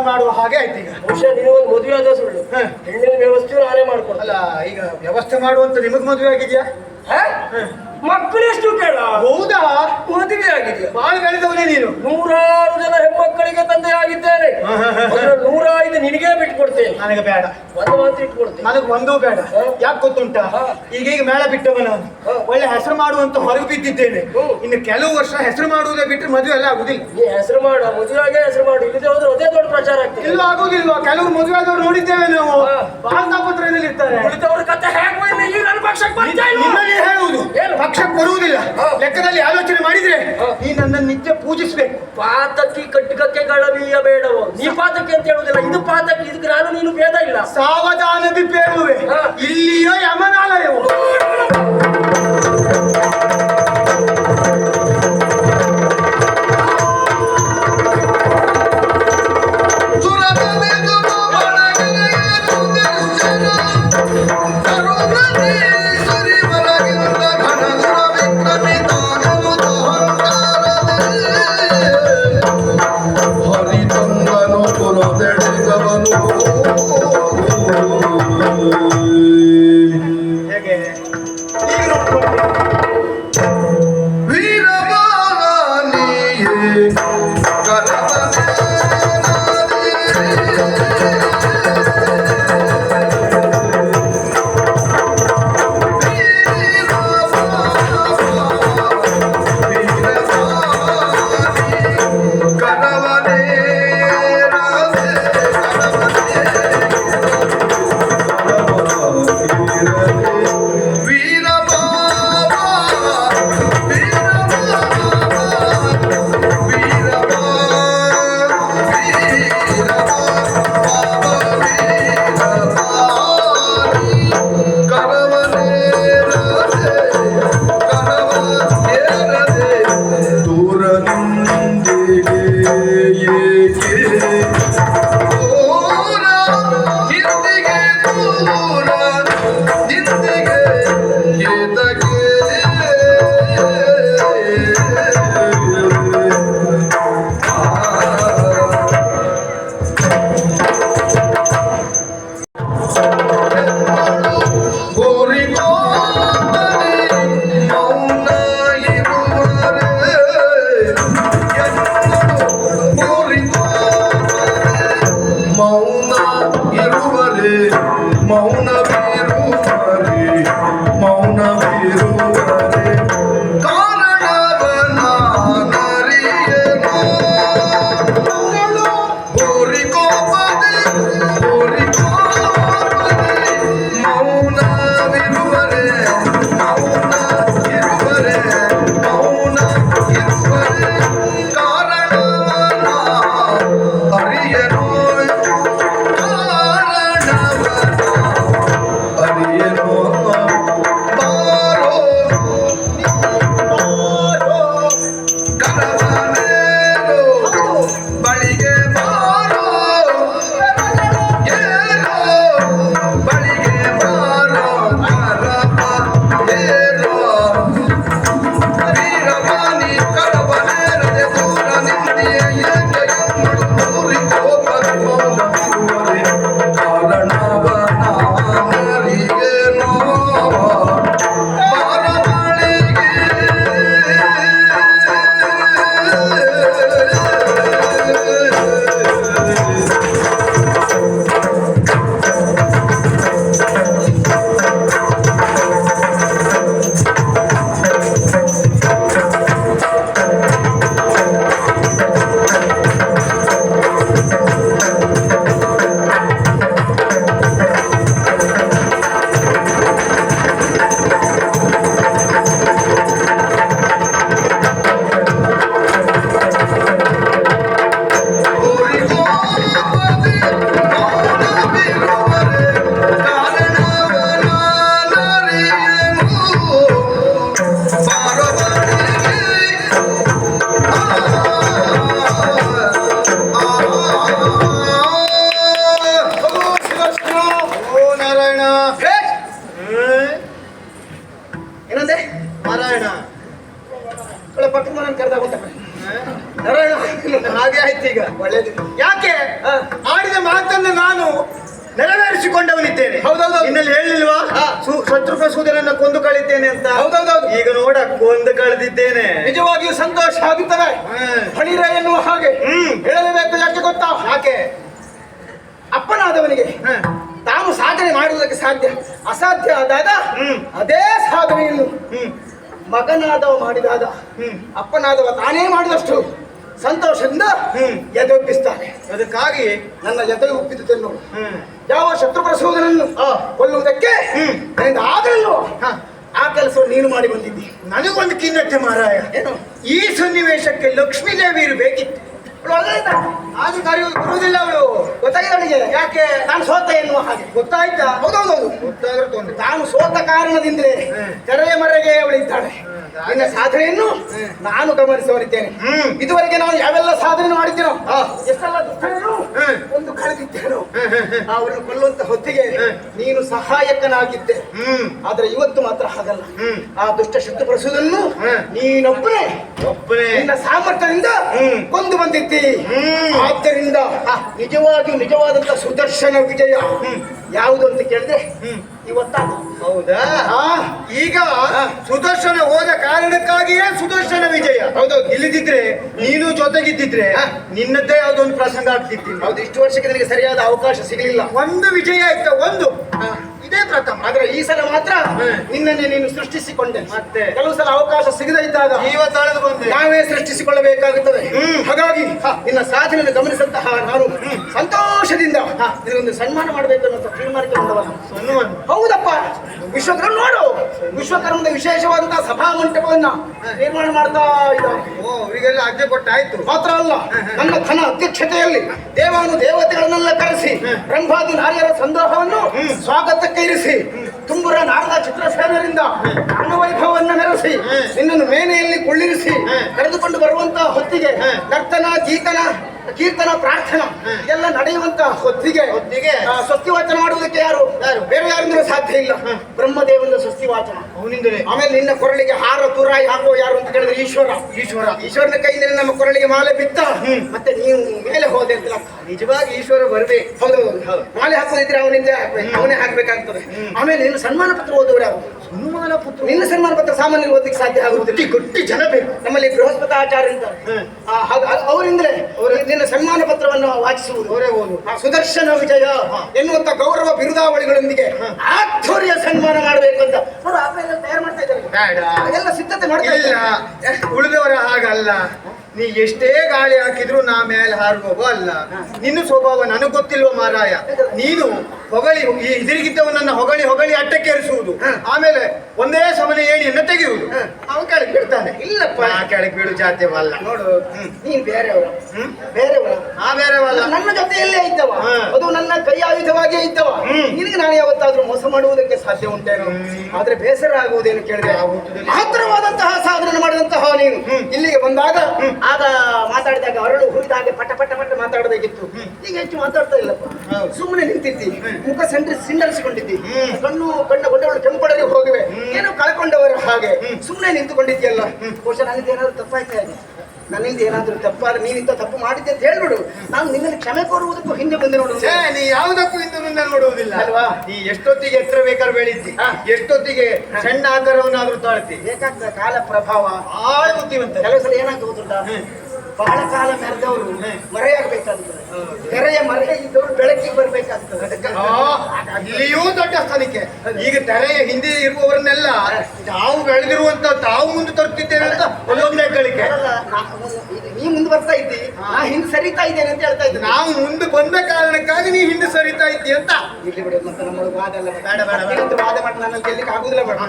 ಮಾಡುವ ಹಾಗೆ ಆಯ್ತು. ಈಗ ಬಹುಶಃ ನೀವು ಒಂದು ಮದುವೆ ಆದ ಸುಳ್ಳು, ಹೆಣ್ಣಿನ ವ್ಯವಸ್ಥೆ ನಾನೇ ಮಾಡ್ಕೊಡ. ಅಲ್ಲ, ಈಗ ವ್ಯವಸ್ಥೆ ಮಾಡುವಂತ ನಿಮಗ್ ಮದುವೆ ಆಗಿದ್ಯಾ? ಮಕ್ಕಳೆಷ್ಟು ಕೇಳ? ಹೌದಾ? ಮದುವೆ ಆಗಿದೆಯಾ? ಬಾಳ ಬೆಳೆದವನೇ ನೀನು. 106 ಜನ ಹೆಣ್ಮಕ್ಕಳಿಗೆ ತಂದೆ ಆಗಿದ್ದೇನೆ. 105 ನಿನಗೇ ಬಿಟ್ಕೊಡ್ತೇನೆ. ನನಗೆ ಬೇಡ, ಒಂದು ಮಾತ್ರ ಇಟ್ಕೊಡ್ತೇನೆ. ನನಗೆ ಒಂದೂ ಬೇಡ. ಯಾಕೆ ಗೊತ್ತುಂಟಾ? ಈಗೀಗ ಮೇಳ ಬಿಟ್ಟವ ನಾನು, ಒಳ್ಳೆ ಹೆಸರು ಮಾಡುವಂತ ಹೊರಗೆ ಬಿದ್ದಿದ್ದೇನೆ. ಇನ್ನು ಕೆಲವು ವರ್ಷ ಹೆಸರು ಮಾಡುವುದೇ ಬಿಟ್ಟರೆ ಮದುವೆ ಎಲ್ಲ ಆಗುದಿಲ್ಲ. ನೀ ಹೆಸರು ಮಾಡ, ಮದುವೆಗೆ ಹೆಸರು ಮಾಡು, ಇಲ್ಲದೆ ಹೋದ್ರೆ ಅದೇ ದೊಡ್ಡ ಪ್ರಚಾರ ಆಗ್ತದೆ. ಇಲ್ಲ ಆಗುದಿಲ್ವಾ? ಕೆಲವರು ಮದುವೆ ಆದವ್ರು ನೋಡಿದ್ದೇವೆ ನಾವು, ಬಹಳ ತಾಪತ್ರಯದಲ್ಲಿ ಇರ್ತಾರೆ. ಉಳಿದವ್ರ ಕತೆ ಹೇಗೆ ಈಗ ನನ್ನ ಪಕ್ಷಕ್ಕೆ ಬರ್ತಾ ಇಲ್ಲ. ನಿಮ್ಮಲ್ಲಿ ಹೇಳುವುದು ಪಕ್ಷಕ್ಕೆ ಬರುವುದಿಲ್ಲ. ಲೆಕ್ಕದಲ್ಲಿ ಆಲೋಚನೆ ಮಾಡಿದ್ರೆ ನೀ ನನ್ನನ್ನು ನಿತ್ಯ ಪೂಜಿಸ್ಬೇಕು. ಪಾತಕಿ ಕಟ್ಟಿಕಕ್ಕೆ ಗಳವಿಯ ಬೇಡವೋ? ನೀ ಪಾತಕಿ ಅಂತ ಹೇಳುವುದಿಲ್ಲ, ಇದು ಪಾತಕಿ. ಇದಕ್ಕೆ ನಾನು ನೀನು ಭೇದ ಇಲ್ಲ. ಸಾವಧಾನದಿ ಪೇರುವೆ ಇಲ್ಲಿಯೋ ಯಮನಾಲಯವು. ಮೆಚ್ಚಿಕೊಂಡವನಿದ್ದೇನೆ. ಹೌದೌದು. ಇನ್ನಲ್ಲಿ ಹೇಳಿಲ್ವಾ ಶತ್ರುಘ್ನ ಸೂದನನ್ನ ಕೊಂದು ಕಳಿದ್ದೇನೆ ಅಂತ. ಹೌದೌದು. ಈಗ ನೋಡ ಕೊಂದು ಕಳೆದಿದ್ದೇನೆ. ನಿಜವಾಗಿಯೂ ಸಂತೋಷ ಆಗುತ್ತದೆ. ಹಣಿರ ಎನ್ನುವ ಹಾಗೆ ಹೇಳಲೇಬೇಕು. ಯಾಕೆ ಗೊತ್ತಾ? ಯಾಕೆ? ಅಪ್ಪನಾದವನಿಗೆ ತಾನು ಸಾಧನೆ ಮಾಡುವುದಕ್ಕೆ ಅಸಾಧ್ಯ ಆದಾಗ ಅದೇ ಸಾಧನೆಯನ್ನು ಮಗನಾದವ ಮಾಡಿದಾಗ ಅಪ್ಪನಾದವ ತಾನೇ ಮಾಡಿದಷ್ಟು ಸಂತೋಷದಿಂದ ಎದೆೊಪ್ಪಿಸ್ತಾನೆ. ಅದಕ್ಕಾಗಿ ನನ್ನ ಎದೆ ಒಪ್ಪಿದ್ದು ಯಾವ ಶತ್ರುಘ್ನ ಸಹೋದರನನ್ನು ಕೊಲ್ಲುವುದಕ್ಕೆ ನನ್ನಿಂದ ಆಗಲಿಲ್ಲೋ ಆ ಕೆಲಸವನ್ನು ನೀನು ಮಾಡಿ ಬಂದಿದ್ದಿ. ನನಗೊಂದು ಖಿನ್ನತೆ ಮಾರಾಯ. ಏನು? ಈ ಸನ್ನಿವೇಶಕ್ಕೆ ಲಕ್ಷ್ಮೀ ದೇವಿಯರು ಬೇಕಿತ್ತು. ಆದ್ರೂ ಬರುವುದಿಲ್ಲ ಅವಳು. ಗೊತ್ತಾಗಿದೆ ಅವಳಿಗೆ. ಯಾಕೆ? ನಾನು ಸೋತ ಎನ್ನುವ ಹಾಗೆ. ಗೊತ್ತಾಯ್ತಾ? ಹೌದೌದೌದು. ಗೊತ್ತಾದ್ರೆ ತೊಂದ್ರೆ. ತಾನು ಸೋತ ಕಾರಣದಿಂದಲೇ ತೆರೆಯ ಮರೆಗೆ ಅವಳಿದ್ದಾಳೆ. ನಿನ್ನ ಸಾಧನೆಯನ್ನು ನಾನು ಗಮನಿಸುವರಿದ್ದೇನೆ. ಇದುವರೆಗೆ ನಾನು ಯಾವೆಲ್ಲ ಸಾಧನೆ ಮಾಡಿದ್ದೇನೋ, ಎಷ್ಟೆಲ್ಲ ದುಷ್ಟರನ್ನು ಒಂದು ಕಳೆದಿದ್ದೇನೋ, ಅವರನ್ನು ಕೊಲ್ಲುವಂತ ಹೊತ್ತಿಗೆ ನೀನು ಸಹಾಯಕನಾಗಿದ್ದೆ. ಆದ್ರೆ ಇವತ್ತು ಮಾತ್ರ ಹಾಗಲ್ಲ. ಆ ದುಷ್ಟ ಶತ್ರುಪಡಿಸುವುದನ್ನು ನೀನೊಬ್ಬನೇ ನಿನ್ನ ಸಾಮರ್ಥ್ಯದಿಂದ ಕೊಂದು ಬಂದಿದ್ದಿ. ಆದ್ದರಿಂದ ನಿಜವಾದಂತ ಸುದರ್ಶನ ವಿಜಯ ಯಾವುದು ಅಂತ ಕೇಳಿದ್ರೆ ಇವತ್ತಾಗ. ಹೌದಾ? ಈಗ ಸುದರ್ಶನ ಹೋದ ಕಾರಣಕ್ಕಾಗಿಯೇ ಸುದರ್ಶನ ವಿಜಯ. ಹೌದೌದು. ಇಲ್ಲದಿದ್ರೆ ನೀನು ಜೊತೆಗಿದ್ದಿದ್ರೆ ನಿನ್ನದ್ದೇ ಯಾವ್ದೊಂದು ಪ್ರಸಂಗ ಆಗ್ತಿತ್ತು. ಹೌದು. ಇಷ್ಟು ವರ್ಷಕ್ಕೆ ನನಗೆ ಸರಿಯಾದ ಅವಕಾಶ ಸಿಗಲಿಲ್ಲ. ಒಂದು ವಿಜಯ ಆಯ್ತಾ? ಒಂದು ಇದೇ ಪ್ರಥಮ. ಆದ್ರೆ ಈ ಸಲ ಮಾತ್ರ ನಿನ್ನನ್ನೇ ನೀನು ಸೃಷ್ಟಿಸಿಕೊಂಡೆ. ಮತ್ತೆ ಕೆಲವು ಸಲ ಅವಕಾಶ ಸಿಗದೇ ಇದ್ದಾಗ ಇವತ್ತಾಳದು ಬಂದೆ ನಾವೇ ಸೃಷ್ಟಿಸಿಕೊಳ್ಳಬೇಕಾಗುತ್ತದೆ. ಹಾಗಾಗಿ ನಿನ್ನ ಸಾಧನೆಯನ್ನು ಗಮನಿಸಂತಹ ನಾನು ಸಂತೋಷದಿಂದ ನಿನಗೊಂದು ಸನ್ಮಾನ ಮಾಡಬೇಕು ಅನ್ನೋ ತೀರ್ಮಾನಕ್ಕೆ ಬಂದವನು. ಹೌದಪ್ಪ, ವಿಶ್ವಕರ್ಮ ನೋಡು, ವಿಶ್ವಕರ್ಮದ ವಿಶೇಷವಾದಂತಹ ಸಭಾ ಮಂಟಪವನ್ನ ನಿರ್ಮಾಣ ಮಾಡ್ತಾ ಇದ್ದಾನೆ. ಅವರಿಗೆಲ್ಲ ಆಜ್ಞೆ ಕೊಟ್ಟಾಯ್ತು. ಮಾತ್ರ ಅಲ್ಲ, ನನ್ನ ಘನ ಅಧ್ಯಕ್ಷತೆಯಲ್ಲಿ ದೇವತೆಗಳನ್ನೆಲ್ಲ ಕರೆಸಿ ಬ್ರಹ್ಮಾದಿ ನಾರಿಯರ ಸಂದೋಹವನ್ನು ಸ್ವಾಗತಕ್ಕೆ ಇರಿಸಿ ತುಂಬುರ ನಾರದ ಚಿತ್ರಸೇನರಿಂದ ವೈಭವವನ್ನು ಮೆರೆಸಿ ನಿನ್ನನ್ನು ಮೇನೆಯಲ್ಲಿ ಕುಳ್ಳಿರಿಸಿ ಕರೆದುಕೊಂಡು ಬರುವಂತಹ ಹೊತ್ತಿಗೆ ನರ್ತನ ಕೀರ್ತನ ಪ್ರಾರ್ಥನಾ ಎಲ್ಲ ನಡೆಯುವಂತ ಹೊತ್ತಿಗೆ ಸ್ವಸ್ತಿ ವಾಚನ ಮಾಡುವುದಕ್ಕೆ ಯಾರು ಬೇರೆ ಯಾರಿಂದಲೂ ಸಾಧ್ಯ ಇಲ್ಲ. ಬ್ರಹ್ಮದೇವನ ಸ್ವಸ್ತಿ ವಾಚನ ಅವನಿಂದಲೇ. ಆಮೇಲೆ ನಿನ್ನ ಕೊರಳಿಗೆ ಹಾರ ತುರಾಯಿ ಹಾಕುವ ಯಾರು ಅಂತ ಕೇಳಿದ್ರೆ ಈಶ್ವರನ ಕೈಯಿಂದ ನಮ್ಮ ಕೊರಳಿಗೆ ಮಾಲೆ ಬಿತ್ತ ಮತ್ತೆ ನೀವು ಮೇಲೆ ಹೋದೆ ಅಂತ. ನಿಜವಾಗಿ ಈಶ್ವರ ಬರ್ಬೇಕು. ಹೌದು. ಮಾಲೆ ಹಾಕೋದಿದ್ರೆ ಅವನೇ ಹಾಕ್ಬೇಕಾಗ್ತದೆ. ಆಮೇಲೆ ನಿನ್ನ ಸನ್ಮಾನ ಪತ್ರ ಓದುವರು ಯಾರು? ಹನುಮಾನ ಪುತ್ರ. ನಿನ್ನ ಸನ್ಮಾನ ಪತ್ರ ಸಾಮಾನ್ಯ ಓದಲಿಕ್ಕೆ ಸಾಧ್ಯ ಆಗುತ್ತದೆ. ಗಟ್ಟಿ ಜನ ಬೇಕು. ನಮ್ಮಲ್ಲಿ ಬೃಹಸ್ಪತಿ ಆಚಾರ್ಯ ಅಂತ ಅವರಿಂದಲೇ ನಿನ್ನ ಸನ್ಮಾನ ಪತ್ರವನ್ನು ವಾಚಿಸುವುದು. ಅವರೇ ಓದು. ಸುದರ್ಶನ ವಿಜಯ ಎನ್ನುವಂತ ಗೌರವ ಬಿರುದಾವಳಿಗಳೊಂದಿಗೆ ಆಧ್ವರ್ಯ ಸನ್ಮಾನ ಮಾಡಬೇಕು ಅಂತ ನೋಡು. ಆಮೇಲೆ ತಯಾರು ಮಾಡ್ತಾ ಇದ್ದಾರೆ. ಎಲ್ಲ ಸಿದ್ಧತೆ ಮಾಡ್ತಾ ಇಲ್ಲ. ಉಳಿದವರ ಹಾಗಲ್ಲ. ನೀ ಎಷ್ಟೇ ಗಾಳಿ ಹಾಕಿದ್ರು ನಾ ಮೇಲೆ ಹಾರುವವ ಅಲ್ಲ. ನಿನ್ನ ಸ್ವಭಾವ ನನಗೆ ಗೊತ್ತಿಲ್ವ ಮಾರಾಯ. ನೀನು ಹೊಗಳಿ ಇದರಿಗಿದ್ದವನನ್ನ ಹೊಗಳಿ ಅಟ್ಟಕ್ಕೇರಿಸುವುದು, ಆಮೇಲೆ ಒಂದೇ ಸಮನೆ ಏಣಿಯನ್ನು ತೆಗೆಯುವುದು. ಅವನು ಕೆಳಗೆ ಬೀಳ್ತಾನೆ. ಇಲ್ಲಪ್ಪ, ನಾ ಕೆಳಗೆ ಬೀಳು ಜಾತ್ಯವಲ್ಲ. ನೋಡು, ನೀನ್ ಬೇರೆಯವರ. ಆ ಬೇರೆವಲ್ಲ. ನನ್ನ ಜೊತೆಯಲ್ಲೇ ಇದ್ದವ, ಅದು ನನ್ನ ಕೈ ಆಯುಧವಾಗಿಯೇ ಇದ್ದವ. ನಿನಗೆ ನಾನು ಯಾವತ್ತಾದ್ರೂ ಮೋಸ ಮಾಡುವುದಕ್ಕೆ ಸಾಧ್ಯ ಉಂಟೇನೋ? ಆದ್ರೆ ಬೇಸರ ಆಗುವುದೇನು ಕೇಳಿದ್ರೆ ಮಹತ್ತರವಾದಂತಹ ಸಾಧನೆ ಮಾಡಿದಂತಹ ನೀನು ಇಲ್ಲಿಗೆ ಬಂದಾಗ ಆಗ ಮಾತಾಡಿದಾಗ ಅರಳು ಹುರಿದ ಹಾಗೆ ಪಟ ಪಟ ಪಟ ಮಾತಾಡಬೇಕಿತ್ತು. ಈಗ ಹೆಚ್ಚು ಮಾತಾಡ್ತಾ ಇಲ್ಲಪ್ಪ. ಸುಮ್ಮನೆ ನಿಂತಿದ್ದಿ, ಮುಖ ಸಿಂಡರಿಸಿಕೊಂಡಿದ್ದಿ, ಕಣ್ಣ ಗೊಂಡೆಗಳು ಕೆಂಪಡಲಿ ಹೋಗಿವೆ, ಏನೋ ಕಳ್ಕೊಂಡವರ ಹಾಗೆ ಸುಮ್ಮನೆ ನಿಂತುಕೊಂಡಿದ್ಯಲ್ಲ. ಬಹುಶಃ ನನ್ನಿಂದ ಏನಾದ್ರು ತಪ್ಪಾಯ್ತಾ ಇದೆ. ನನ್ನಿಂದ ಏನಾದ್ರೂ ತಪ್ಪಾದ್ರೆ ನೀನಿಂತ ತಪ್ಪು ಮಾಡಿದ್ದೆ ಅಂತ ಹೇಳ್ಬಿಡು. ನಾನು ನಿನ್ನಲ್ಲಿ ಕ್ಷಮೆ ಕೋರುವುದಕ್ಕೂ ಹಿಂದೆ ಬಂದು ನೋಡು. ನೀ ಯಾವುದಕ್ಕೂ ಹಿಂದೆ ಮುಂದೆ ನೋಡುವುದಿಲ್ಲ ಅಲ್ವಾ? ನೀ ಎಷ್ಟೊತ್ತಿಗೆ ಎತ್ತರ ಬೇಕಾದ್ರೆ ಬೆಳೀತಿ, ಎಷ್ಟೊತ್ತಿಗೆ ಸಣ್ಣ ಆಕಾರವನ್ನಾದ್ರೂ ತಾಳ್ತಿ. ಬೇಕಾಗ್ತದೆ ಕಾಲ ಪ್ರಭಾವ. ಬಹಳ ಬುದ್ಧಿವಂತ. ಕೆಲವು ಸಲ ಏನಾಗ್ತದೆ ಗೊತ್ತುಂಟಾ? ಬಹಳ ಕಾಲ ಮೆರೆದವರು ಮರೆಯಾಗಬೇಕಾಗ್ತದೆ. ತೆರೆಯ ಮರೆ ಇದ್ದವರು ಬೆಳಕಿಗೆ ಬರ್ಬೇಕಾಗ್ತದೆ. ಇಲ್ಲಿಯೂ ದೊಡ್ಡ ಸ್ಥಾನಕ್ಕೆ. ಈಗ ತೆರೆಯ ಹಿಂದೆ ಇರುವವರನ್ನೆಲ್ಲ ತಾವು ಬೆಳೆದಿರುವಂತ ತಾವು ಮುಂದೆ ತರುತ್ತಿದ್ದೇವೆ ಅಂತ ಒಂದೊಂದೇ ಗಳಿಕೆ. ನೀ ಮುಂದೆ ಬರ್ತಾ ಇದ್ದಿ, ನಾ ಹಿಂದೆ ಸರಿತಾ ಇದ್ದೇನೆ ಅಂತ ಹೇಳ್ತಾ ಇದ್ದೆ. ನಾವು ಮುಂದೆ ಬಂದ ಕಾರಣಕ್ಕಾಗಿ ನೀ ಹಿಂದೆ ಸರಿತಾ ಇದ್ದಿ ಅಂತ. ಇಲ್ಲಿ ಬಿಡೋದು ಮತ್ತೆ ನಮ್ಮೊಳಗೆ ವಾದ ಅಲ್ಲ. ಬೇಡ ವಾದ ಮಾಡಿ ನನ್ನಲ್ಲಿ ಗೆಲ್ಲಿಕ್ಕೆ ಆಗುದಿಲ್ಲ. ಬೇಡ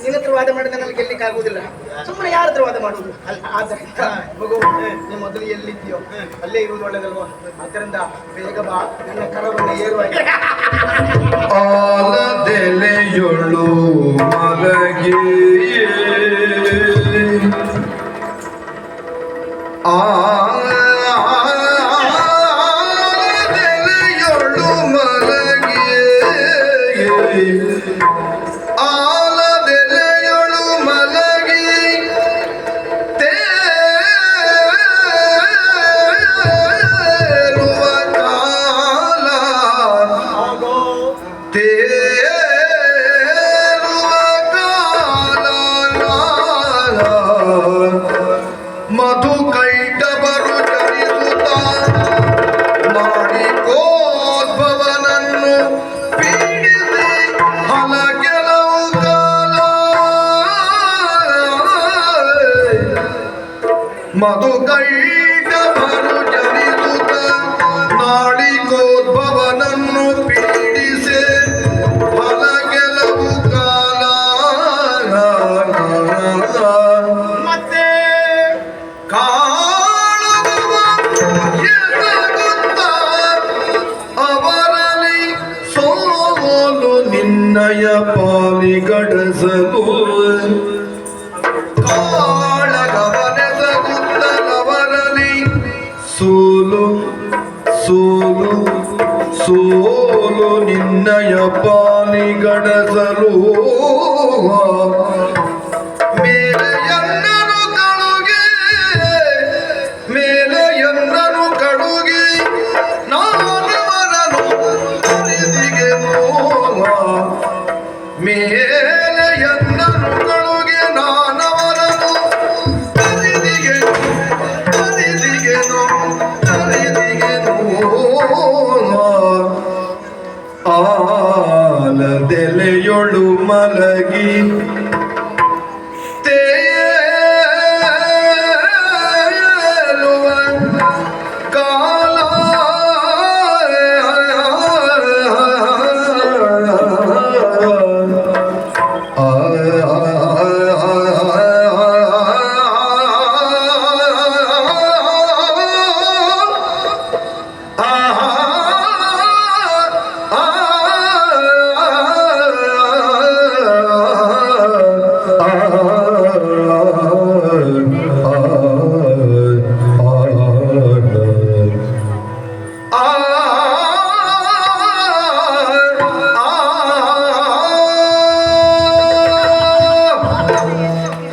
ನಿನ್ನ ಹತ್ರ ವಾದ ಮಾಡಿ ನನ್ನಲ್ಲಿ ಗೆಲ್ಲಿಕ್ಕೆ ಆಗುದಿಲ್ಲ. ಸುಮ್ಮನೆ ಯಾರ ಹತ್ರ ವಾದ ಮಾಡುದು? ಆದ್ದರಿಂದ ಮಗು, ನೀ ಮೊದಲು ಎಲ್ಲಿದ್ದೀಯೋ ಅಲ್ಲೇ ಇರುವುದು ಒಳ್ಳೆದಲ್ವಾ? ಅದರಿಂದ ಬೇಗ ಬಾ, ನನ್ನ ಕರವನ್ನು ಏರುವ. ಆಲದೆಲೆಯೊಳು ಮಲಗಿ ಆಲದೆಲೆಯೊಳು ಮಲಗಿ ಆಲದೆಲೆಯೊಳು ಮಲಗಿ ತೇರುವ ಕಾಲ ಮಧುಕೈಟಭನು ಜನಿಸುತ್ತ ನಾಳಿಕೋದ್ಭವನನ್ನು ಪೀಡಿಸೆ ಫಲ ಕೆಲವು ಕಾಲ ಮತ್ತೆ ಕಾಣುವ ಎಸಗುತ್ತ ಅವರಲ್ಲಿ ಸೋಲು ನಿನ್ನಯ ಪಾಲಿಗಡಸಲು ಕಾಳಗವನೆಸಗುತ್ತಲವರಲ್ಲಿ ಸೋಲು ಸೋಲು ಸೋಲು ನಿನ್ನಯ ಪಾಲಿಗಡಸಲು ಮೇಲೆ ಎನ್ನನು ಕಳುಗೆ ಮೇಲೆ ಎನ್ನನು ಕಳುಗೆ ನಾನವರನು ಪರಿದಿಗೆ ಮೇಲೆ ಎನ್ನನು ಕಳುಗೆ ನಾನವರನು ಪರಿದಿಗೆನು ಪರಿದಿಗೆನು ಪರಿದಿಗೆನು ಆಲದೆಲೆಯೊಳು ಮಲಗಿ ತೇಲುವ ಕಾಲ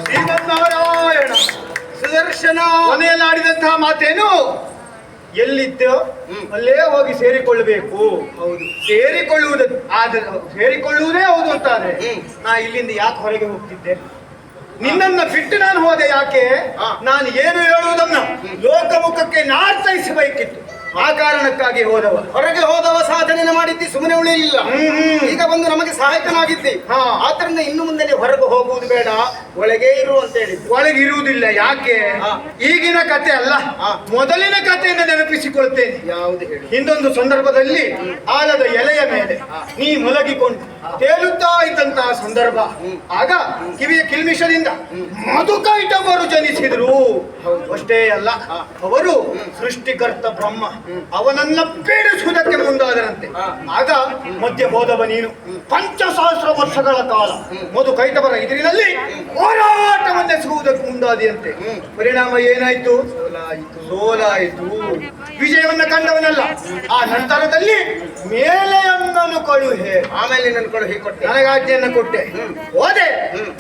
ಶ್ರೀಮನ್ನಾರಾಯಣ ಸುದರ್ಶನ ಕೊನೆಯಲ್ಲಿ ಆಡಿದಂತಹ ಮಾತೇನು? ಎಲ್ಲಿತ್ತು ಅಲ್ಲೇ ಹೋಗಿ ಸೇರಿಕೊಳ್ಳಬೇಕು. ಹೌದು, ಸೇರಿಕೊಳ್ಳುವುದೇ ಹೌದು ಅಂತಾದ್ರೆ ನಾ ಇಲ್ಲಿಂದ ಯಾಕೆ ಹೊರಗೆ ಹೋಗ್ತಿದ್ದೆ? ನಿನ್ನನ್ನ ಬಿಟ್ಟು ನಾನು ಹೋದೆ ಯಾಕೆ? ನಾನು ಏನು ಹೇಳುವುದನ್ನ ಲೋಕಮುಖಕ್ಕೆ ನಾರ್ಥೈಸಬೇಕಿತ್ತು. ಆ ಕಾರಣಕ್ಕಾಗಿ ಹೋದವ. ಹೊರಗೆ ಹೋದವ ಸಾಧನೆ ಮಾಡಿದ್ದಿ, ಸುಮ್ಮನೆ ಉಳಿಯಲಿಲ್ಲ. ಈಗ ಬಂದು ನಮಗೆ ಸಹಾಯಕನಾಗಿದ್ದಿ. ಆದ್ರಿಂದ ಇನ್ನು ಮುಂದೆ ನೀವು ಹೊರಗೆ ಹೋಗುವುದು ಬೇಡ, ಒಳಗೆ ಇರು ಅಂತ ಹೇಳಿದ್ದೆ. ಒಳಗೆ ಇರುವುದಿಲ್ಲ ಯಾಕೆ? ಈಗಿನ ಕತೆ ಅಲ್ಲ, ಮೊದಲಿನ ಕಥೆಯನ್ನು ನೆನಪಿಸಿಕೊಳ್ತೇನೆ. ಯಾವುದು ಹೇಳಿ? ಹಿಂದೊಂದು ಸಂದರ್ಭದಲ್ಲಿ ಆಲದ ಎಲೆಯ ಮೇಲೆ ನೀ ಮಲಗಿಕೊಂಡು ತೇಲುತ್ತಾ ಇದ್ದಂತಹ ಸಂದರ್ಭ. ಆಗ ಕಿವಿಯ ಕಿಲ್ಮಿಷದಿಂದ ಮಧುಕೈಟವರು ಜನಿಸಿದರು. ಅಷ್ಟೇ ಅಲ್ಲ, ಅವರು ಸೃಷ್ಟಿಕರ್ತ ಬ್ರಹ್ಮ, ಅವನನ್ನ ಪೀಡಿಸುವುದಕ್ಕೆ ಮುಂದಾದರಂತೆ. ಆಗ ಮಧ್ಯ ಹೋದವ ನೀನು. 5,000 ವರ್ಷಗಳ ಕಾಲ ಮಧುಕೈಟವರ ಎದುರಿನಲ್ಲಿ ಹೋರಾಟವನ್ನೆಸುವುದಕ್ಕೆ ಮುಂದಾದಿಯಂತೆ. ಪರಿಣಾಮ ಏನಾಯ್ತು? ಸೋಲಾಯಿತು. ವಿಜಯವನ್ನ ಕಂಡವನಲ್ಲ. ಆ ನಂತರದಲ್ಲಿ ಮೇಲೆಯನ್ನನು ಕಳುಹೆ, ಆಮೇಲೆ ನನ್ನ ಕಳುಹಿ ಕೊಟ್ಟೆ, ನನಗಾಜ್ಞೆಯನ್ನು ಕೊಟ್ಟೆ, ಹೋದೆ.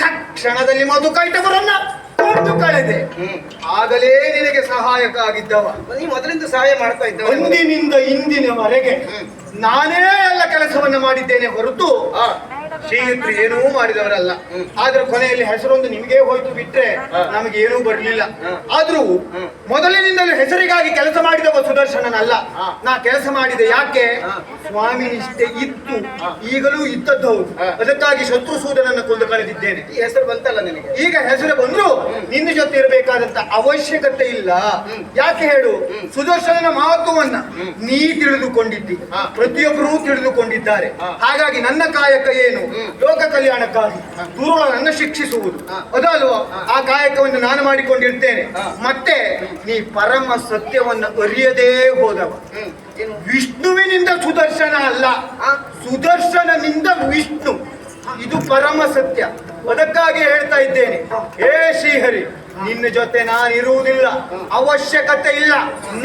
ತಕ್ಷಣದಲ್ಲಿ ಮಧುಕೈಟವರನ್ನ ಕೊಂದು ಕಳೆದೆ. ಆಗಲೇ ನಿನಗೆ ಸಹಾಯಕ ಆಗಿದ್ದವ. ನೀ ಮೊದಲಿಂದ ಸಹಾಯ ಮಾಡ್ತಾ ಇದ್ದ. ಅಂದಿನಿಂದ ಇಂದಿನವರೆಗೆ ನಾನೇ ಎಲ್ಲ ಕೆಲಸವನ್ನ ಮಾಡಿದ್ದೇನೆ ಹೊರತು ಶ್ರೀಯುತ್ರು ಏನೂ ಮಾಡಿದವರಲ್ಲ. ಆದ್ರೆ ಕೊನೆಯಲ್ಲಿ ಹೆಸರೊಂದು ನಿಮಗೆ ಹೋಯ್ತು ಬಿಟ್ರೆ ನಮಗೆ ಏನೂ ಬರಲಿಲ್ಲ. ಆದ್ರೂ ಮೊದಲಿನಿಂದಲೂ ಹೆಸರಿಗಾಗಿ ಕೆಲಸ ಮಾಡಿದವ ಸುದರ್ಶನನಲ್ಲ. ನಾ ಕೆಲಸ ಮಾಡಿದೆ ಯಾಕೆ? ಸ್ವಾಮಿ ನಿಷ್ಠೆ ಇತ್ತು, ಈಗಲೂ ಇದ್ದದ್ದು ಹೌದು. ಅದಕ್ಕಾಗಿ ಶತ್ರುಸೂದನನ್ನು ಕೊಂದು ಕಳೆದಿದ್ದೇನೆ. ಈ ಹೆಸರು ಬಂತಲ್ಲ ನಿನಗೆ. ಈಗ ಹೆಸರು ಬಂದ್ರು ನಿನ್ನ ಜೊತೆ ಇರಬೇಕಾದಂತ ಅವಶ್ಯಕತೆ ಇಲ್ಲ. ಯಾಕೆ ಹೇಳು? ಸುದರ್ಶನನ ಮಹತ್ವವನ್ನ ನೀ ತಿಳಿದುಕೊಂಡಿದ್ದಿ, ಪ್ರತಿಯೊಬ್ಬರೂ ತಿಳಿದುಕೊಂಡಿದ್ದಾರೆ. ಹಾಗಾಗಿ ನನ್ನ ಕಾಯಕ ಏನು? ಲೋಕ ಕಲ್ಯಾಣಕ್ಕಾಗಿ ದುರುಳನನ್ನು ಶಿಕ್ಷಿಸುವುದು, ಅದಲ್ವಾ? ಆ ಕಾಯಕವನ್ನು ನಾನು ಮಾಡಿಕೊಂಡಿರ್ತೇನೆ. ಮತ್ತೆ ನೀ ಪರಮ ಸತ್ಯವನ್ನು ಅರಿಯದೇ ಹೋದವ. ವಿಷ್ಣುವಿನಿಂದ ಸುದರ್ಶನ ಅಲ್ಲ, ಸುದರ್ಶನನಿಂದ ವಿಷ್ಣು. ಇದು ಪರಮ ಸತ್ಯ. ಅದಕ್ಕಾಗಿ ಹೇಳ್ತಾ ಇದ್ದೇನೆ, ಹೇ ಶ್ರೀಹರಿ, ನಿನ್ನ ಜೊತೆ ನಾನಿರುವುದಿಲ್ಲ, ಅವಶ್ಯಕತೆ ಇಲ್ಲ.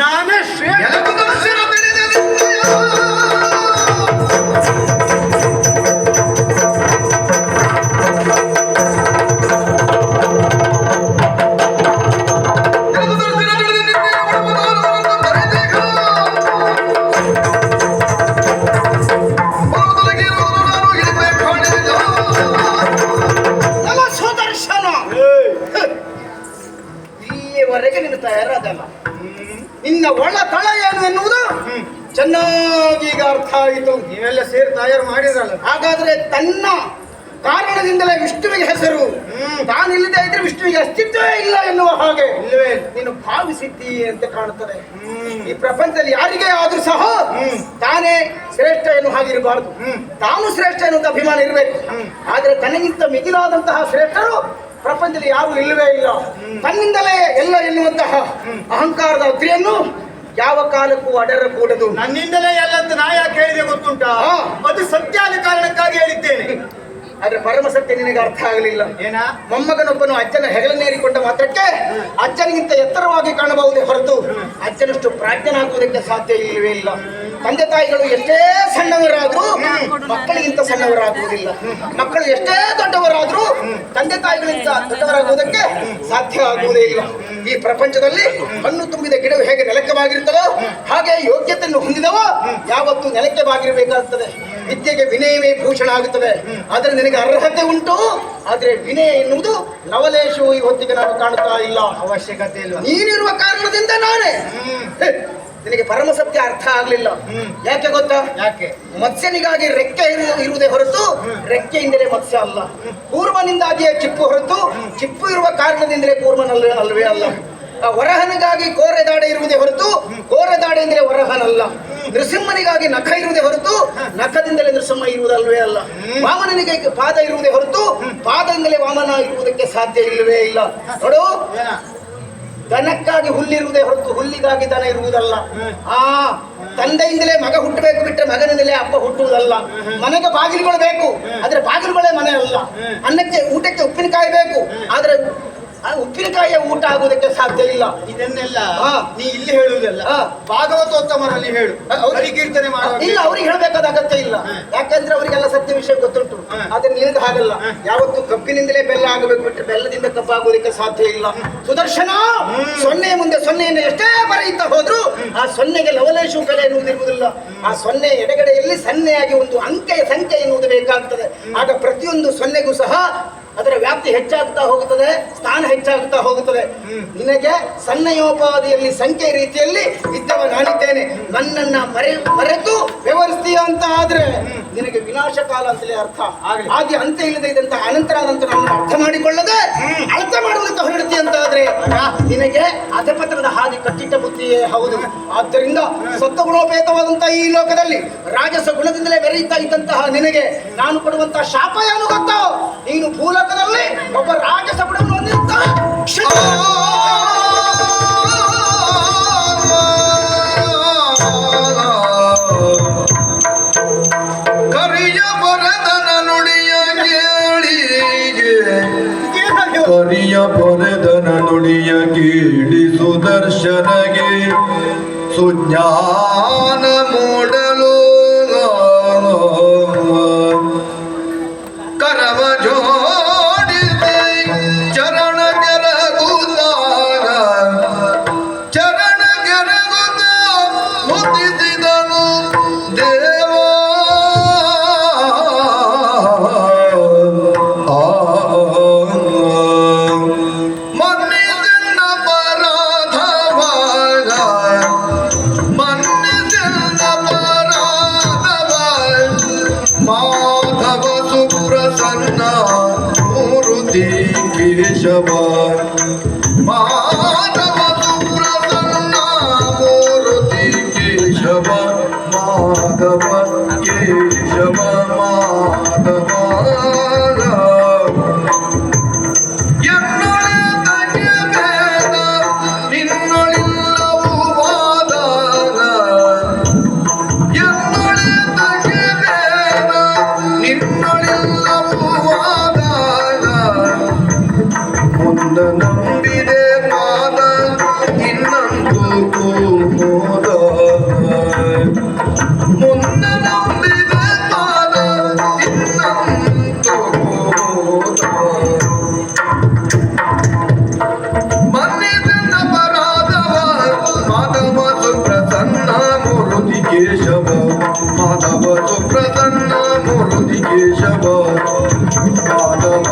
ನಾನೇ ಇಲ್ಲಿಯವರೆಗೆ ನಿನ್ನ ತಯಾರಾದಲ್ಲ. ನಿನ್ನ ಒಳ ತಳ ಏನು ಎನ್ನುವುದು ಚೆನ್ನಾಗಿ ಈಗ ಅರ್ಥ ಆಯಿತು. ನೀವೆಲ್ಲ ಸೇರಿ ತಯಾರು ಮಾಡಿದ್ರಲ್ಲ. ಹಾಗಾದ್ರೆ ತನ್ನ ಕಾರಣದಿಂದಲೇ ವಿಷ್ಣುವಿಗೆ ಹೆಸರು. ತಾನಿಲ್ಲದೆ ಇದ್ರೆ ವಿಷ್ಣುವಿಗೆ ಅಸ್ತಿತ್ವವೇ ಇಲ್ಲ ಎನ್ನುವ ಹಾಗೆ ಇಲ್ಲವೇ ನೀನು ಭಾವಿಸಿದ್ದೀ ಅಂತ ಕಾಣುತ್ತದೆ. ಈ ಪ್ರಪಂಚದಲ್ಲಿ ಯಾರಿಗೇ ಆದ್ರೂ ಸಹ ತಾನೇ ಶ್ರೇಷ್ಠ ಎನ್ನುವ ಹಾಗಿರಬಾರ್ದು. ತಾನು ಶ್ರೇಷ್ಠ ಎನ್ನುವಂತ ಅಭಿಮಾನ ಇರಬೇಕು. ಆದ್ರೆ ತನಗಿಂತ ಮಿಗಿಲಾದಂತಹ ಶ್ರೇಷ್ಠರು ಪ್ರಪಂಚದಲ್ಲಿ ಯಾರು ಇಲ್ಲವೇ ಇಲ್ಲ. ತನ್ನಿಂದಲೇ ಎಲ್ಲ ಎನ್ನುವಂತಹ ಅಹಂಕಾರದ ಅಗ್ರಿಯನ್ನು ಯಾವ ಕಾಲಕ್ಕೂ ಅಡರಕೂಡದು. ನನ್ನಿಂದಲೇ ಎಲ್ಲ ಅಂತ ನಾ ಯಾಕೆ ಹೇಳಿದೆ ಗೊತ್ತುಂಟಾ? ಅದು ಸತ್ಯಾದ ಕಾರಣಕ್ಕಾಗಿ ಹೇಳಿದ್ದೇನೆ. ಆದ್ರೆ ಪರಮ ಸತ್ಯ ನಿನಗೆ ಅರ್ಥ ಆಗಲಿಲ್ಲ. ಏನ? ಮೊಮ್ಮಗನೊಬ್ಬನು ಅಜ್ಜನ ಹೆಗಲನ್ನೇರಿಕೊಂಡ ಮಾತ್ರಕ್ಕೆ ಅಜ್ಜನಿಗಿಂತ ಎತ್ತರವಾಗಿ ಕಾಣಬಹುದೇ ಹೊರತು ಅಜ್ಜನಷ್ಟು ಪ್ರಾಜ್ಞನಾಗುವುದಕ್ಕೆ ಸಾಧ್ಯ ಇಲ್ಲವೇ ಇಲ್ಲ. ತಂದೆ ತಾಯಿಗಳು ಎಷ್ಟೇ ಸಣ್ಣವರಾದ್ರೂ ಮಕ್ಕಳಿಗಿಂತ ಸಣ್ಣವರಾಗುವುದಿಲ್ಲ. ಮಕ್ಕಳು ಎಷ್ಟೇ ದೊಡ್ಡವರಾದ್ರೂ ತಂದೆ ತಾಯಿಗಳಿಂದ ದೊಡ್ಡವರಾಗುವುದಕ್ಕೆ ಸಾಧ್ಯ ಆಗುವುದೇ ಇಲ್ಲ. ಈ ಪ್ರಪಂಚದಲ್ಲಿ ಹಣ್ಣು ತುಂಬಿದ ಗಿಡವು ಹೇಗೆ ನೆಲಕ್ಕೆ ಬಾಗಿರುತ್ತದೋ ಹಾಗೆ ಯೋಗ್ಯತೆಯನ್ನು ಹೊಂದಿದವ ಯಾವತ್ತೂ ನೆಲಕ್ಕೆ ಬಾಗಿರಬೇಕಾಗುತ್ತದೆ. ವಿದ್ಯೆಗೆ ವಿನಯವೇ ಭೂಷಣ ಆಗುತ್ತದೆ. ಆದರೆ ನಿನಗೆ ಅರ್ಹತೆ ಉಂಟು, ಆದ್ರೆ ವಿನಯ ಎನ್ನುವುದು ಲವಲೇಶವು ಈ ಹೊತ್ತಿಗೆ ನಾನು ಕಾಣುತ್ತಾ ಇಲ್ಲ. ಅವಶ್ಯಕತೆ ಇಲ್ಲ. ನೀನಿರುವ ಕಾರಣದಿಂದ ನಾನೇ ನಿನಗೆ ಪರಮ ಸತ್ಯ ಅರ್ಥ ಆಗ್ಲಿಲ್ಲ. ಯಾಕೆ ಗೊತ್ತಾ? ಯಾಕೆ? ಮತ್ಸ್ಯನಿಗಾಗಿ ರೆಕ್ಕೆ ಇರುವುದೇ ಹೊರತು ರೆಕ್ಕೆಯಿಂದಲೇ ಮತ್ಸ್ಯ ಅಲ್ಲ. ಕೂರ್ಮನಿಂದಾಗಿಯೇ ಚಿಪ್ಪು ಹೊರತು ಚಿಪ್ಪು ಇರುವ ಕಾರಣದಿಂದಲೇ ಕೂರ್ಮನಲ್ಲ ಅಲ್ವೇ ಅಲ್ಲ. ವರಹನಿಗಾಗಿ ಕೋರೆದಾಡೆ ಇರುವುದೇ ಹೊರತು ಕೋರೆದಾಡೆಯಿಂದಲೇ ವರಹನಲ್ಲ. ನೃಸಿಂಹನಿಗಾಗಿ ನಖ ಇರುವುದೇ ಹೊರತು ನಖದಿಂದಲೇ ನೃಸಿಂಹ ಇರುವುದಲ್ವೇ ಅಲ್ಲ. ವಾಮನನಿಗೆ ಪಾದ ಇರುವುದೇ ಹೊರತು ಪಾದದಿಂದಲೇ ವಾಮನ ಇರುವುದಕ್ಕೆ ಸಾಧ್ಯ ಇಲ್ಲವೇ ಇಲ್ಲ. ನೋಡು, ದನಕ್ಕಾಗಿ ಹುಲ್ಲಿರುವುದೇ ಹೊರತು ಹುಲ್ಲಿಗಾಗಿ ದನ ಇರುವುದಲ್ಲ. ತಂದೆಯಿಂದಲೇ ಮಗ ಹುಟ್ಟಬೇಕು ಬಿಟ್ಟರೆ ಮಗನಿಂದಲೇ ಅಪ್ಪ ಹುಟ್ಟುವುದಲ್ಲ. ಮನೆಗೆ ಬಾಗಿಲುಗಳು ಬೇಕು, ಆದ್ರೆ ಬಾಗಿಲುಗಳೇ ಮನೆ ಅಲ್ಲ. ಅನ್ನಕ್ಕೆ ಊಟಕ್ಕೆ ಉಪ್ಪಿನಕಾಯಿ ಬೇಕು, ಆದ್ರೆ ಉಪ್ಪಿನಕಾಯಿಯ ಊಟ ಆಗುವುದಕ್ಕೆ ಸಾಧ್ಯ ಇಲ್ಲ. ಇದನ್ನೆಲ್ಲ ನೀ ಇಲ್ಲಿ ಹೇಳುವುದಲ್ಲ, ಭಾಗವತೋತ್ತಮರಲ್ಲಿ ಹೇಳು. ಕೀರ್ತನೆ ಇಲ್ಲ, ಅವ್ರಿಗೆ ಹೇಳ್ಬೇಕಾದ ಅಗತ್ಯ ಇಲ್ಲ. ಯಾಕಂದ್ರೆ ಅವರಿಗೆಲ್ಲ ಸತ್ಯ ವಿಷಯ ಗೊತ್ತುಂಟು. ಆದ್ರೆ ನಿನಗೆ ಹಾಗಲ್ಲ. ಯಾವತ್ತು ಕಬ್ಬಿನಿಂದಲೇ ಬೆಲ್ಲ ಆಗಬೇಕು ಬಿಟ್ಟರೆ ಬೆಲ್ಲದಿಂದ ಕಬ್ಬಾಗುವುದಕ್ಕೆ ಸಾಧ್ಯ ಇಲ್ಲ. ಸುದರ್ಶನ, ಸೊನ್ನೆ ಮುಂದೆ ಸೊನ್ನೆಯನ್ನು ಎಷ್ಟೇ ಬರೆಯುತ್ತಾ ಹೋದ್ರು ಆ ಸೊನ್ನೆಗೆ ಲವಲೇಶು ಬೆಲೆ ಎನ್ನುವುದಿರುವುದಿಲ್ಲ. ಆ ಸೊನ್ನೆ ಎಡಗಡೆಯಲ್ಲಿ ಸನ್ನೆಯಾಗಿ ಒಂದು ಅಂಕೆಯ ಸಂಖ್ಯೆ ಎನ್ನುವುದು ಬೇಕಾಗ್ತದೆ. ಆಗ ಪ್ರತಿಯೊಂದು ಸೊನ್ನೆಗೂ ಸಹ ಅದರ ವ್ಯಾಪ್ತಿ ಹೆಚ್ಚಾಗ್ತಾ ಹೋಗುತ್ತದೆ, ಸ್ಥಾನ ಹೆಚ್ಚಾಗ್ತಾ ಹೋಗುತ್ತದೆ. ನಿನಗೆ ಸನ್ನೆಯೋಪಾದಿಯಲ್ಲಿ ಸಂಖ್ಯೆ ರೀತಿಯಲ್ಲಿ ಇದ್ದವ ನಾನಿದ್ದೇನೆ. ನನ್ನನ್ನ ಮರೆತು ವ್ಯವಹರಿಸ್ತೀಯ ಅಂತ ಆದ್ರೆ ನಿನಗೆ ವಿನಾಶ ಕಾಲ ಅಂತಲೇ ಅರ್ಥ. ಆದಿ ಅಂತ್ಯ ಇಲ್ಲದೆ ಇದ್ದಂತಹ ಅನಂತರ ಅರ್ಥ ಮಾಡಿಕೊಳ್ಳದೆ ಅರ್ಥ ಮಾಡುವುದಕ್ಕೆ ಹೊರಡ್ತಿ ಅಂತ ಆದ್ರೆ ನಿನಗೆ ಅಧಪತ್ರದ ಹಾದಿ ಕಟ್ಟಿಟ್ಟ ಬುದ್ಧಿಯೇ ಹೌದು. ಆದ್ದರಿಂದ ಸತ್ವಗುಣೋಪೇತವಾದಂತಹ ಈ ಲೋಕದಲ್ಲಿ ರಾಜಸ ಗುಣದಿಂದಲೇ ಬೆರೆಯುತ್ತಾ ಇದ್ದಂತಹ ನಿನಗೆ ನಾನು ಕೊಡುವಂತಹ ಶಾಪ ಏನು ಗೊತ್ತೋ? ನೀನು ಭೂಲೋಕದಲ್ಲಿ ಒಬ್ಬ ರಾಜಸ ಗುಣವನ್ನು ಹೊಂದಿರುತ್ತಾ ಕರಿಯ ಪೊರೆದನ ನುಡಿಯ ಕೇಳಿ ಸುದರ್ಶನಗೆ ಸುಜ್ಞಾನ ಮೂಡಲು ಕರವ ಜೋಡಿಸಿ ಚರಣ ಗೆರಗುತ್ತಾಗ ಚರಣ ಗೆರಗುತ್ತ ಮುದ್ದಿಸಿದನು ದೇವ. ಕೇಶವ ಮಾಧವ ಸುಪ್ರಸನ್ನ ಮೂರುತಿ ಕೇಶವ ಮಾಧವ ಕೇಶವ ಮಾಧವ ನಿನ್ನೊಳಿಲ್ಲವೂ ವಾದಾಗ ನಿನ್ನೊಳಿಲ್ಲವೂ ವಾದಾಗ ಮುಂದ ನಂಬಿದೆ ಪಾದ ಇನ್ನಂತೂ ಮೋದ ಮುಂದ ನಂಬಿದೆ ಪಾದ ಇನ್ನಂತೂ ಮೋದ ಮನ್ನಿದ ಪರಾಧವ ಮಾಧವ ಸುಪ್ರಸನ್ನ ಮೂರುತಿ ಕೇಶವ ಮಾಧವ ಸುಪ್ರಸನ್ನ ಮೂರುತಿ ಕೇಶವ ಮಾಧವ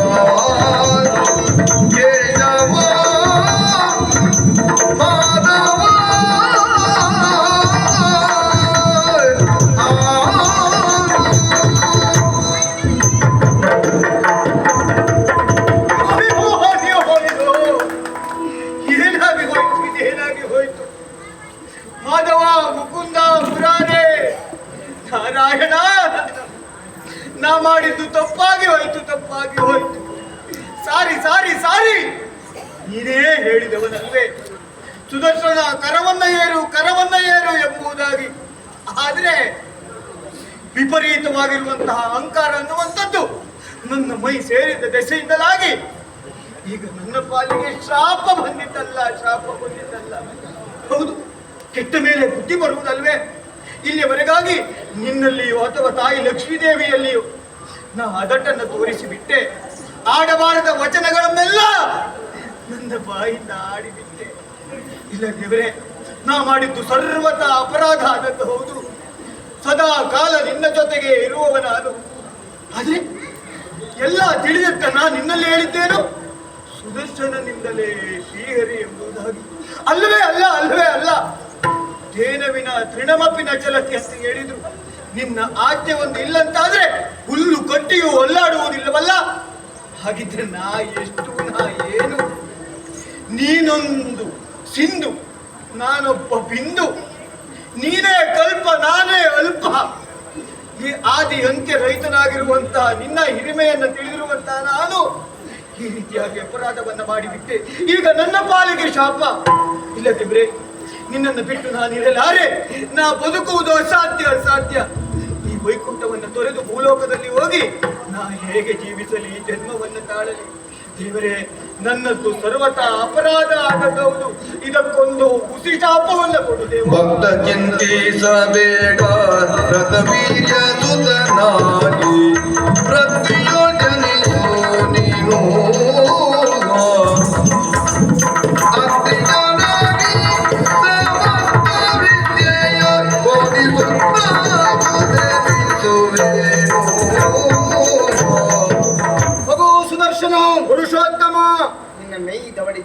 ನಾ ಮಾಡಿದ್ದು ತಪ್ಪಾಗಿ ಹೋಯ್ತು, ತಪ್ಪಾಗಿ ಹೋಯ್ತು. ಸಾರಿ ಸಾರಿ ಸಾರಿ. ನೀನೇ ಹೇಳಿದವನಲ್ವೇ ಸುದರ್ಶನ ಕರವನ್ನ ಏರು ಎಂಬುದಾಗಿ. ಆದ್ರೆ ವಿಪರೀತವಾಗಿರುವಂತಹ ಅಹಂಕಾರ ಅನ್ನುವಂಥದ್ದು ನನ್ನ ಮೈ ಸೇರಿದ ದೆಸೆಯಿಂದಲಾಗಿ ಈಗ ನನ್ನ ಪಾಲಿಗೆ ಶಾಪ ಬಂದಿದ್ದಲ್ಲ. ಹೌದು, ಕೆಟ್ಟ ಮೇಲೆ ಬುದ್ಧಿ ಬರುವುದಲ್ವೇ? ಇಲ್ಲಿಯವರೆಗಾಗಿ ನಿನ್ನಲ್ಲಿಯೋ ಅಥವಾ ತಾಯಿ ಲಕ್ಷ್ಮೀದೇವಿಯಲ್ಲಿಯೋ ನಾ ಅದಟ್ಟನ್ನು ತೋರಿಸಿಬಿಟ್ಟೆ. ಆಡಬಾರದ ವಚನಗಳನ್ನೆಲ್ಲ ನನ್ನ ಬಾಯಿಂದ ಆಡಿಬಿಟ್ಟೆ. ಇಲ್ಲ ದೇವರೇ, ನಾ ಮಾಡಿದ್ದು ಸರ್ವತ ಅಪರಾಧ ಆದದ್ದು ಹೌದು. ಸದಾ ಕಾಲ ನಿನ್ನ ಜೊತೆಗೆ ಇರುವವ ನಾನು. ಆದ್ರೆ ಎಲ್ಲ ತಿಳಿದತ್ತ ನಾ ನಿನ್ನಲ್ಲಿ ಹೇಳಿದ್ದೇನು ಸುದರ್ಶನನಿಂದಲೇ ಶ್ರೀಹರಿ ಎಂಬುದಾಗಿ. ಅಲ್ಲವೇ ಅಲ್ಲ. ತೇನವಿನ ತೃಣಮಪಿನ ಚಲತಿ ಅಂತ ಹೇಳಿದ್ರು. ನಿನ್ನ ಆಜ್ಞೆ ಒಂದು ಇಲ್ಲಂತಾದ್ರೆ ಹುಲ್ಲು ಕಟ್ಟಿಯೂ ಒಲ್ಲಾಡುವುದಿಲ್ಲವಲ್ಲ. ಹಾಗಿದ್ರೆ ನಾ ಏನು? ನೀನೊಂದು ಸಿಂಧು, ನಾನೊಬ್ಬ ಬಿಂದು. ನೀನೇ ಕಲ್ಪ, ನಾನೇ ಅಲ್ಪ. ಈ ಆದಿ ಅಂತ್ಯ ರಹಿತನಾಗಿರುವಂತಹ ನಿನ್ನ ಹಿರಿಮೆಯನ್ನು ತಿಳಿದಿರುವಂತಹ ನಾನು ಈ ರೀತಿಯಾಗಿ ಅಪರಾಧವನ್ನ ಮಾಡಿಬಿಟ್ಟೆ. ಈಗ ನನ್ನ ಪಾಲಿಗೆ ಶಾಪ. ಇಲ್ಲದಿದ್ರೆ ನಿನ್ನನ್ನು ಬಿಟ್ಟು ನಾನಿರಲಾರೆ. ನಾ ಬದುಕುವುದು ಅಸಾಧ್ಯ. ಈ ವೈಕುಂಠವನ್ನು ತೊರೆದು ಭೂಲೋಕದಲ್ಲಿ ಹೋಗಿ ನಾ ಹೇಗೆ ಜೀವಿಸಲಿ, ಈ ಜನ್ಮವನ್ನು ತಾಳಲಿ? ದೇವರೇ, ನನ್ನದ್ದು ಸರ್ವತಾ ಅಪರಾಧ ಆಗಬಹುದು. ಇದಕ್ಕೊಂದು ಹುಸಿ ಶಾಪವನ್ನ ಕೊಡು ದೇವ. ಭಕ್ತ ಚಿಂತಿಸಬೇಡ, ರಥವೀರ್ಯ ಸುತನಾಗಿ ಪ್ರತಿಯೋಜನಿಸು ನೀನು. ಅಗ್ನಿಜನಾಗಿ ಸಮಸ್ತ ವಿದ್ಯೆಯ ಬೋಧಿಸುತ್ತಾ ಉದಯಿಸುವೆನು. ಮಗು ಸುದರ್ಶನ, ಪುರುಷೋತ್ತಮ, ನಿನ್ನ ಮೈ ದವಡಿ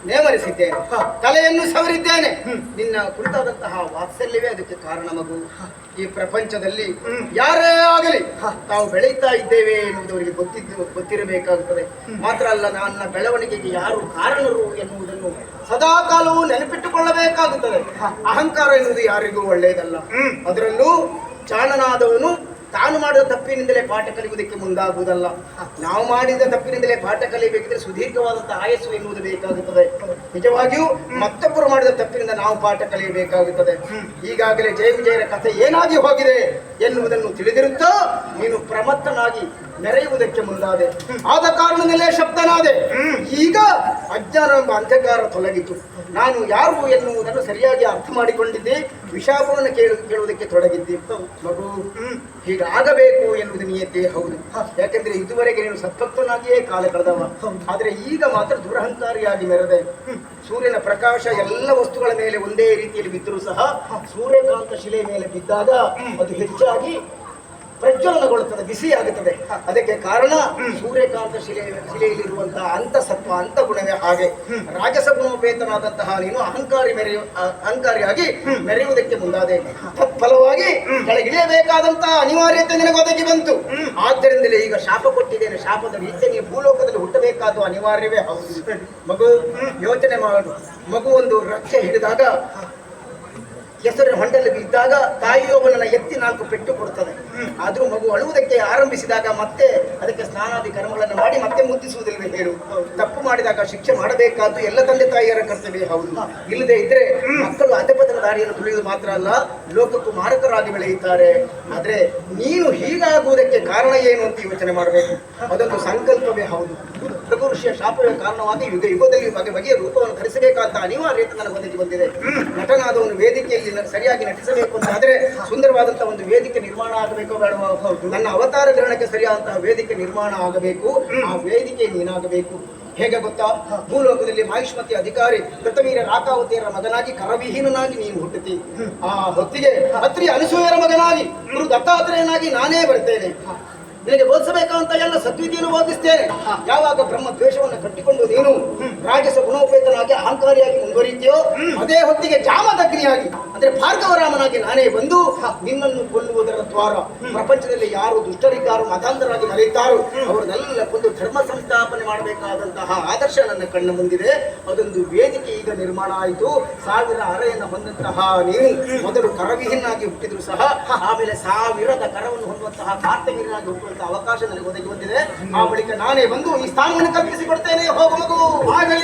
ನೇಮರಿಸಿದ್ದೇನೆ, ತಲೆಯನ್ನು ಸವರಿದ್ದೇನೆ. ನಿನ್ನ ಕುರಿತಾದಂತಹ ವಾತ್ಸಲ್ಯವೇ ಅದಕ್ಕೆ ಕಾರಣ ಮಗು. ಈ ಪ್ರಪಂಚದಲ್ಲಿ ಯಾರೇ ಆಗಲಿ ತಾವು ಬೆಳೀತಾ ಇದ್ದೇವೆ ಎನ್ನುವುದವರಿಗೆ ಗೊತ್ತಿರಬೇಕಾಗುತ್ತದೆ. ಮಾತ್ರ ಅಲ್ಲ, ನನ್ನ ಬೆಳವಣಿಗೆಗೆ ಯಾರು ಕಾರಣರು ಎನ್ನುವುದನ್ನು ಸದಾ ಕಾಲವೂ ನೆನಪಿಟ್ಟುಕೊಳ್ಳಬೇಕಾಗುತ್ತದೆ. ಅಹಂಕಾರ ಎನ್ನುವುದು ಯಾರಿಗೂ ಒಳ್ಳೆಯದಲ್ಲ. ಅದರಲ್ಲೂ ಜಾಣನಾದವನು ತಾನು ಮಾಡಿದ ತಪ್ಪಿನಿಂದಲೇ ಪಾಠ ಕಲಿಯುವುದಕ್ಕೆ ಮುಂದಾಗುವುದಲ್ಲ. ನಾವು ಮಾಡಿದ ತಪ್ಪಿನಿಂದಲೇ ಪಾಠ ಕಲಿಯಬೇಕಿದ್ರೆ ಸುದೀರ್ಘವಾದಂತಹ ಆಯಸ್ಸು ಎನ್ನುವುದು ಬೇಕಾಗುತ್ತದೆ. ನಿಜವಾಗಿಯೂ ಮತ್ತೊಬ್ಬರು ಮಾಡಿದ ತಪ್ಪಿನಿಂದ ನಾವು ಪಾಠ ಕಲಿಯಬೇಕಾಗುತ್ತದೆ. ಈಗಾಗಲೇ ಜಯ ವಿಜಯರ ಕಥೆ ಏನಾಗಿ ಹೋಗಿದೆ ಎನ್ನುವುದನ್ನು ತಿಳಿದಿರುತ್ತೋ ನೀನು ಪ್ರಮತ್ತನಾಗಿ ಮೆರೆಯುವುದಕ್ಕೆ ಮುಂದಾದೆ. ಆದ ಕಾರಣದಲ್ಲೇ ಶಬ್ದನಾದೆ. ಈಗ ಅಜ್ಞಾನ ಎಂಬ ಅಂಧಕಾರ ತೊಲಗಿತು. ನಾನು ಯಾರು ಎನ್ನುವುದನ್ನು ಸರಿಯಾಗಿ ಅರ್ಥ ಮಾಡಿಕೊಂಡಿದ್ದೆ. ವಿಷಾಪವನ್ನು ಕೇಳುವುದಕ್ಕೆ ತೊಡಗಿದ್ದೆ. ಮಗು, ಹೀಗಾಗಬೇಕು ಎನ್ನುವುದು ನಿಯತೆ ಹೌದು. ಯಾಕೆಂದ್ರೆ ಇದುವರೆಗೆ ನೀನು ಸತ್ವತ್ವನಾಗಿಯೇ ಕಾಲ ಕಳೆದವ. ಆದ್ರೆ ಈಗ ಮಾತ್ರ ದುರಹಂಕಾರಿಯಾಗಿ ಮೆರೆದೆ. ಸೂರ್ಯನ ಪ್ರಕಾಶ ಎಲ್ಲ ವಸ್ತುಗಳ ಮೇಲೆ ಒಂದೇ ರೀತಿಯಲ್ಲಿ ಬಿದ್ದರೂ ಸಹ ಸೂರ್ಯಕಾಂತ ಶಿಲೆ ಮೇಲೆ ಬಿದ್ದಾಗ ಅದು ಹೆಚ್ಚಾಗಿ ಪ್ರಜ್ವಲನಗೊಳ್ಳುತ್ತದೆ, ಬಿಸಿಯಾಗುತ್ತದೆ. ಅದಕ್ಕೆ ಕಾರಣ ಸೂರ್ಯಕಾಂತ ಶಿಲೆಯಲ್ಲಿರುವಂತಹ ಅಂತಸತ್ವ, ಅಂತ ಗುಣವೇ ಹಾಗೆ. ರಾಜಸ ಗುಣೋಪೇತನಾದಂತಹ ನೀನು ಅಹಂಕಾರಿಯಾಗಿ ಮೆರೆಯುವುದಕ್ಕೆ ಮುಂದಾದೆ. ತತ್ಫಲವಾಗಿ ಕೆಳಗಿಳಿಯಬೇಕಾದಂತಹ ಅನಿವಾರ್ಯತೆ ನಿನಗೆ ಒದಗಿ ಬಂತು. ಆದ್ದರಿಂದಲೇ ಈಗ ಶಾಪ ಕೊಟ್ಟಿದ್ದೇನೆ. ಶಾಪದ ರೀತಿ ನೀವು ಭೂಲೋಕದಲ್ಲಿ ಹುಟ್ಟಬೇಕಾದ ಅನಿವಾರ್ಯವೇ ಹೌದು. ಮಗು, ಯೋಚನೆ ಮಾಡು. ಮಗು ಒಂದು ರಕ್ಷೆ ಹಿಡಿದಾಗ, ಹೆಸರಿನ ಹೊಂಡಲ್ಲಿ ಬಿದ್ದಾಗ ತಾಯಿಯೊಬ್ಬನನ್ನ ಎತ್ತಿ 4 ಪೆಟ್ಟು ಕೊಡ್ತದೆ. ಆದ್ರೂ ಮಗು ಅಳುವುದಕ್ಕೆ ಆರಂಭಿಸಿದಾಗ ಮತ್ತೆ ಅದಕ್ಕೆ ಸ್ನಾನಾದಿ ಕರ್ಮಗಳನ್ನು ಮಾಡಿ ಮತ್ತೆ ಮುದ್ದಿಸುವುದಿಲ್ಲವೇ ಹೇಳು? ತಪ್ಪು ಮಾಡಿದಾಗ ಶಿಕ್ಷೆ ಮಾಡಬೇಕಾದ್ದು ಎಲ್ಲ ತಂದೆ ತಾಯಿಯರ ಕರ್ತವ್ಯ ಹೌದು. ಇಲ್ಲದೆ ಇದ್ರೆ ಮಕ್ಕಳು ಅಧಪತನ ದಾರಿಯನ್ನು ತುಳಿಯುವುದು ಮಾತ್ರ ಅಲ್ಲ, ಲೋಕಕ್ಕೂ ಮಾರಕರಾಗಿ ಬೆಳೆಯುತ್ತಾರೆ. ಆದ್ರೆ ನೀನು ಹೀಗಾಗುವುದಕ್ಕೆ ಕಾರಣ ಏನು ಅಂತ ಯೋಚನೆ ಮಾಡಬೇಕು. ಅದೊಂದು ಸಂಕಲ್ಪವೇ ಹೌದು. ಪ್ರಭು ಋಷಿಯ ಶಾಪವೇ ಕಾರಣವಾಗಿ ಯುಗದಲ್ಲಿ ಬಗೆಯ ರೂಪವನ್ನು ಧರಿಸಬೇಕಾದ ಅನಿವಾರ್ಯತೆ ನನಗೆ ಒದಗಿ ಬಂದಿದೆ. ನಟನಾದವನು ವೇದಿಕೆಯಲ್ಲಿ ಸರಿಯಾಗಿ ನಟಿಸಬೇಕು ಅಂತಾದ್ರೆ ಸುಂದರವಾದಂತಹ ಒಂದು ವೇದಿಕೆ ನಿರ್ಮಾಣ ಆಗಬೇಕೋ ಬೇಡವೋ? ನನ್ನ ಅವತಾರ ಗ್ರಹಣಕ್ಕೆ ಸರಿಯಾದಂತಹ ವೇದಿಕೆ ನಿರ್ಮಾಣ ಆಗಬೇಕು. ಆ ವೇದಿಕೆ ನೀನಾಗಬೇಕು. ಹೇಗೆ ಗೊತ್ತಾ? ಭೂಲೋಕದಲ್ಲಿ ಮಾಹಿಷ್ಮತಿ ಅಧಿಕಾರಿ ಕೃತವೀರ ರಾಕಾವತಿಯರ ಮಗನಾಗಿ ಕರವಿಹೀನನಾಗಿ ನೀನು ಹುಟ್ಟುತ್ತಿ. ಆ ಹೊತ್ತಿಗೆ ಅತ್ರಿ ಅನಸೂಯರ ಮಗನಾಗಿ ಗುರು ದತ್ತಾತ್ರೇಯನಾಗಿ ನಾನೇ ಬರ್ತೇನೆ. ನಿನಗೆ ಬೋಧಿಸಬೇಕಂತ ಎಲ್ಲ ಸದ್ವಿಧಿಯನ್ನು ಬೋಧಿಸ್ತೇನೆ. ಯಾವಾಗ ಬ್ರಹ್ಮ ದ್ವೇಷವನ್ನು ಕಟ್ಟಿಕೊಂಡು ನೀನು ರಾಜಸ ಗುಣೋಪೇತನಾಗಿ ಅಹಂಕಾರಿಯಾಗಿ ಮುಂದುವರಿತೀಯೋ ಅದೇ ಹೊತ್ತಿಗೆ ಜಾಮದಗ್ನಿಯಾಗಿ ಅಂದ್ರೆ ಭಾರ್ಗವರಾಮನಾಗಿ ನಾನೇ ಬಂದು ನಿನ್ನನ್ನು ಕೊಲ್ಲುವುದರ ದ್ವಾರ. ಪ್ರಪಂಚದಲ್ಲಿ ಯಾರು ದುಷ್ಟರಿದ್ದಾರೋ ಮತಾಂತರಾಗಿ ನಡೆಯುತ್ತಾರೋ ಅವರನ್ನೆಲ್ಲ ಕೊಂದು ಧರ್ಮ ಸಂಸ್ಥಾಪನೆ ಮಾಡಬೇಕಾದಂತಹ ಆದರ್ಶ ನನ್ನ ಕಣ್ಣ ಮುಂದಿದೆ. ಅದೊಂದು ವೇದಿಕೆ ಈಗ ನಿರ್ಮಾಣ ಆಯಿತು. 1000 ಅರೆಯನ್ನು ಹೊಂದಂತಹ ನೀನು ಮೊದಲು ಕರವಿಹೀನಾಗಿ ಹುಟ್ಟಿದ್ರು ಸಹ ಆಮೇಲೆ 1000 ಕರವನ್ನು ಹೊಂದುವಂತಹ ಕಾರ್ತವೀರನಾಗಿ ಹುಟ್ಟುವಂತಹ ಅವಕಾಶ ನನಗೆ ಒದಗಿ ಬಂದಿದೆ. ಆ ಬಳಿಕ ನಾನೇ ಬಂದು ಈ ಸ್ಥಾನವನ್ನು ಕಲ್ಪಿಸಿಕೊಡ್ತೇನೆ. ಹೋಗು ಮಗು. ಆಗಲಿ